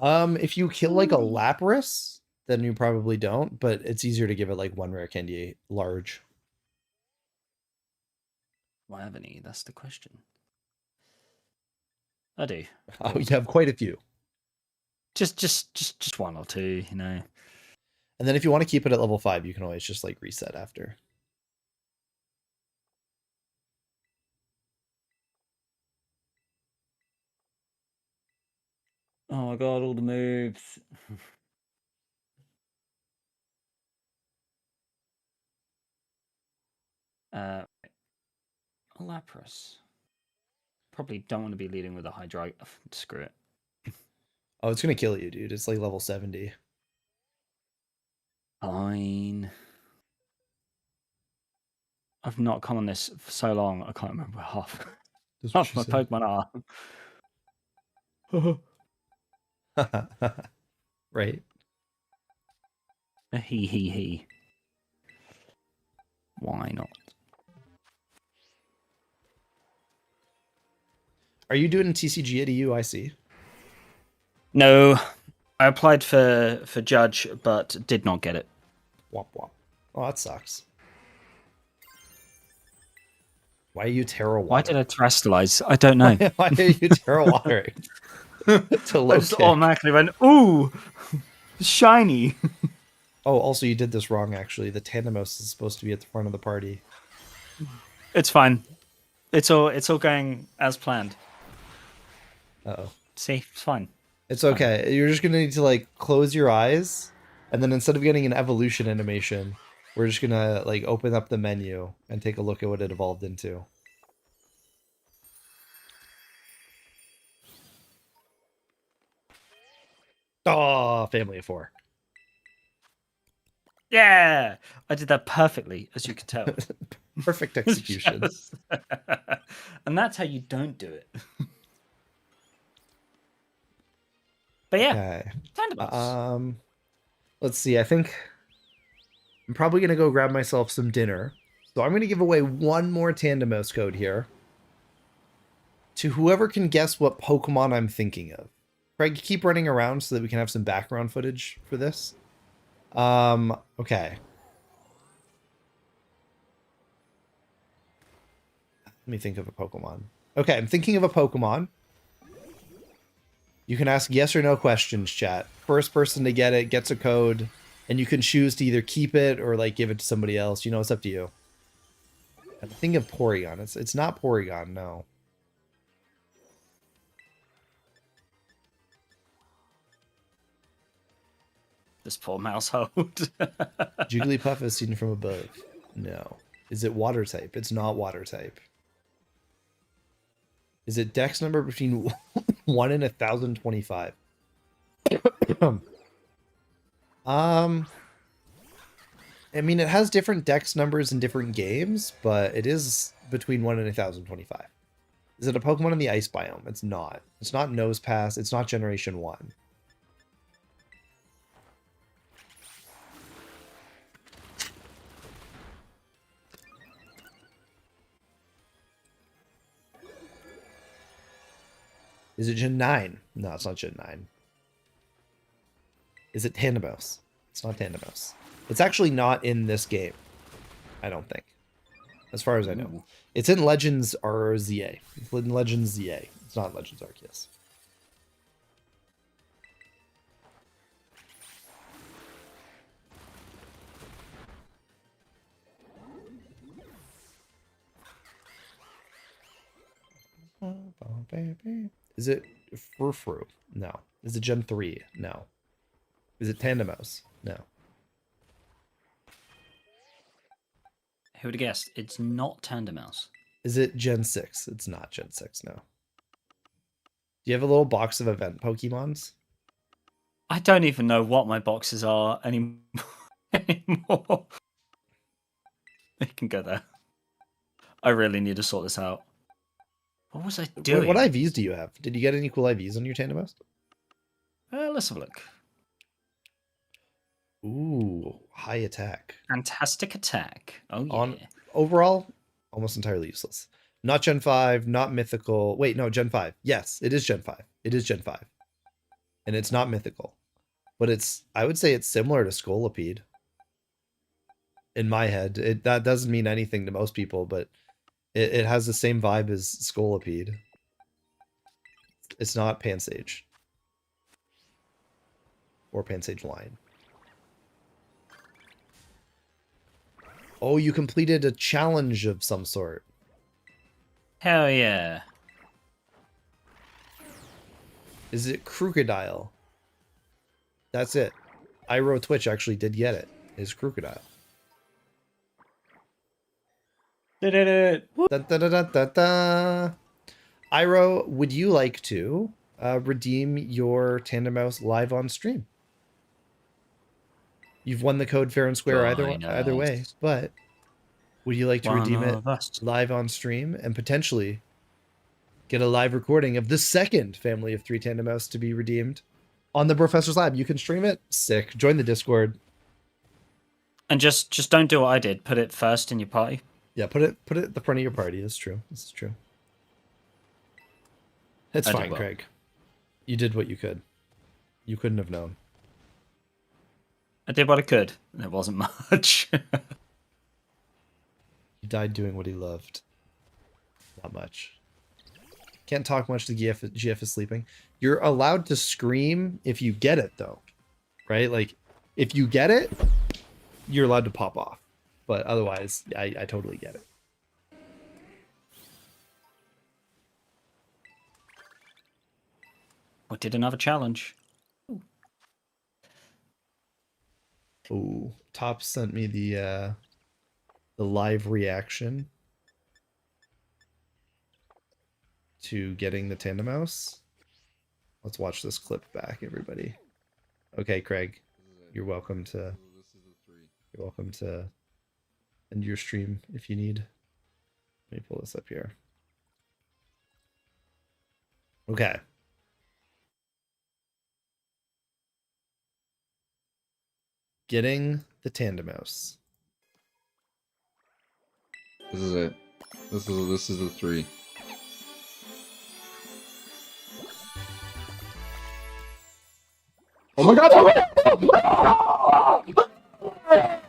If you kill like a Lapras, then you probably don't, but it's easier to give it like one rare candy large. Why have any? That's the question. I do. Oh, you have quite a few. Just one or two, you know. And then if you want to keep it at level 5, you can always just like reset after. Oh my god, all the moves. Lapras. Probably don't want to be leading with a Hydro. Screw it. Oh, it's gonna kill you, dude. It's like level 70. Fine. I've not come on this for so long, I can't remember half. Half my Pokemon are. Right. He. Why not? Are you doing TCG at EU? I see. No, I applied for Judge, but did not get it. Womp womp. Oh, that sucks. Why are you terra watering? Why did I terrestrialize? I don't know. Why are you terra watering? I just automatically went, ooh, shiny. Oh, also you did this wrong, actually. The Tandemos is supposed to be at the front of the party. It's fine. It's all going as planned. Uh-oh. See, it's fine. It's okay. You're just gonna need to like close your eyes, and then instead of getting an evolution animation, we're just gonna like open up the menu and take a look at what it evolved into. Oh, family of 4. Yeah, I did that perfectly, as you can tell. Perfect execution. And that's how you don't do it. But yeah, okay. Let's see. I think I'm probably gonna go grab myself some dinner. So I'm gonna give away one more Tandemos code here to whoever can guess what Pokemon I'm thinking of. Craig, keep running around so that we can have some background footage for this. Okay. Let me think of a Pokemon. Okay, I'm thinking of a Pokemon. You can ask yes or no questions, chat. First person to get it gets a code, and you can choose to either keep it or like give it to somebody else. You know, it's up to you. I'm thinking of Porygon. It's not Porygon, no. This poor mousehold. Jigglypuff is seen from above. No. Is it water type? It's not water type. Is it dex number between 1 and 1025? I mean, it has different dex numbers in different games, but it is between 1 and 1025. Is it a Pokemon in the ice biome? It's not. It's not Nosepass. It's not Generation 1. Is it Gen 9? No, it's not Gen 9. Is it Tandemos? It's not Tandemos. It's actually not in this game. I don't think. As far as I know. Ooh. It's in Legends RZA. It's in Legends ZA. It's not Legends Arceus. Is it Furfru? No. Is it Gen 3? No. Is it Tandemos? No. Who would have guessed? It's not Tandemos. Is it Gen 6? It's not Gen 6, no. Do you have a little box of event Pokemons? I don't even know what my boxes are anymore. You can go there. I really need to sort this out. What was I doing? What IVs do you have? Did you get any cool IVs on your Tandemos? Let's have a look. Ooh, high attack. Fantastic attack. Oh, yeah. Overall, almost entirely useless. Not Gen 5, not mythical. Wait, no, Gen 5. Yes, it is Gen 5. It is Gen 5. And it's not mythical. But I would say it's similar to Scolipede. In my head. That doesn't mean anything to most people, but it has the same vibe as Scolipede. It's not Pansage. Or Pansage Line. Oh, you completed a challenge of some sort. Hell yeah. Is it Crocodile? That's it. Iro Twitch actually did get it. It's Crocodile. Did it. Da, da, da, da, da, da. Iro, would you like to redeem your Tandemos live on stream? You've won the code fair and square either way, but would you like to redeem it live on stream and potentially get a live recording of the second family of 3 Tandemos to be redeemed on the Professor's Lab? You can stream it. Sick. Join the Discord. And just don't do what I did. Put it first in your party. Yeah, put it at the front of your party. That's true. This is true. It's fine, Craig. You did what you could. You couldn't have known. I did what I could. It wasn't much. He died doing what he loved. Not much. Can't talk much to GF is sleeping. You're allowed to scream if you get it, though. Right? Like, if you get it, you're allowed to pop off. But otherwise, I totally get it. We did another challenge. Ooh, Top sent me the live reaction to getting the Tandemos. Let's watch this clip back, everybody. Okay, Craig, you're welcome to. You're welcome to end your stream if you need. Let me pull this up here. Okay. Getting the Tandemos. This is it. This is the 3. Oh my god!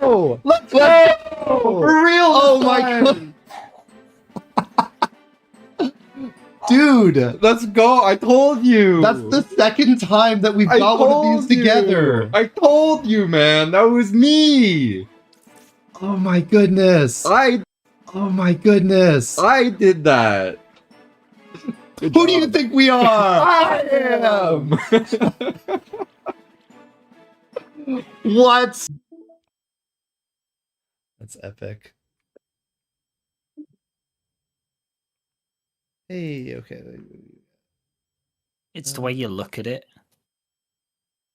Oh, let's go! For real! Oh my god! Dude, Let's go! I told you! that's the second time that we've got one of these together. I told you, man! That was me! Oh my goodness! Oh my goodness! I did that! Who do you think we are? I am! What? That's epic. Hey, okay. It's the way you look at it.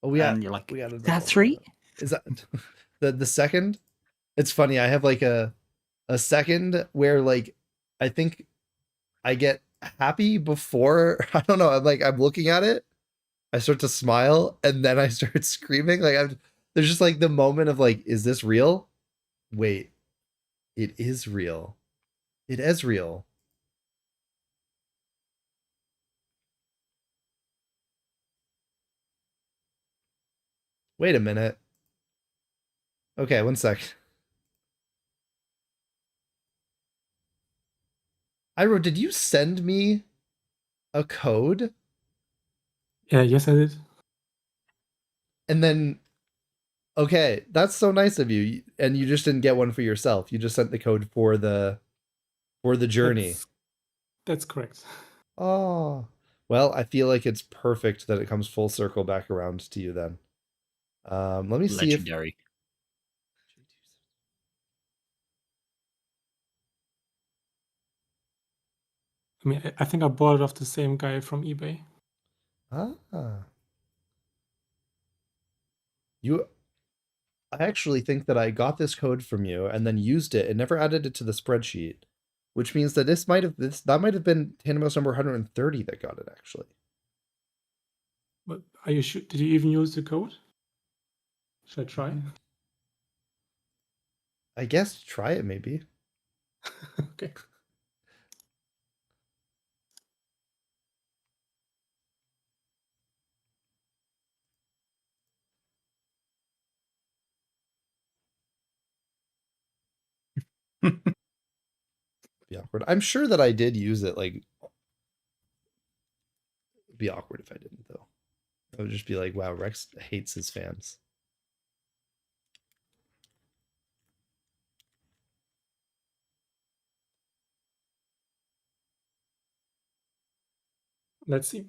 Oh, we and you're like, we got that 3? Is that the second? It's funny. I have like a second where like I think I get happy before I don't know. I'm looking at it. I start to smile and then I start screaming. There's just like the moment of like, is this real? Wait, it is real. It is real. Wait a minute. Okay, one sec. Iro, did you send me a code? Yeah, yes, I did. And then, okay, that's so nice of you. And you just didn't get one for yourself. You just sent the code for the journey. That's correct. Oh, well, I feel like it's perfect that it comes full circle back around to you then. Let me see if Legendary. I mean, I think I bought it off the same guy from eBay. Ah. I actually think that I got this code from you and then used it and never added it to the spreadsheet, which means that that might have been Tandem Mouse number 130 that got it actually. But are you sure? Did you even use the code? Should I try? I guess try it maybe. Okay. Be awkward. I'm sure that I did use it. Like, it'd be awkward if I didn't though. I would just be like, wow, Rex hates his fans. Let's see.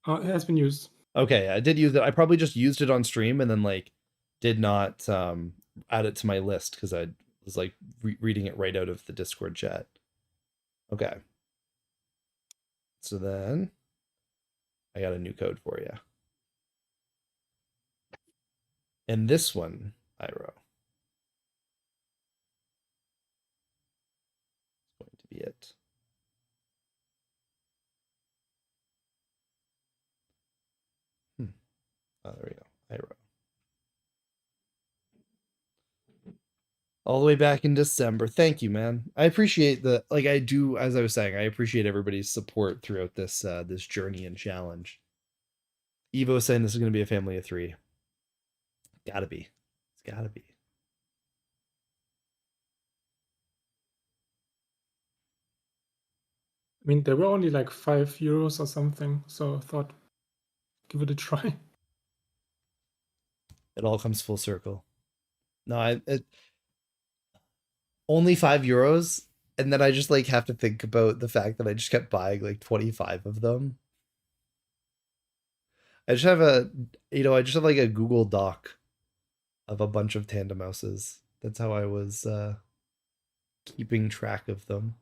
Oh, it has been used. Okay, I did use it. I probably just used it on stream and then like did not add it to my list because I was like reading it right out of the Discord chat. Okay. So then I got a new code for you. And this one, Iro, is going to be it. Oh, there we go. Iro. All the way back in December. Thank you, man. I appreciate the I do, as I was saying, I appreciate everybody's support throughout this this journey and challenge. Evo saying this is going to be a family of 3. Gotta be. It's gotta be. I mean, they were only like €5 or something, so I thought, give it a try. It all comes full circle. No, only €5, and then I just like have to think about the fact that I just kept buying like 25 of them. I just have I just have like a Google Doc of a bunch of Tandem Mouses. That's how I was keeping track of them.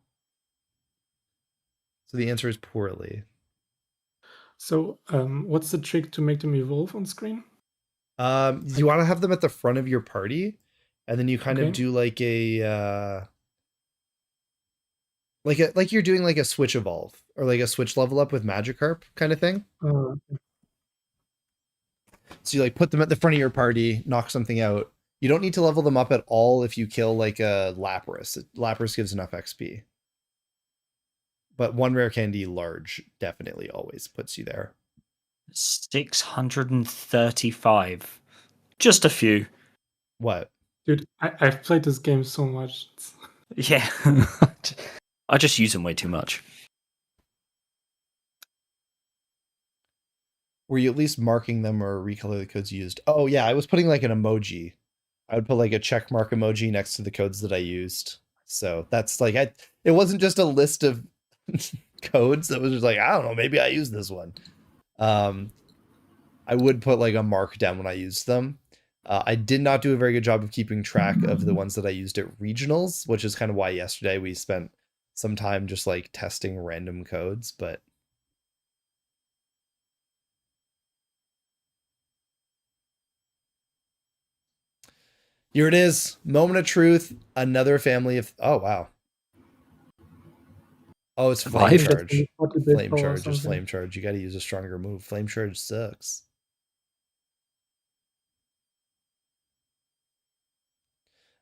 So the answer is poorly. So, what's the trick to make them evolve on screen? You want to have them at the front of your party, and then you kind of Okay. do like a like you're doing like a switch evolve or like a switch level up with Magikarp kind of thing. So you like put them at the front of your party, knock something out. You don't need to level them up at all if you kill like a Lapras. Lapras gives enough XP. But one rare candy large definitely always puts you there. 635. Just a few. What? Dude, I've played this game so much. Yeah. I just use them way too much. Were you at least marking them or recolor the codes used? Oh yeah, I was putting like an emoji. I would put like a check mark emoji next to the codes that I used. So that's like it wasn't just a list of codes that was just like, I don't know, maybe I use this one. I would put like a mark down when I used them. I did not do a very good job of keeping track of the ones that I used at regionals, which is kind of why yesterday we spent some time just like testing random codes, but here it is. Moment of truth. Another family of... Oh, wow. Oh, it's Flame Charge. Flame Charge is Flame Charge. You got to use a stronger move. Flame Charge sucks.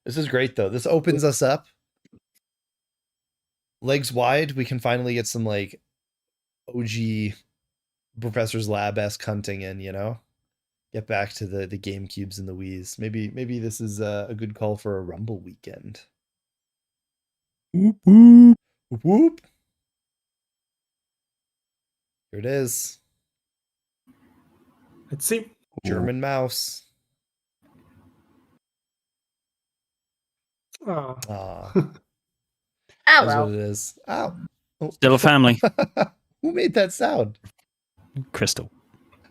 This is great, though. This opens us up. Legs wide. We can finally get some, like, OG Professor's Lab-esque hunting in, you know? Get back to the GameCubes and the Wiis. Maybe this is a good call for a Rumble weekend. Whoop, whoop. Whoop, whoop. Here it is. Let's see. German mouse. Ah. Oh, That's well. what it is. Ow. Oh. Still a family. Who made that sound? Crystal.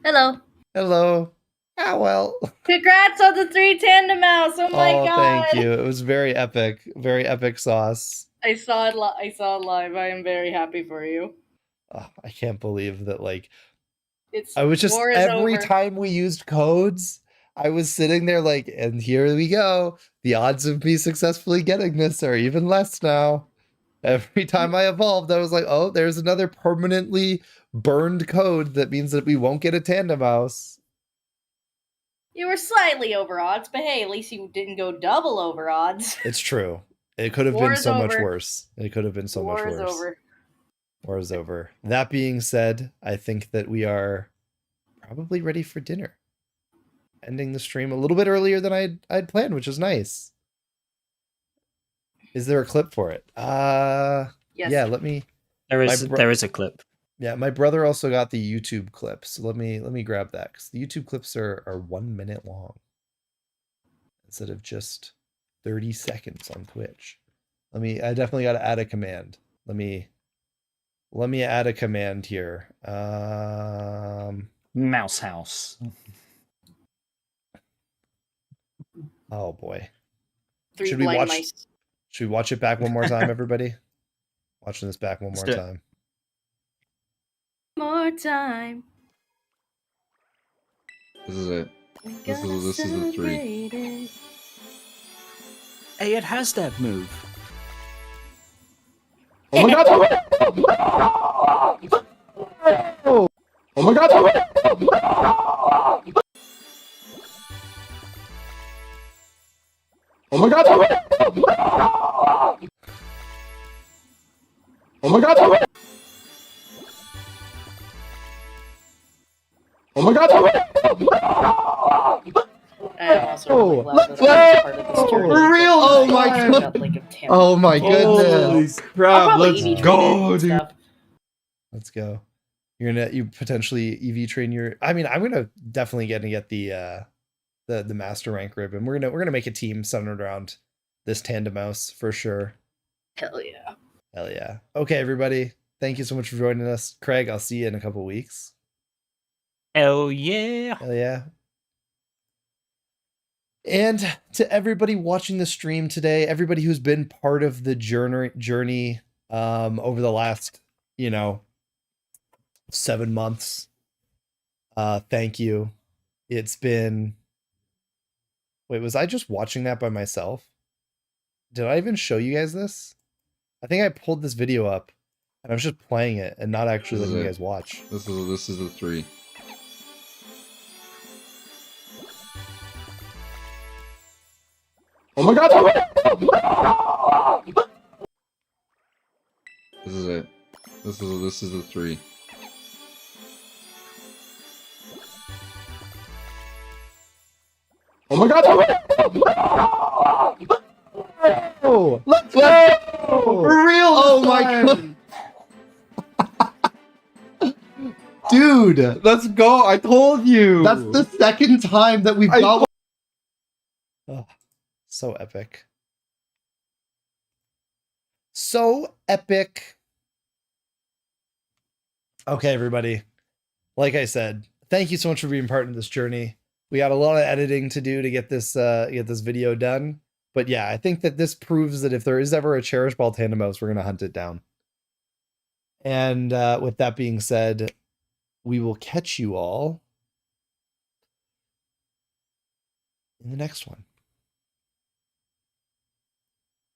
Hello. Hello. Ah, well. Congrats on the 3 tandem mouse. Oh my god. Thank you. It was very epic sauce. I saw it live. I am very happy for you. Oh, I can't believe that, like, It's I was just, war is every over. time we used codes, I was sitting there like, and here we go. The odds of me successfully getting this are even less now. Every time I evolved, I was like, oh, there's another permanently burned code that means that we won't get a tandem mouse. You were slightly over odds, but hey, at least you didn't go double over odds. It's true. It could have War been is so much over. worse. It could have been so much War worse. is over. War is over. That being said, I think that we are probably ready for dinner. Ending the stream a little bit earlier than I'd planned, which is nice. Is there a clip for it? Yes. Yeah, let me. There is a clip. Yeah, my brother also got the YouTube clips. So let me grab that, because the YouTube clips are 1 minute long instead of just 30 seconds on Twitch. I definitely got to add a command. Let me add a command here. Mouse house. Oh boy. 3 Should we blind watch? mice. Should we watch it back one more time, everybody? Watching this back one more time. More time. This is it. This is the 3. Hey, it has that move. Oh my god! Oh my god! Oh my god! Oh my god! Oh my god! I'm also really glad that I was part of this journey. For real? Oh my god! Oh my goodness! Crap! Let's EV go, dude. Let's go. You potentially EV train your. I mean, I'm gonna definitely get the master rank ribbon. We're gonna make a team centered around this tandem mouse for sure. Hell yeah. Hell yeah. Okay, everybody. Thank you so much for joining us. Craig, I'll see you in a couple weeks. Hell yeah. Hell yeah. And to everybody watching the stream today, everybody who's been part of the journey over the last, 7 months. Thank you. It's been. Wait, was I just watching that by myself? Did I even show you guys this? I think I pulled this video up and I was just playing it and not actually letting you guys watch. This is the 3. Oh my god! This is it. This is the 3. Oh my god! Oh, let's go! For real? Oh my god! Dude, Let's go! I told you! that's the second time that we've got. Oh, so epic. So epic. Okay, everybody. Like I said, thank you so much for being part of this journey. We got a lot of editing to do to get this video done. But yeah, I think that this proves that if there is ever a Cherish Ball Tandem Mouse, we're going to hunt it down. And with that being said, we will catch you all in the next one.